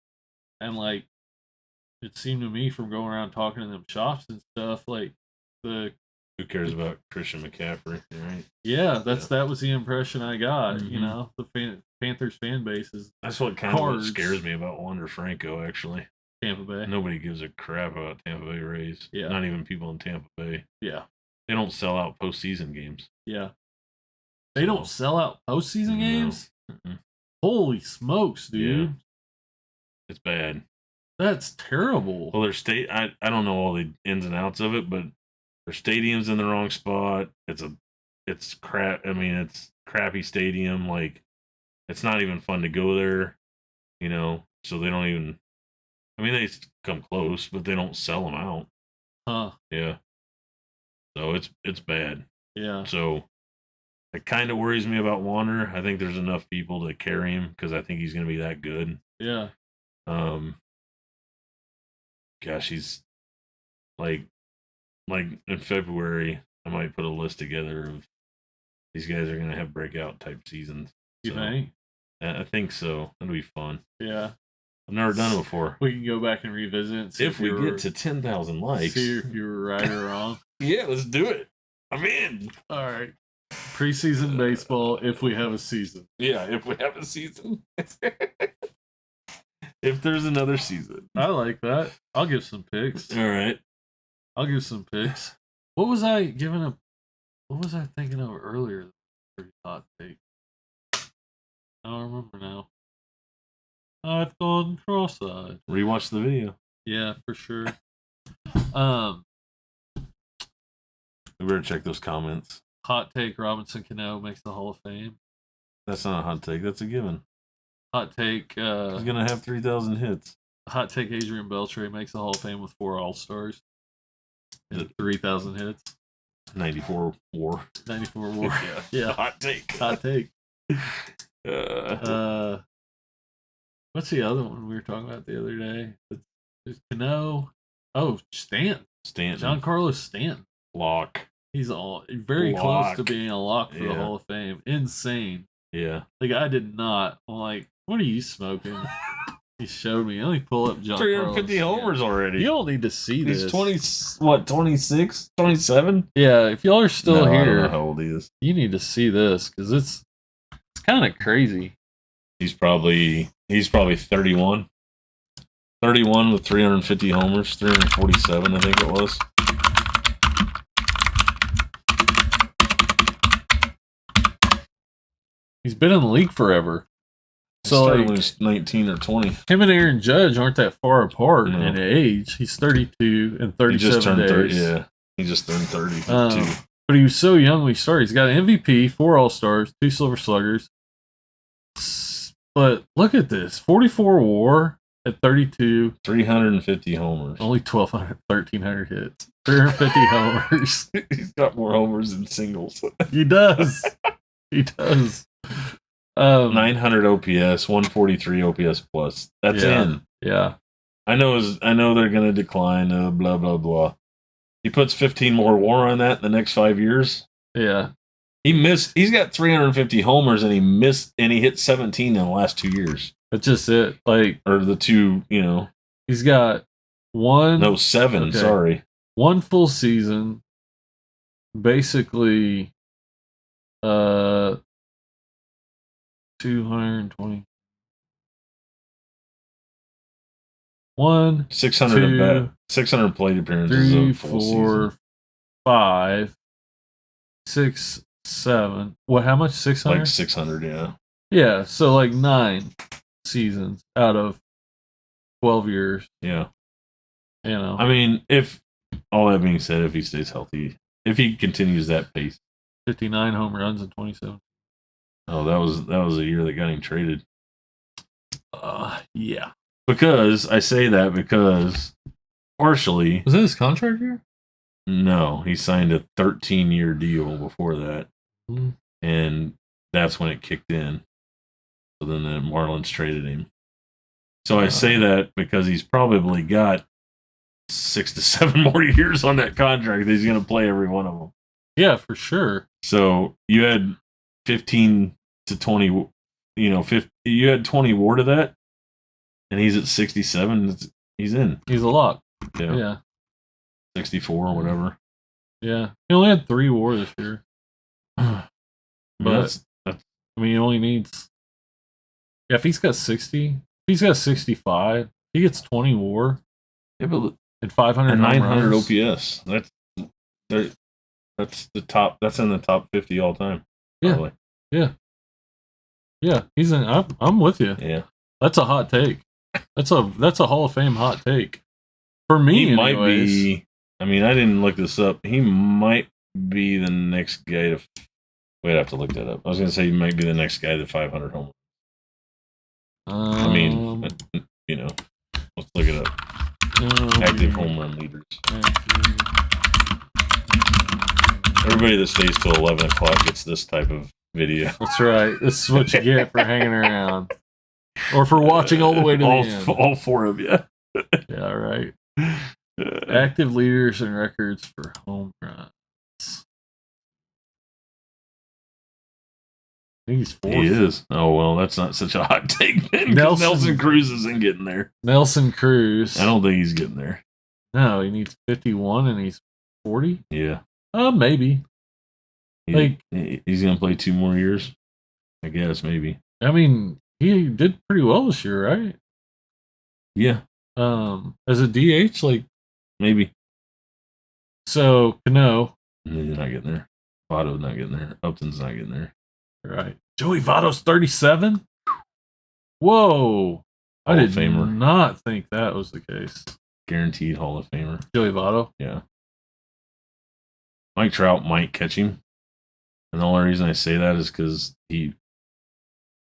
and like it seemed to me from going around talking to them shops and stuff, like who cares about Christian McCaffrey, right? Yeah, that was the impression I got. You know, the Panthers fan base is that's what kind of scares me about Wander Franco. Actually, Tampa Bay. Nobody gives a crap about Tampa Bay Rays. Yeah, not even people in Tampa Bay. Yeah, they don't sell out postseason games. Yeah, they don't sell out postseason games. Holy smokes, dude! Yeah. It's bad. That's terrible. Well, I don't know all the ins and outs of it, but their stadium's in the wrong spot. It's crap. I mean, it's crappy stadium. Like, it's not even fun to go there, you know. So they don't even. I mean, they come close, but they don't sell them out. Huh? Yeah. So it's bad. Yeah. So it kind of worries me about Wander. I think there's enough people to carry him because I think he's going to be that good. Yeah. Gosh, he's like in February, I might put a list together of these guys are going to have breakout type seasons. You think? I think so. That'll be fun. Yeah. I've never done it before. We can go back and revisit and see if we get to 10,000 likes. See if you were right or wrong. Yeah, let's do it. I'm in. All right. Preseason baseball if we have a season. Yeah, if we have a season. If there's another season. I like that. I'll give some picks. All right. I'll give some picks. What was I thinking of earlier? Pretty hot take. I don't remember now. I've gone cross-eyed. Rewatch the video. Yeah, for sure. We better check those comments. Hot take: Robinson Cano makes the Hall of Fame. That's not a hot take. That's a given. Hot take: he's gonna have 3,000 hits. Hot take: Adrian Beltre makes the Hall of Fame with 4 All-Stars and 3,000 hits. 94 WAR. 94 WAR. Yeah. Hot take. Hot take. What's the other one we were talking about the other day? It's Cano. Oh, Stanton. Giancarlo Stanton. Lock. He's very close to being a lock for the Hall of Fame. Insane. Yeah. The guy did not. I'm like, what are you smoking? He showed me. Let me pull up Giancarlo. 350 homers already. You don't need to see this. He's 26, 27? Yeah, if y'all are still here, I don't know how old he is. You need to see this because it's kind of crazy. He's probably 31. 31 with 350 homers, 347, I think it was. He's been in the league forever. So like, when he was 19 or 20. Him and Aaron Judge aren't that far apart in age. He's 32 and 37 he just turned days. 30, yeah. He just turned 30. But he was so young when he started. He's got an MVP, 4 All-Stars, 2 Silver Sluggers. But look at this. 44 WAR at 32. 350 homers. Only 1,300 hits. 350 homers. He's got more homers than singles. He does. He does. 900 OPS, 143 OPS plus. That's in. Yeah. I know they're going to decline, blah, blah, blah. He puts 15 more WAR on that in the next 5 years. Yeah. He's got 350 homers and he hit 17 in the last 2 years. That's just it. Or the two, He's got 7, okay. Sorry. 1 full season. Basically, 220. 1, 600 600 plate appearances. 3, of full 4, season. 5, 6, 7. What? How much? 600. 600. Yeah. Yeah. So 9 seasons out of 12 years. Yeah. I mean, if all that being said, if he stays healthy, if he continues that pace, 59 home runs in 27. Oh, that was a year that got him traded. Yeah. Because I say that because partially. Was it his contract year? No, he signed a 13-year deal before that, Mm. and that's when it kicked in. So then the Marlins traded him. So I say that because he's probably got 6 to 7 more years on that contract. He's going to play every one of them. Yeah, for sure. So you had 15 to 20, you had 20 WAR to that, and he's at 67. He's in. He's a lock. Yeah. 64 or whatever. Yeah. He only had 3 WAR this year. But he only needs. Yeah, if he's got 60, if he's got 65, he gets 20 WAR. Yeah, but and 500 and 900 runs. OPS. That's the top. That's in the top 50 all time. Yeah. Probably. Yeah. He's in. I'm with you. Yeah. That's a hot take. That's a Hall of Fame hot take. For me, he might be. I mean, I didn't look this up. He might be the next guy to. Wait, I have to look that up. I was going to say he might be the next guy to 500 home. I mean, let's look it up. Active home run leaders. Everybody that stays till 11 o'clock gets this type of video. That's right. This is what you get for hanging around. Or for watching all the way to the end. All 4 of you. Yeah, right. Active leaders and records for home runs. I think he's 4th. He is. Oh, well, that's not such a hot take then. Nelson Cruz isn't getting there. Nelson Cruz. I don't think he's getting there. No, he needs 51 and he's 40? Yeah. Maybe. He's going to play 2 more years? I guess, maybe. I mean, he did pretty well this year, right? Yeah. As a DH, maybe. So, Cano. He's not getting there. Votto's not getting there. Upton's not getting there. Right. Joey Votto's 37? Whoa. I did not think that was the case. Guaranteed Hall of Famer. Joey Votto? Yeah. Mike Trout might catch him. And the only reason I say that is because he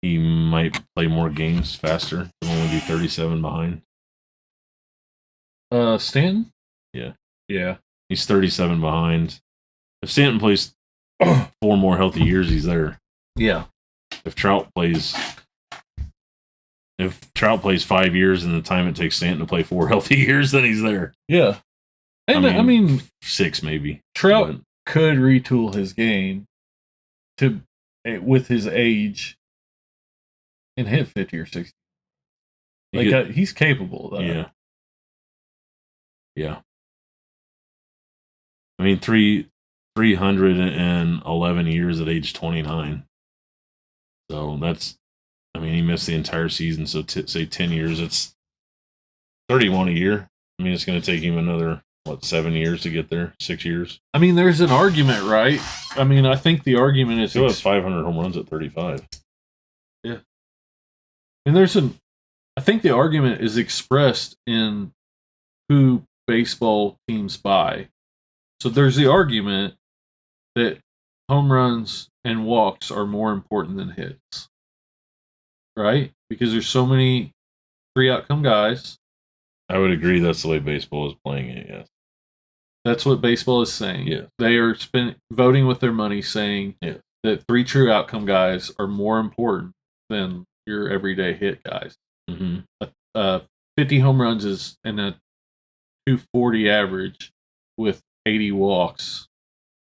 might play more games faster. He'll only be 37 behind. Stanton? Yeah. Yeah. He's 37 behind. If Stanton plays 4 more healthy years, he's there. Yeah. If Trout plays 5 years in the time it takes Stanton to play 4 healthy years, then he's there. Yeah. And I mean 6 maybe. Trout could retool his game with his age and hit 50 or 60. He's capable of that. Yeah. Yeah. I mean 311 years at age 29. So he missed the entire season. So say 10 years, it's 31 a year. I mean, it's going to take him another, 7 years to get there? 6 years? I mean, there's an argument, right? I mean, I think the argument is... He'll have 500 home runs at 35. Yeah. And I think the argument is expressed in who baseball teams buy. So there's the argument that home runs and walks are more important than hits. Right? Because there's so many 3 outcome guys. I would agree that's the way baseball is playing it, yes. That's what baseball is saying. Yeah. They are voting with their money saying that 3 true outcome guys are more important than your everyday hit guys. Mm-hmm. 50 home runs and a 240 average with 80 walks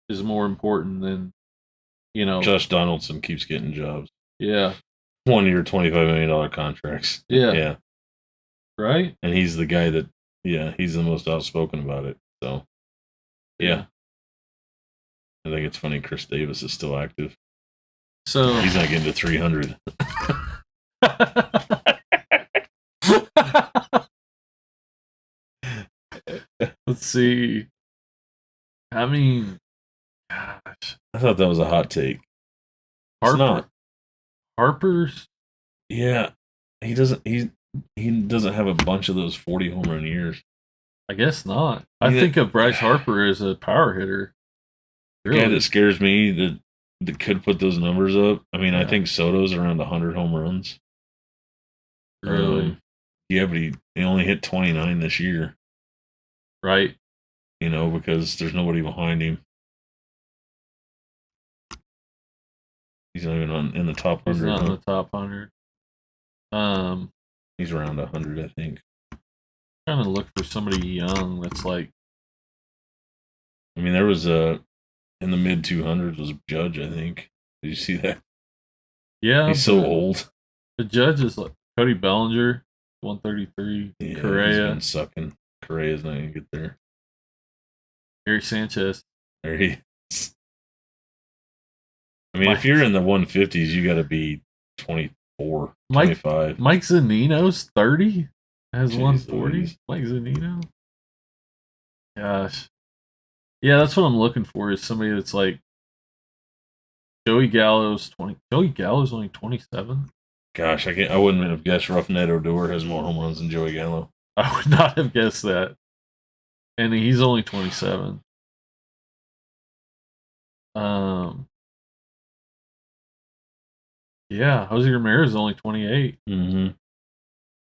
is more important than, Josh Donaldson keeps getting jobs. Yeah. 1 year, $25 million contracts. Yeah. Yeah. Right? And he's the guy that, he's the most outspoken about it. So, yeah. I think it's funny Chris Davis is still active. So he's not getting to 300. Let's see. I mean, gosh. I thought that was a hot take. It's not. Harper's? Yeah. He doesn't have a bunch of those 40 home run years. I guess not. I think of Bryce Harper as a power hitter. The guy that scares me that that could put those numbers up. I mean, Yeah. I think Soto's around 100 home runs. Really? Yeah, but he only hit 29 this year. Right. You know, because there's nobody behind him. He's not even in the top 100. He's not in the top 100. He's around 100, I think. Trying to look for somebody young that's like. I mean, there was in the mid 200s was Judge, I think. Did you see that? Yeah. He's so old. The Judge is like Cody Bellinger, 133. Yeah, Correa. he's been sucking. Correa's not going to get there. Gary Sanchez. There he is. I mean, if you're in the 150s, you got to be 24, 25. Mike Zunino's 30? Has Jeez 140? Louise. Mike Zunino? Gosh. Yeah, that's what I'm looking for is somebody that's like Joey Gallo's 20. Joey Gallo's only 27? Gosh, I wouldn't have guessed Roughneck Odor has more home runs than Joey Gallo. I would not have guessed that. And he's only 27. Yeah, Jose Ramirez is only 28. Mm-hmm.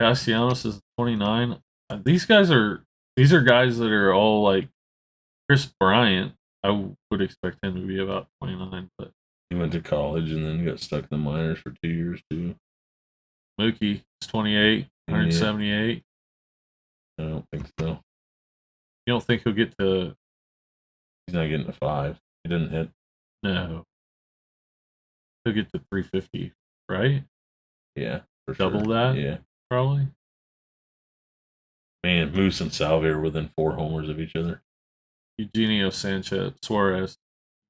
Castellanos is 29. These are guys that are all like Chris Bryant. I would expect him to be about 29, but He went to college and then got stuck in the minors for 2 years too. Mookie is 28, 178. I don't think so. You don't think he'll get to? He's not getting to 5. He didn't hit. No. He'll get to 350, right? Yeah, for Double sure. that? Yeah. Probably. Man, Moose and Salvi are within 4 homers of each other. Eugenio Sanchez Suarez.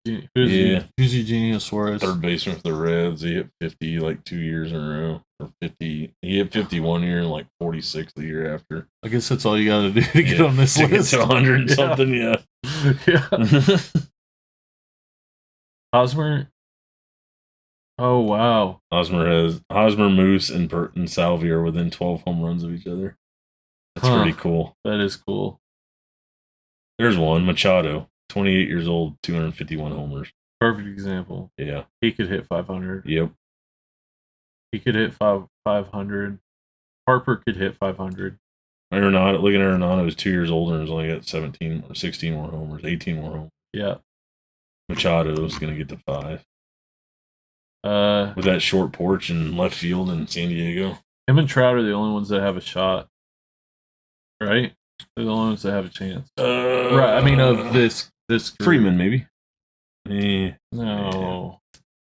Who's Eugenio Suarez? Third baseman for the Reds. He hit 50 like 2 years in a row. Or 50. He hit 51 year and like 46 the year after. I guess that's all you got to do to get on this to list. Get to 100 and something, yeah. Yeah. Hosmer. Oh, wow. Hosmer, Moose, and Salvi are within 12 home runs of each other. That's pretty cool. That is cool. There's one, Machado, 28 years old, 251 homers. Perfect example. Yeah. He could hit 500. Yep. He could hit 500. Harper could hit 500. Arenado, looking at Arenado, was 2 years older and has only got 17 or 16 more homers, 18 more homers. Yeah. Machado's going to get to 5. With that short porch in left field in San Diego. Him and Trout are the only ones that have a shot. Right? They're the only ones that have a chance. Right. I mean, of this group. Freeman, maybe. No.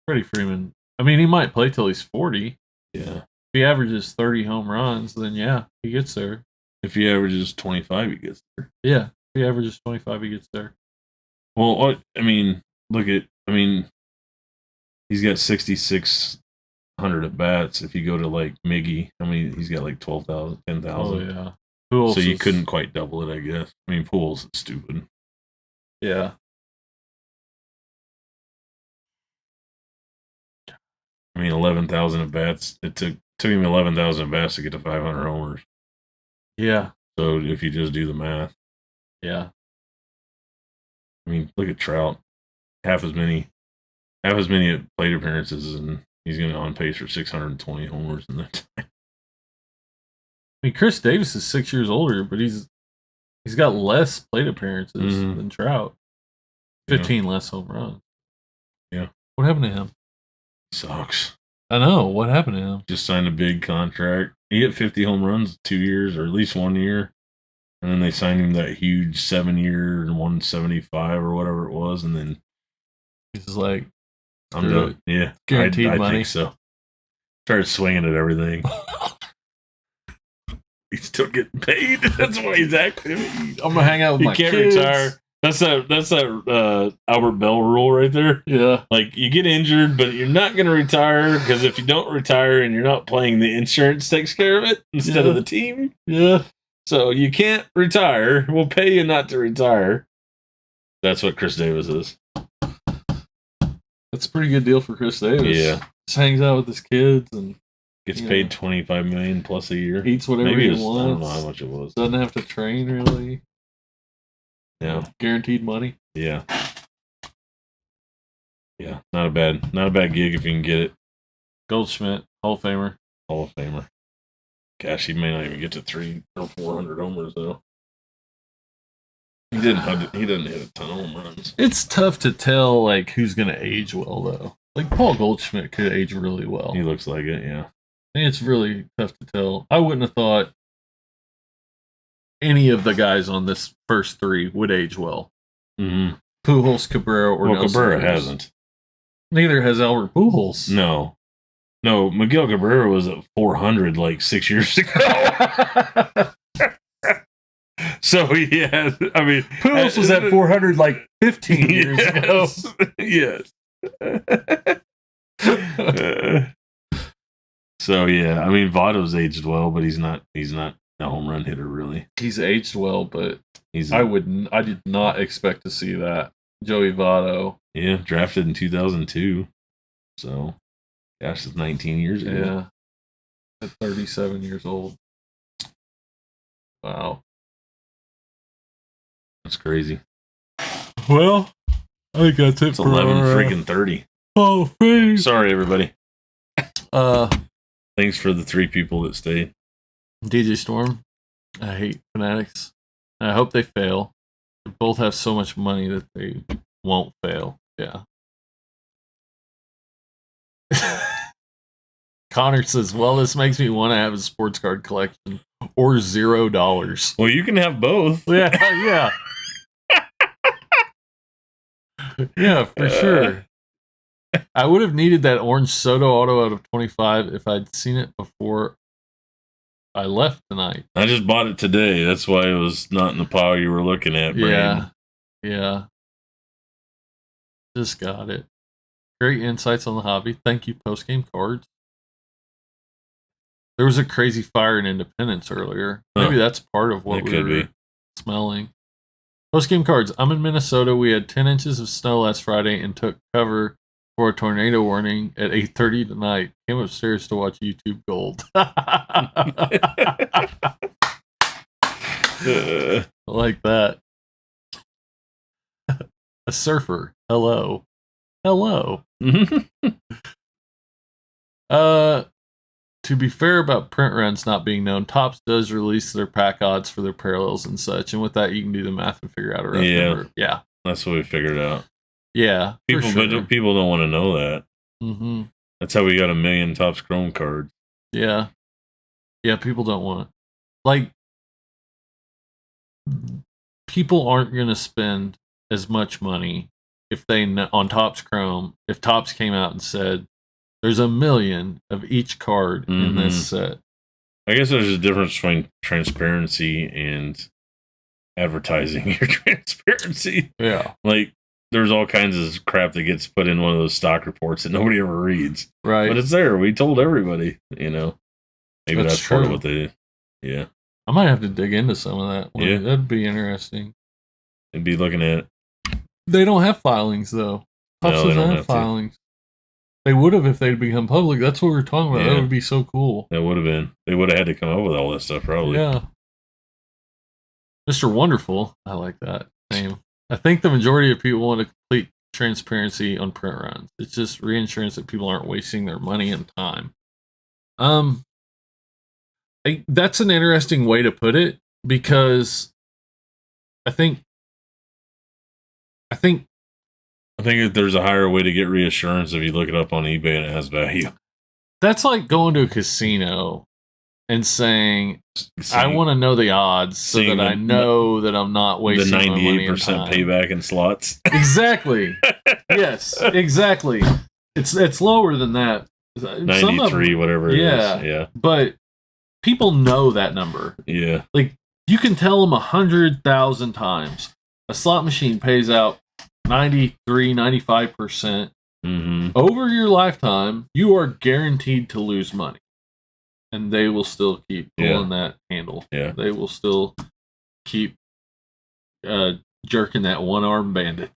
Freddie Freeman. I mean, he might play till he's 40. Yeah. If he averages 30 home runs, then yeah, he gets there. If he averages 25, he gets there. Yeah. If he averages 25, he gets there. Well, I mean, he's got 6,600 at bats. If you go to like Miggy, he's got like 12,000, 10,000. Oh, yeah. Who else so you couldn't quite double it, I guess. I mean, Pools is stupid. Yeah. I mean, 11,000 at bats. It took him 11,000 at bats to get to 500 homers. Yeah. So if you just do the math. Yeah. I mean, look at Trout. Half as many at plate appearances, and he's going to on pace for 620 homers in that time. I mean, Chris Davis is 6 years older, but he's got less plate appearances than Trout. 15 less home runs. Yeah. What happened to him? Sucks. I know. What happened to him? Just signed a big contract. He hit 50 home runs 2 years, or at least 1 year. And then they signed him that huge 7-year and 175 or whatever it was. And then he's like, I'm done. Yeah. Guaranteed I money. think so. Started swinging at everything. He's still getting paid. That's why he's active. I'm gonna hang out with my kids. He can't retire. That's that Albert Bell rule right there. Yeah. Like, you get injured, but you're not going to retire, because if you don't retire and you're not playing, the insurance takes care of it instead of the team. Yeah. So you can't retire. We'll pay you not to retire. That's what Chris Davis is. That's a pretty good deal for Chris Davis. Yeah. Just hangs out with his kids and gets paid $25 million plus a year. Eats whatever he wants. I don't know how much it was. Doesn't have to train, really. Yeah. Guaranteed money. Yeah. Yeah, not a bad gig if you can get it. Goldschmidt, Hall of Famer. Hall of Famer. Gosh, he may not even get to 300 or 400 homers though. He doesn't hit a ton of home runs. It's tough to tell like who's gonna age well though. Like Paul Goldschmidt could age really well. He looks like it, yeah. I think it's really tough to tell. I wouldn't have thought any of the guys on this first three would age well. Mm-hmm. Pujols, Cabrera, or Nelson Cabrera Cruz. hasn't. Neither has Albert Pujols. No, Miguel Cabrera was at 400 like 6 years ago. So yeah, I mean, Pujols was at 400 like 15 years ago. Yes. So yeah, I mean, Votto's aged well, but he's not a home run hitter really. He's aged well, but I did not expect to see that. Joey Votto. Yeah, drafted in 2002. So, gosh, it's 19 years ago. Yeah. At 37 years old. Wow. That's crazy. Well, I think that's it it's for 11 freaking 30. Oh, thanks. Sorry, everybody. Thanks for the 3 people that stayed. DJ Storm. I hate Fanatics. I hope they fail. They both have so much money that they won't fail. Yeah. Connor says, well, this makes me want to have a sports card collection or $0. Well, you can have both. Yeah. Yeah, for sure. I would have needed that orange Soto auto out of 25 if I'd seen it before I left tonight. I just bought it today. That's why it was not in the pile you were looking at, Brandon. Yeah. Just got it. Great insights on the hobby. Thank you, Postgame Cards. There was a crazy fire in Independence earlier. Maybe that's part of what we were smelling. Postgame Cards. I'm in Minnesota. We had 10 inches of snow last Friday and took cover for a tornado warning at 8:30 tonight. Came upstairs to watch YouTube Gold. Like that. A surfer. Hello. To be fair about print runs not being known, Topps does release their pack odds for their parallels and such, and with that you can do the math and figure out a rough number. Yeah. That's what we figured out. Yeah. People don't want to know that. Mm-hmm. That's how we got 1 million Topps Chrome cards. Yeah. Yeah, people don't want it. Like, people aren't going to spend as much money if they on Topps Chrome, if Topps came out and said, there's 1 million of each card in this set. I guess there's a difference between transparency and advertising your transparency. Yeah. Like, there's all kinds of crap that gets put in one of those stock reports that nobody ever reads. Right. But it's there. We told everybody, Maybe that's part of what they do. Yeah. I might have to dig into some of that. Yeah. That'd be interesting. They'd be looking at it. They don't have filings, though. Topps doesn't have filings. They would have if they'd become public. That's what we were talking about. Yeah. That would be so cool. That would have been. They would have had to come up with all that stuff, probably. Yeah. Mr. Wonderful. I like that name. I think the majority of people want a complete transparency on print runs. It's just reinsurance that people aren't wasting their money and time. That's an interesting way to put it because I think that there's a higher way to get reassurance if you look it up on eBay and it has value. That's like going to a casino and saying, I want to know the odds so that I know that I'm not wasting my money and time. The 98% payback in slots. Exactly. Yes, exactly. It's lower than that. 93, whatever it is. Yeah. But people know that number. Yeah. Like, you can tell them 100,000 times. A slot machine pays out 93, 95%. Over your lifetime, you are guaranteed to lose money. And they will still keep pulling that handle. Yeah. They will still keep jerking that one-armed bandit.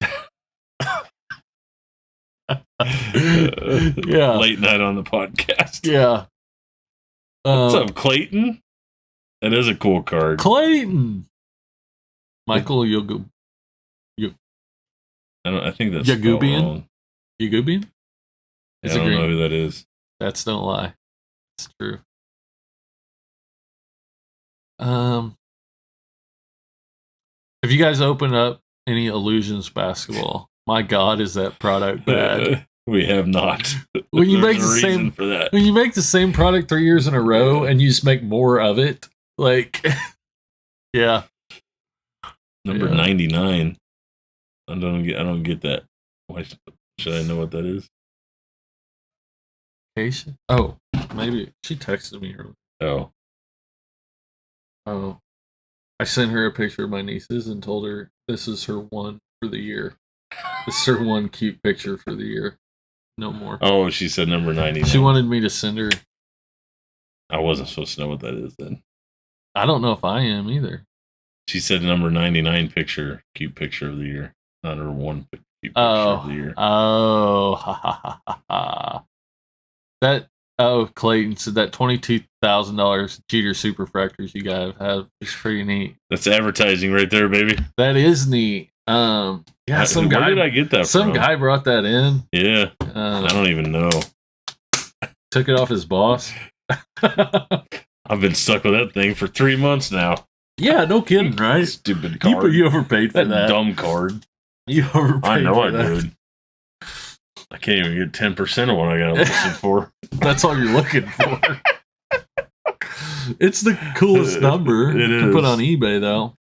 Yeah. Late night on the podcast. Yeah. What's up, Clayton? That is a cool card. Clayton! Michael Yogo. I think that's Yagubian? wrong. Ugubian? I don't know who that is. That's don't lie. It's true. Have you guys opened up any Illusions basketball? My God, is that product bad? We have not. When you make the same for that. When you make the same product 3 years in a row and you just make more of it, like, yeah. Number 99. I don't get that. Why should I know what that is? Aisha? Oh, maybe she texted me earlier. Oh. I sent her a picture of my nieces and told her this is her one for the year. This is her one cute picture for the year. No more. Oh, she said number 99. She wanted me to send her. I wasn't supposed to know what that is then. I don't know if I am either. She said number 99 picture, cute picture of the year. Not her one cute picture of the year. Clayton said that $22,000 cheater superfractors you guys have is pretty neat. That's advertising right there, baby. That is neat. Where did I get that from? Some guy brought that in. Yeah. I don't even know. Took it off his boss. I've been stuck with that thing for 3 months now. Yeah, no kidding, right? Stupid card. You overpaid for that. Dumb card. You overpaid I know for I that. did. I can't even get 10% of what I got to listen for. That's all you're looking for. It's the coolest number to put on eBay, though.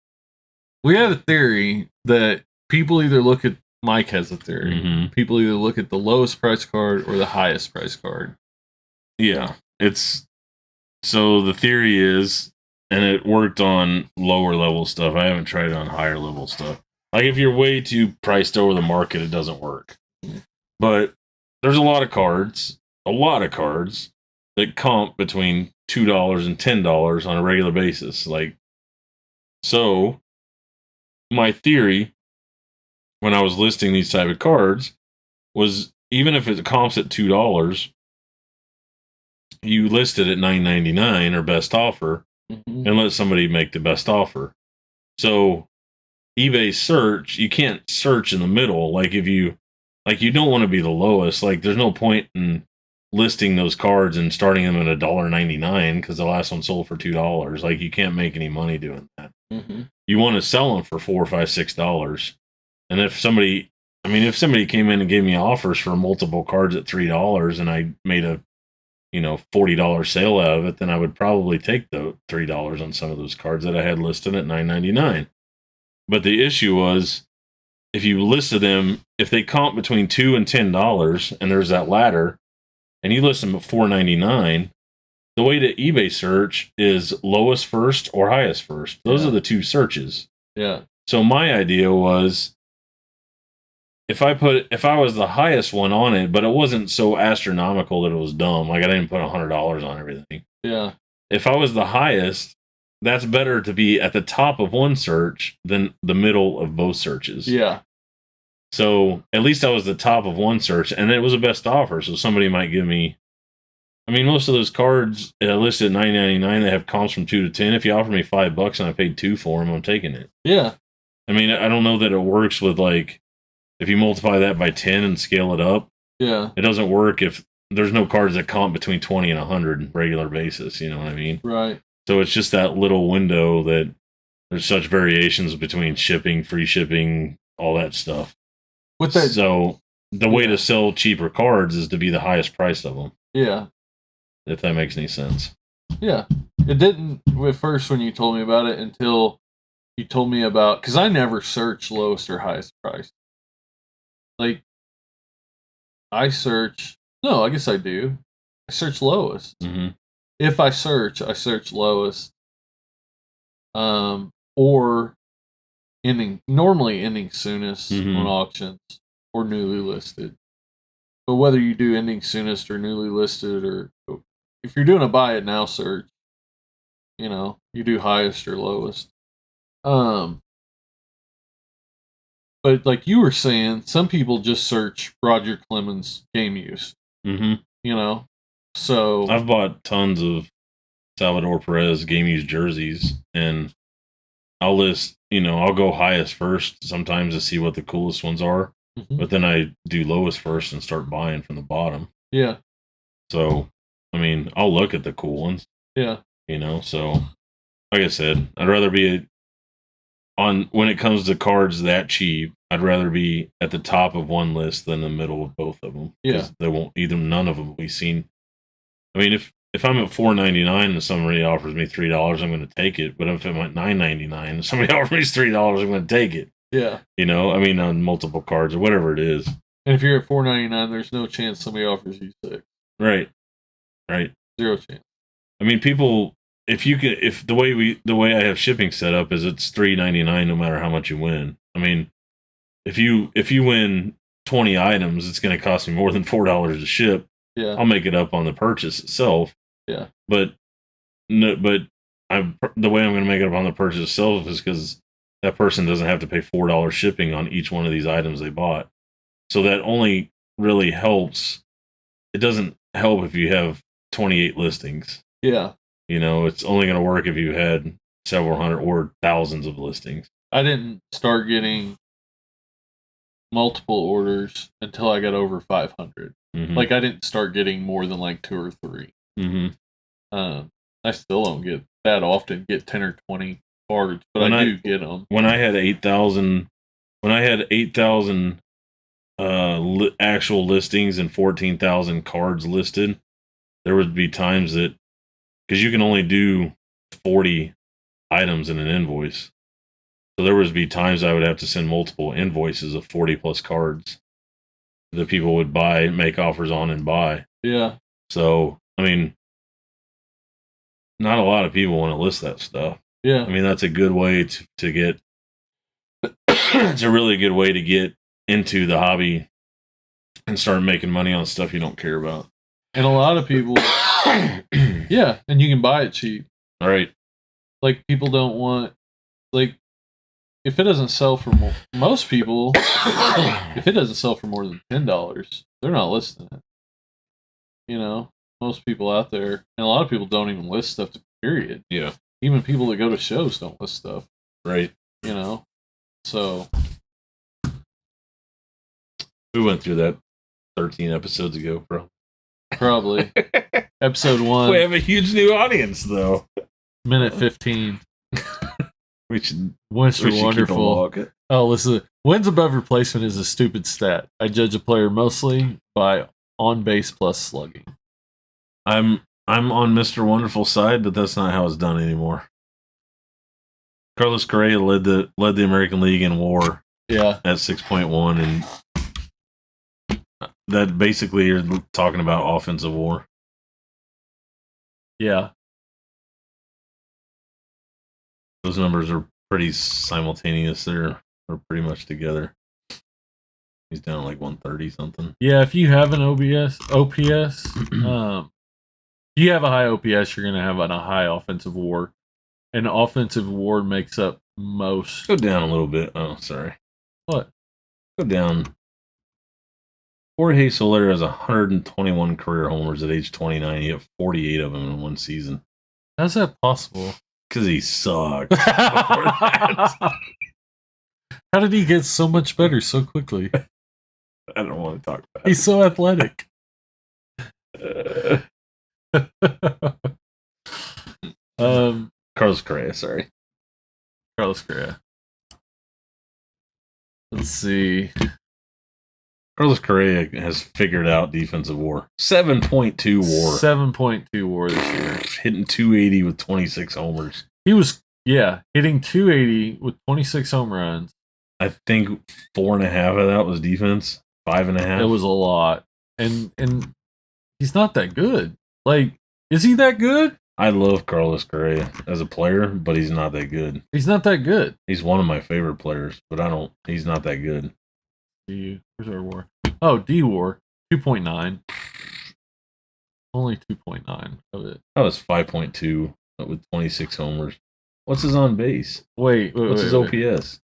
We have a theory that people either look at, Mike has a theory. Mm-hmm. People either look at the lowest price card or the highest price card. Yeah. So the theory is, and it worked on lower level stuff. I haven't tried it on higher level stuff. Like if you're way too priced over the market, it doesn't work. But there's a lot of cards that comp between $2 and $10 on a regular basis. So my theory when I was listing these type of cards was even if it comps at $2, you list it at $9.99 or best offer, and let somebody make the best offer. So eBay search, you can't search in the middle. You don't want to be the lowest. There's no point in listing those cards and starting them at $1.99 because the last one sold for $2. You can't make any money doing that. Mm-hmm. You want to sell them for $4, $5, $6. And if somebody came in and gave me offers for multiple cards at $3 and I made a $40 sale out of it, then I would probably take the $3 on some of those cards that I had listed at $9.99. But the issue was, if you listed them, if they comp between $2 and $10, and there's that ladder, and you list them at $4.99, the way to eBay search is lowest first or highest first. Those are the two searches. Yeah. So my idea was, if I was the highest one on it, but it wasn't so astronomical that it was dumb, I didn't put $100 on everything. Yeah. If I was the highest, that's better to be at the top of one search than the middle of both searches. Yeah. So at least I was the top of one search, and it was a best offer. So somebody might give me, most of those cards listed at $9.99, they have comps from 2 to 10. If you offer me $5 and I paid $2 for them, I'm taking it. Yeah. I don't know that it works with if you multiply that by 10 and scale it up. Yeah. It doesn't work if there's no cards that comp between 20 and 100 regular basis. You know what I mean? Right. So it's just that little window that there's such variations between shipping, free shipping, all that stuff. So the way to sell cheaper cards is to be the highest price of them. Yeah. If that makes any sense. Yeah. It didn't at first when you told me about it until you told me about, because I never search lowest or highest price. I search, no, I guess I do. I search lowest. Mm-hmm. If I search lowest. Or normally ending soonest on auctions or newly listed. But whether you do ending soonest or newly listed, or if you're doing a buy it now search, you do highest or lowest. But like you were saying, some people just search Roger Clemens game use. Mm-hmm. So I've bought tons of Salvador Perez game use jerseys, and I'll list, I'll go highest first sometimes to see what the coolest ones are. Mm-hmm. but then I do lowest first and start buying from the bottom. Yeah. So, I mean, I'll look at the cool ones. Yeah. So like I said, I'd rather be on when it comes to cards that cheap. I'd rather be at the top of one list than the middle of both of them. Yeah. They won't none of them will be seen. I mean, if I'm at $4.99 and somebody offers me $3, I'm going to take it. But if I'm at $9.99 and somebody offers me $3, I'm going to take it. Yeah. I mean, on multiple cards or whatever it is. And if you're at $4.99, there's no chance somebody offers you $6. Right. 0 chance. I mean, people. If the way I have shipping set up is it's $3.99 no matter how much you win. I mean, if you win 20 items, it's going to cost me more than $4 to ship. Yeah. I'll make it up on the purchase itself. Yeah. But the way I'm going to make it up on the purchase itself is because that person doesn't have to pay $4 shipping on each one of these items they bought. So that only really helps. It doesn't help if you have 28 listings. Yeah. It's only going to work if you had several hundred or thousands of listings. I didn't start getting multiple orders until I got over 500. Mm-hmm. Like, I didn't start getting more than like 2 or 3. Mm-hmm. I still don't get that often, get 10 or 20 cards, but I do get them. When I had 8,000, actual listings and 14,000 cards listed, there would be times that, because you can only do 40 items in an invoice. So there would be times I would have to send multiple invoices of 40 plus cards that people would buy, make offers on, and buy. Yeah. So, I mean, not a lot of people want to list that stuff. Yeah. I mean, that's a good way to get, it's a really good way to get into the hobby and start making money on stuff you don't care about. And a lot of people, yeah, and you can buy it cheap. All right. Like, people don't want, like, if it doesn't sell for more, most people, if it doesn't sell for more than $10, they're not listing it. Most people out there, and a lot of people don't even list stuff, period. Yeah. Even people that go to shows don't list stuff. Right. So. We went through that 13 episodes ago, bro. Probably. Episode 1. We have a huge new audience, though. Minute 15. We should Wonderful. Oh, listen. Wins above replacement is a stupid stat. I judge a player mostly by on base plus slugging. I'm on Mr. Wonderful side, but that's not how it's done anymore. Carlos Correa led the American League in WAR. Yeah. At 6.1, and that basically you're talking about offensive WAR. Yeah. Those numbers are pretty simultaneous. They're pretty much together. He's down like 130 something. Yeah, if you have an OPS, if you have a high OPS, you're going to have a high offensive WAR. And offensive WAR makes up most. Go down a little bit. Oh, sorry. What? Go down. Jorge Soler has 121 career homers at age 29. He had 48 of them in one season. How's that possible? Because he sucked. How did he get so much better so quickly? I don't want to talk about it. He's so athletic. Carlos Correa, sorry. Carlos Correa. Let's see. Carlos Correa has figured out defensive WAR. 7.2 WAR. 7.2 WAR this year. Hitting 280 with 26 homers. He was, hitting 280 with 26 home runs. I think 4.5 of that was defense. 5.5. It was a lot. And he's not that good. Like, is he that good? I love Carlos Correa as a player, but he's not that good. He's not that good. He's one of my favorite players, but he's not that good. Where's our WAR? Oh, D WAR 2.9. Only 2.9 of it. That was 5.2 with 26 homers. What's his on base? Wait. What's his OPS?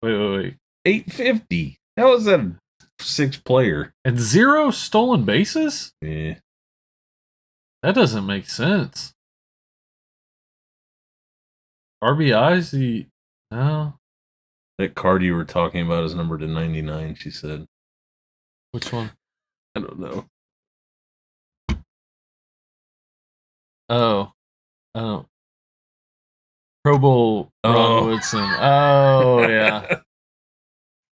Wait. 850. How is that a 6 player? And 0 stolen bases? Yeah. That doesn't make sense. RBIs? No. That card you were talking about is numbered to 99, she said. Which one? I don't know. Oh. Pro Bowl Ron Woodson. Oh, yeah.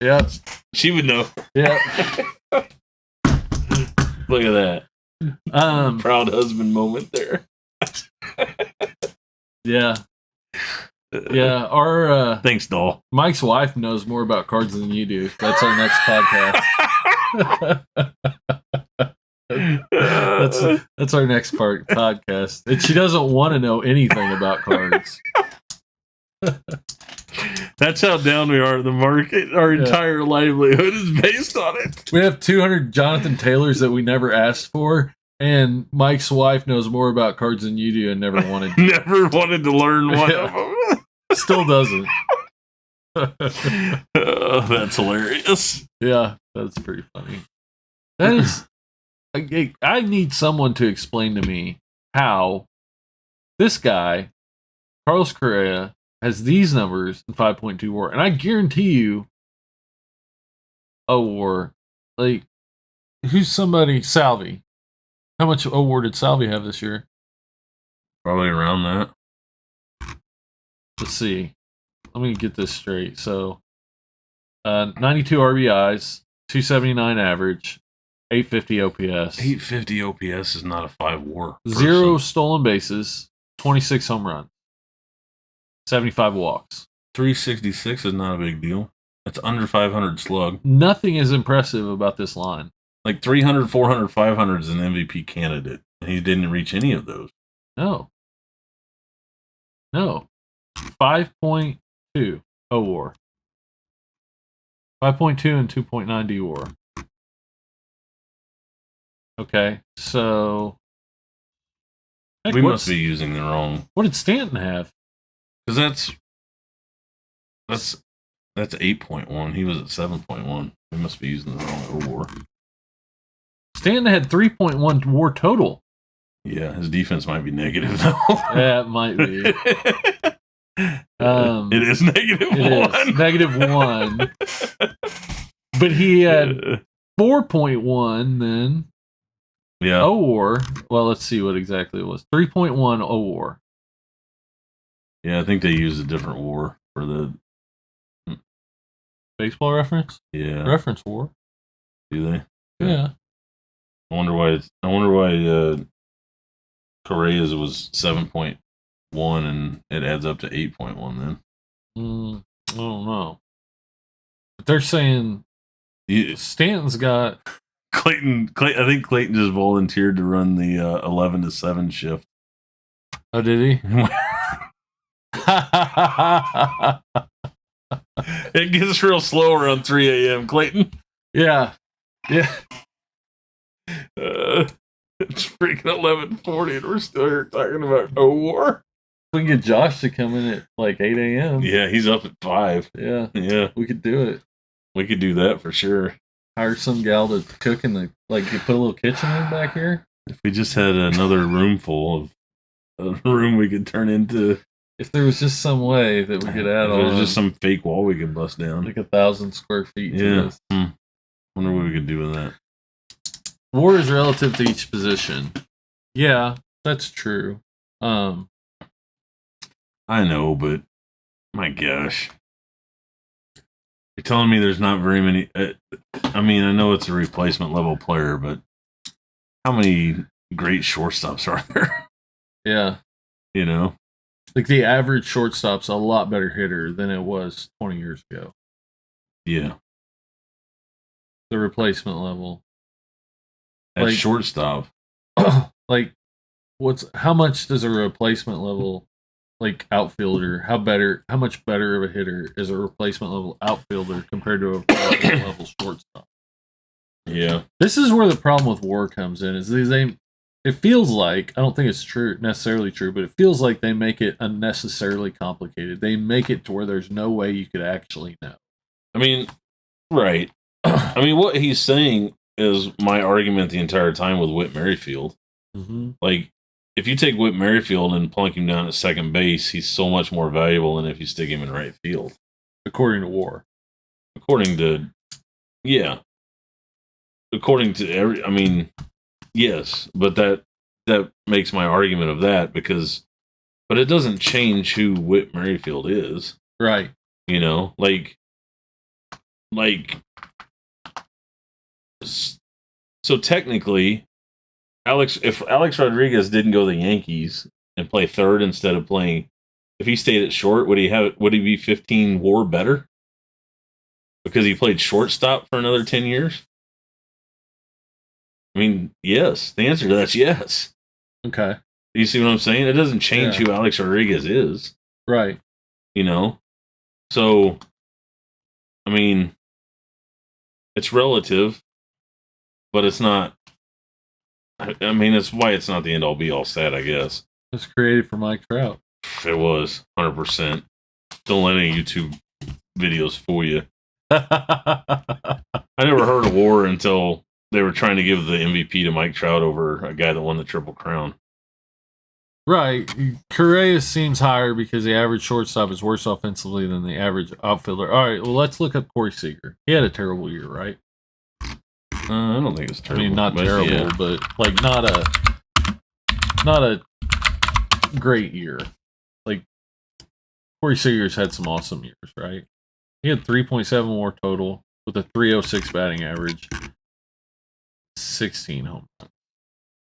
Yep. She would know. Yep. Look at that. Proud husband moment there. Yeah. Yeah. Our thanks, doll. Mike's wife knows more about cards than you do. That's our next podcast. That's our next podcast. And she doesn't want to know anything about cards. That's how down we are in the market. Our entire livelihood is based on it. We have 200 Jonathan Taylors that we never asked for, and Mike's wife knows more about cards than you do and never wanted to learn one of them. Still doesn't. That's hilarious. Yeah, that's pretty funny. That is... I need someone to explain to me how this guy, Carlos Correa, has these numbers in 5.2 WAR, and I guarantee you, WAR, like, who's somebody? Salvi. How much WAR did Salvi have this year? Probably around that. Let's see. Let me get this straight. So, 92 RBIs, 279 average, 850 OPS. 850 OPS is not a 5 WAR. 0 stolen bases, 26 home runs, 75 walks. 366 is not a big deal. That's under 500 slug. Nothing is impressive about this line. Like 300, 400, 500 is an MVP candidate. And he didn't reach any of those. No. 5.2 WAR. 5.2 and 2.9 D WAR. Okay, so... Heck, we must be using the wrong... What did Stanton have? Because that's 8.1. He was at 7.1. We must be using the wrong WAR. Stanton had 3.1 WAR total. Yeah, his defense might be negative, though. Yeah, it might be. It is negative it 1. Is negative 1. But he had 4.1 then. Yeah. WAR. Well, let's see what exactly it was. 3.1 WAR. Yeah, I think they used a different WAR for the Baseball Reference. Yeah. Reference WAR. Do they? Yeah. I wonder why Correa's was 7.1 and it adds up to 8.1 then. I don't know. But they're saying Stanton's got Clayton. I think Clayton just volunteered to run the 11 to 7 shift. Oh, did he? It gets real slow around 3 a.m. Clayton. Yeah. It's freaking 11:40 and we're still here talking about WAR. We can get Josh to come in at like 8 a.m. Yeah, he's up at 5. Yeah, we could do it. We could do that for sure. Hire some gal to cook in the you put a little kitchen in back here. If we just had another room full of a room we could turn into. If there was just some way that we could add on. If there was just some fake wall we could bust down. Like 1,000 square feet. Yeah. Wonder what we could do with that. WAR is relative to each position. Yeah, that's true. I know, but my gosh. You're telling me there's not very many. I mean, I know it's a replacement level player, but how many great shortstops are there? Yeah. You know? Like the average shortstop's a lot better hitter than it was 20 years ago. Yeah. The replacement level. At shortstop. How much does a replacement level outfielder, how much better of a hitter is a replacement level outfielder compared to a replacement level shortstop? Yeah. This is where the problem with WAR comes in, is it feels like, I don't think it's necessarily true, but it feels like they make it unnecessarily complicated. They make it to where there's no way you could actually know. I mean, right. I mean, what he's saying is my argument the entire time with Whit Merrifield. Mm-hmm. Like, if you take Whit Merrifield and plunk him down at second base, he's so much more valuable than if you stick him in right field. according to WAR. According to yes, but that makes my argument of that but it doesn't change who Whit Merrifield is. Right. You know, so technically, if Alex Rodriguez didn't go to the Yankees and play third instead of playing, if he stayed at short, would he be 15 WAR better? Because he played shortstop for another 10 years? I mean, yes. The answer to that's yes. Okay. You see what I'm saying? It doesn't change who Alex Rodriguez is. Right. You know? So, I mean, it's relative, but it's not. I mean, it's why it's not the end all be all stat, I guess. It's created for Mike Trout. It was 100%. Don't let any YouTube videos fool you. I never heard of WAR until they were trying to give the MVP to Mike Trout over a guy that won the Triple Crown. Right. Correa seems higher because the average shortstop is worse offensively than the average outfielder. All right, well, let's look up Corey Seager. He had a terrible year, right? I don't think it's terrible. I mean, not terrible, but like not a great year. Like Corey Seager's had some awesome years, right? He had 3.7 WAR total with a 306 batting average, 16 home runs.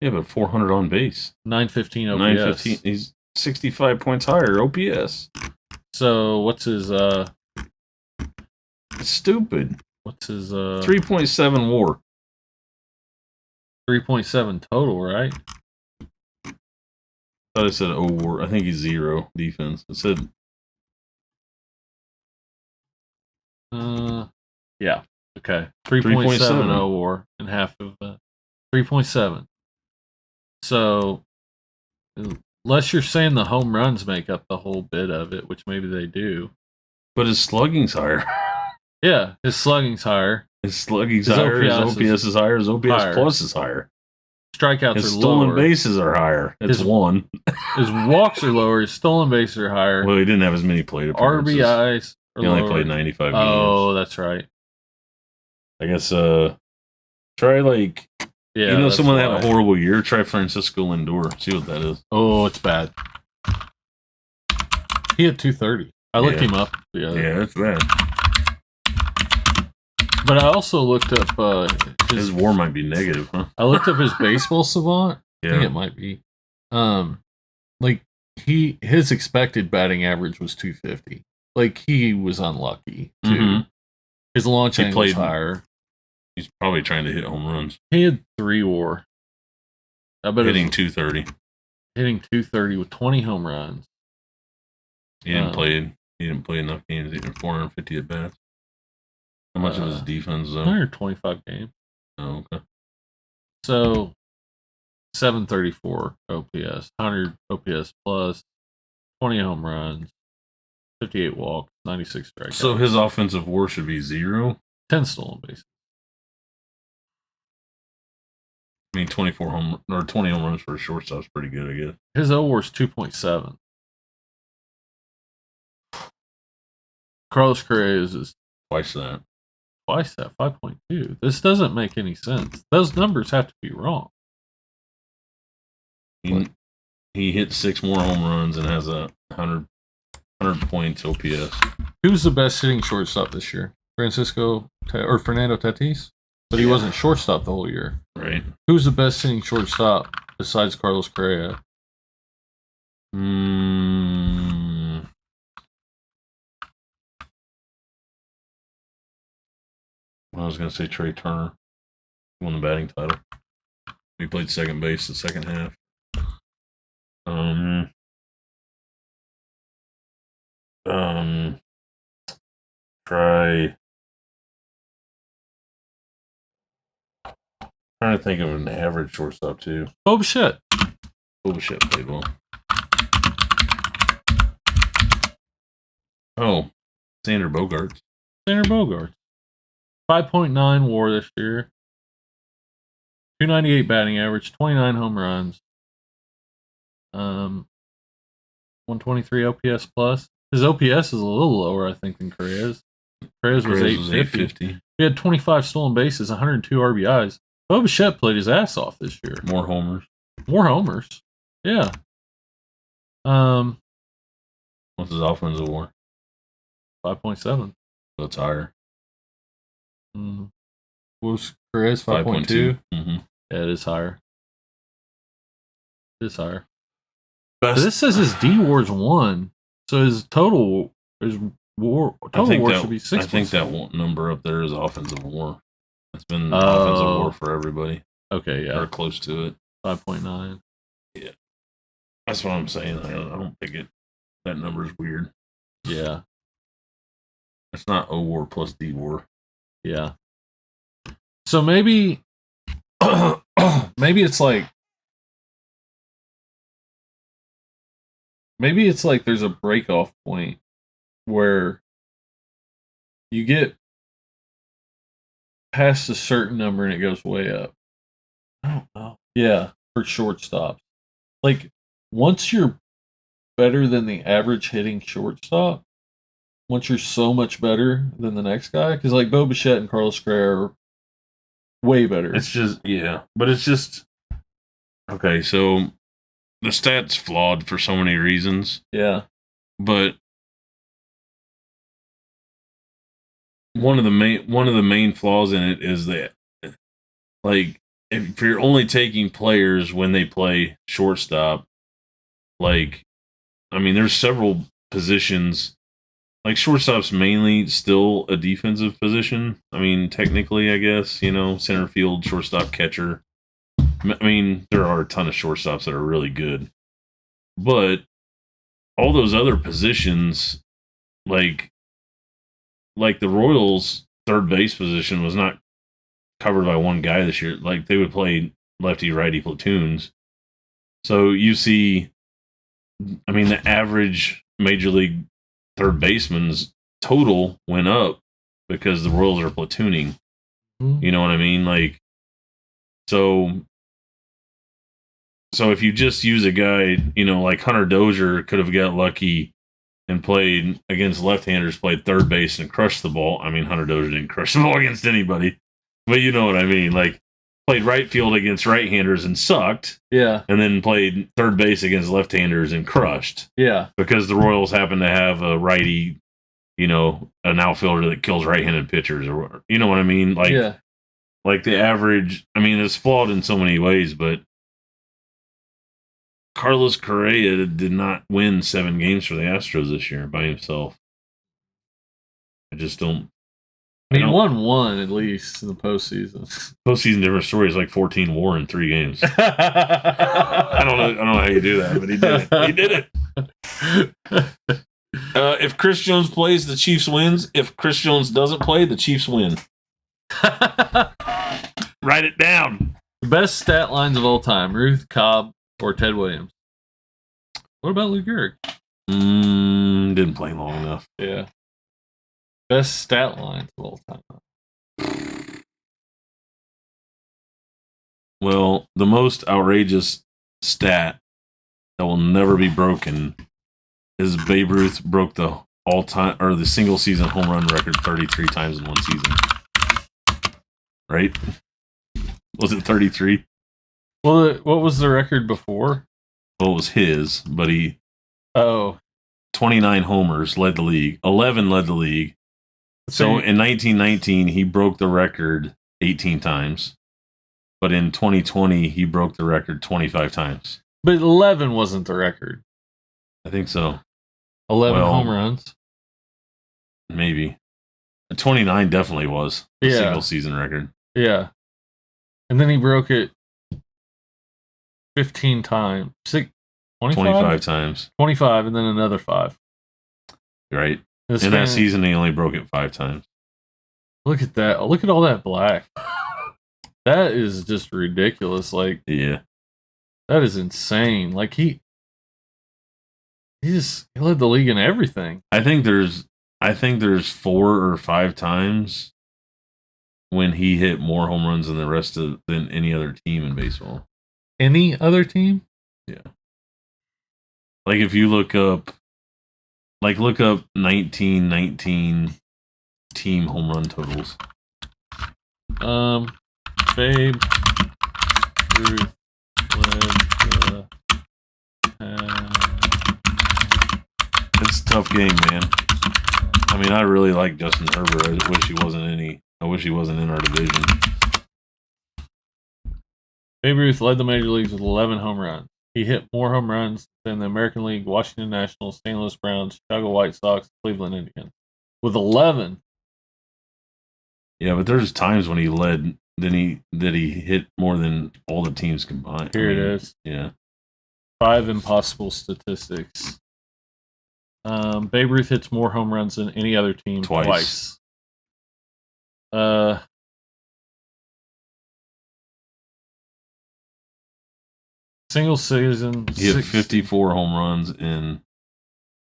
Yeah, but 400 on base. 915 OPS. 915. He's 65 points higher OPS. So what's his It's stupid. What's his 3.7 WAR. 3.7 total, right? I thought it said WAR. I think he's 0 defense. It said yeah. Okay. 3.70 WAR and half of 3.7. So unless you're saying the home runs make up the whole bit of it, which maybe they do. But his slugging's higher. Yeah, his slugging's higher. His slugging's higher. His OPS is higher. His OPS higher. plus is higher. Strikeouts his are stolen lower. bases are higher. It's one. His walks are lower. His stolen bases are higher. Well, he didn't have as many plate appearances. RBIs are he only lower. played 95 games. Oh, that's right. I guess try someone that had a horrible year, try Francisco Lindor. See what that is. Oh, it's bad. He had 230. I looked him up. Yeah, that's bad. But I also looked up his WAR might be negative, huh? I looked up his baseball savant. Yeah. I think it might be. Like his expected batting average was 250. Like he was unlucky too. Mm-hmm. His launch angle was higher. He's probably trying to hit home runs. He had 3 WAR. I bet hitting 230. Hitting 230 with 20 home runs. He didn't play enough games. He had 450 at bats. How much of his defense though? 125 games. Oh, okay. So 734 OPS, 100 OPS plus, 20 home runs, 58 walks, 96 strikeouts. So his offensive WAR should be 0. 10 stolen bases. I mean, 20 home runs for a shortstop is pretty good, I guess. His WAR is 2.7. Carlos Correa is twice that. Twice that, 5.2. This doesn't make any sense. Those numbers have to be wrong. He hit 6 more home runs and has a 100 points OPS. Who's the best hitting shortstop this year? Fernando Tatis? But he wasn't shortstop the whole year. Right. Who's the best hitting shortstop besides Carlos Correa? I was going to say Trey Turner. He won the batting title. He played second base the second half. Trying to think of an average shortstop too. Oh shit. Played well. Oh, Xander Bogaerts. 5.9 WAR this year. 298 batting average, 29 home runs. 123 OPS plus. His OPS is a little lower, I think, than Correa's. Correa's was 850. He had 25 stolen bases, 102 RBIs. Bo Bichette played his ass off this year. More homers. Yeah. What's his offensive WAR? 5.7. So it's higher. What was Correa's 5.2? Mm-hmm. Yeah, it is higher. It is higher. Best, this says his D WAR's 1, so his total WAR should be 6. I think that number up there is offensive WAR. It's been offensive WAR for everybody. Okay, yeah, or close to it. 5.9. Yeah, that's what I'm saying. I don't think that number is weird. Yeah, it's not O WAR plus D WAR. Yeah. So maybe it's like there's a break-off point where you get past a certain number and it goes way up. I don't know. Yeah, for shortstop. Like, once you're better than the average hitting shortstop, once you're so much better than the next guy, because like Bo Bichette and Carlos Correa are way better. It's just, yeah. But it's just, okay, so the stat's flawed for so many reasons. Yeah. But one of the main flaws in it is that, like, if you're only taking players when they play shortstop, like, I mean, there's several positions. Like, shortstop's mainly still a defensive position. I mean, technically, I guess, center field, shortstop, catcher. I mean, there are a ton of shortstops that are really good. But all those other positions, like the Royals' third base position was not covered by one guy this year. Like, they would play lefty-righty platoons. So you see, I mean, the average Major League third baseman's total went up because the Royals are platooning. You know what I mean? Like, so if you just use a guy, like Hunter Dozier could have got lucky and played against left-handers, played third base and crushed the ball. I mean, Hunter Dozier didn't crush the ball against anybody, but you know what I mean? Like, played right field against right-handers and sucked. Yeah. And then played third base against left-handers and crushed. Yeah. Because the Royals happen to have a righty, an outfielder that kills right-handed pitchers, or you know what I mean? Like, yeah. Like the average, I mean, it's flawed in so many ways, but Carlos Correa did not win 7 games for the Astros this year by himself. I just don't. I mean, won 1 at least in the postseason. Postseason, different story. It's like 14 WAR in 3 games. I don't know how you do that, but he did it. He did it. If Chris Jones plays, the Chiefs wins. If Chris Jones doesn't play, the Chiefs win. Write it down. The best stat lines of all time: Ruth, Cobb, or Ted Williams. What about Lou Gehrig? Didn't play long enough. Yeah. Best stat lines of all time. Well, the most outrageous stat that will never be broken is Babe Ruth broke the all-time or the single season home run record 33 times in one season. Right? Was it 33? Well, what was the record before? Well, it was his, but 29 homers led the league. 11 led the league. So in 1919, he broke the record 18 times. But in 2020, he broke the record 25 times. But 11 wasn't the record. I think so. 11 home runs? Maybe. 29 definitely was the single season record. Yeah. And then he broke it 15 times. 25 times. 25 and then another 5. Right. In that season, he only broke it 5 times. Look at that. Look at all that black. That is just ridiculous. Like, yeah. That is insane. Like, he led the league in everything. I think there's 4 or 5 times when he hit more home runs than any other team in baseball. Any other team? Yeah. Like, if you look up, Like, look up 1919 team home run totals. Babe Ruth led it's a tough game, man. I mean, I really like Justin Herbert. I wish he wasn't in our division. Babe Ruth led the major leagues with 11 home runs. He hit more home runs than the American League, Washington Nationals, St. Louis Browns, Chicago White Sox, Cleveland Indians. With 11. Yeah, but there's times when he led, that he hit more than all the teams combined. Here it is. Yeah. 5 impossible statistics. Babe Ruth hits more home runs than any other team twice. Single season. He had 54 home runs in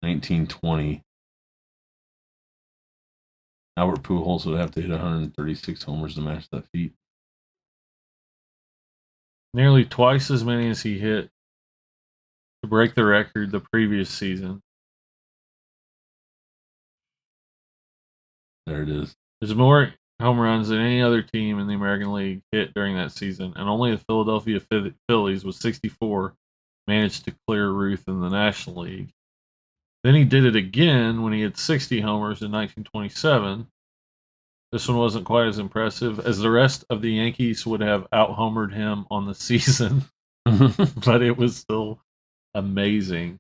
1920. Albert Pujols would have to hit 136 homers to match that feat. Nearly twice as many as he hit to break the record the previous season. There it is. There's more home runs than any other team in the American League hit during that season, and only the Philadelphia Phillies with 64 managed to clear Ruth in the National League. Then he did it again when he had 60 homers in 1927. This one wasn't quite as impressive, as the rest of the Yankees would have out-homered him on the season, but it was still amazing.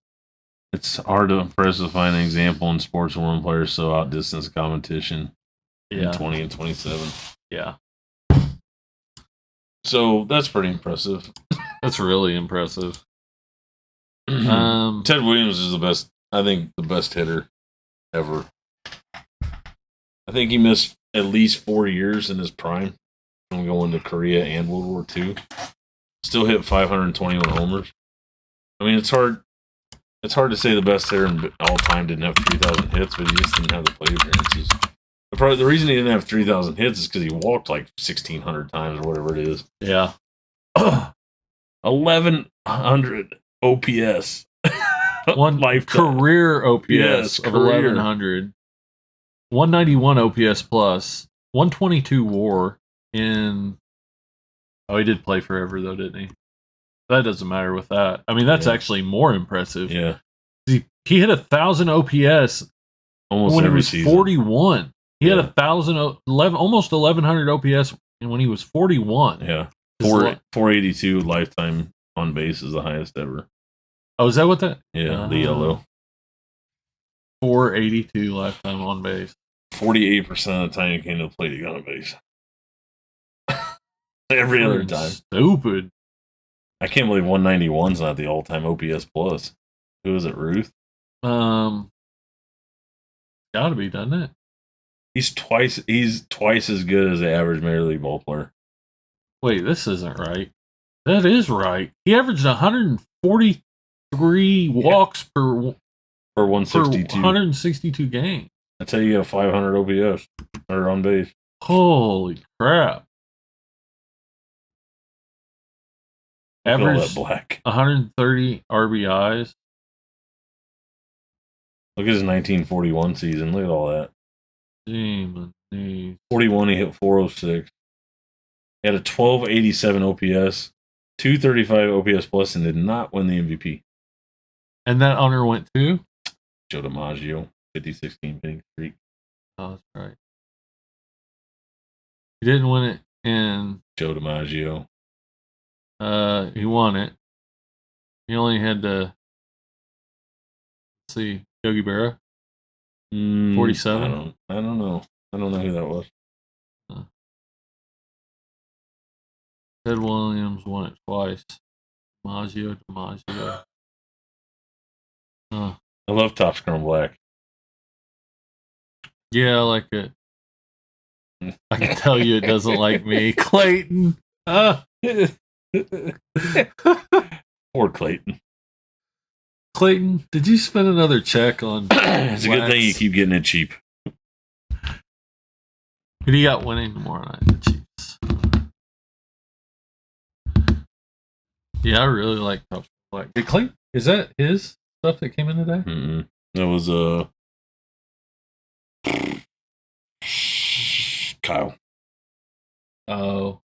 It's hard to impress to find an example in sports where one player so outdistanced competition in 20 and 27. Yeah. So that's pretty impressive. That's really impressive. Ted Williams is the best, I think, the best hitter ever. I think he missed at least 4 years in his prime from going to Korea and World War II. Still hit 521 homers. I mean, it's hard to say the best hitter in all time didn't have 3,000 hits, but he just didn't have the plate appearances. The reason he didn't have 3,000 hits is because he walked like 1,600 times or whatever it is. Yeah. 1,100 OPS. One lifetime. Career OPS of 1,100. 191 OPS plus. 122 WAR in... Oh, he did play forever though, didn't he? That doesn't matter with that. I mean, that's actually more impressive. Yeah. He hit 1,000 OPS almost when he every was season. 41. He had 11, almost 1,100 OPS when he was 41. Yeah. 482 lifetime on base is the highest ever. Oh, is that what that? Yeah, the yellow. 482 lifetime on base. 48% of the time you came to the plate, you got on base. Every other time. Stupid. I can't believe 191's not the all-time OPS plus. Who is it, Ruth? Gotta be, doesn't it? He's twice as good as the average Major League ball player. Wait, this isn't right. That is right. He averaged 143 walks per 162. 162 games. That's how you get a 500 OPS or on base. Holy crap. Average black. 130 RBIs. Look at his 1941 season. Look at all that. Demon. 41, he hit 406. He had a 1287 OPS, 235 OPS plus, and did not win the MVP. And that honor went to? Joe DiMaggio, 56 game hitting streak. Oh, that's right. He didn't win it in... Joe DiMaggio. He won it. He only had to... Let's see. Yogi Berra? 47? I don't know. I don't know who that was. Ted Williams won it twice. DiMaggio. I love Topps Chrome Black. Yeah, I like it. I can tell you it doesn't like me. Clayton! Poor Clayton. Clayton, did you spend another check on... It's a good thing you keep getting it cheap. Who do you got winning tomorrow night? The Chiefs. Yeah, I really like Topps Black. Did Clayton, is that his stuff that came in today? That was Kyle. Oh,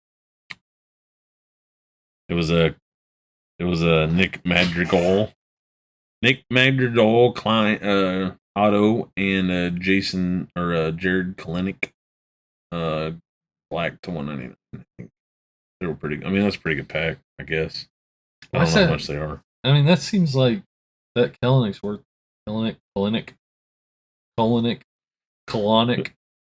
It was a Nick Madrigal. Nick Madrigal client auto and Jason or Jared Kalenic black to 199. They were pretty. I mean, that's a pretty good pack, I guess. I don't know how much they are. I mean, that seems like that Kalenic's worth Kalenic.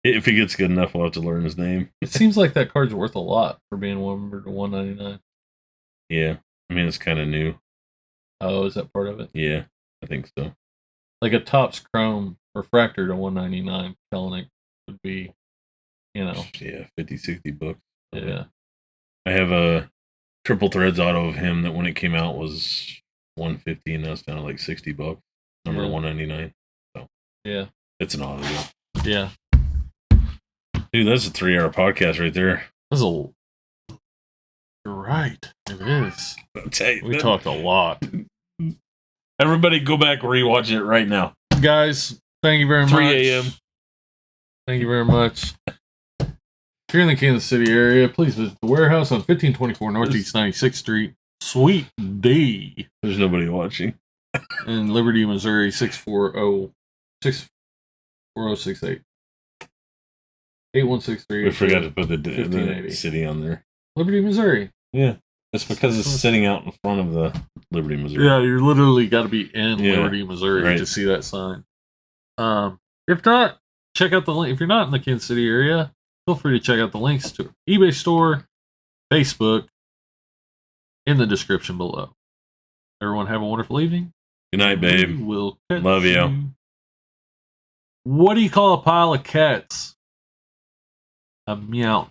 If he gets good enough, we'll have to learn his name. It seems like that card's worth a lot for being 1 to 199. Yeah, I mean, it's kind of new. Oh, is that part of it? Yeah, I think so. Like a Topps Chrome refractor to 199 Kalenic would be, Yeah, 50, 60 bucks. Yeah. I have a triple threads auto of him that when it came out was 150 and now it's down to like 60 bucks. Number 199. So yeah, it's an auto. Yeah. Dude, that's a 3-hour podcast right there. You're right. It is. We talked a lot. Everybody go back and rewatch it right now. Guys, thank you very much. 3 a.m. Thank you very much. If you're in the Kansas City area, please visit the warehouse on 1524 Northeast 96th Street, Suite D. There's nobody watching. In Liberty, Missouri, 64068. 8163. We forgot to put the city on there. Liberty, Missouri. Yeah. It's because it's sitting out in front of the Liberty, Missouri. Yeah, you're literally got to be in Liberty, Missouri to see that sign. If not, check out the link. If you're not in the Kansas City area, feel free to check out the links to eBay store, Facebook, in the description below. Everyone have a wonderful evening. Good night, babe. We'll catch Love you. What do you call a pile of cats? A meow.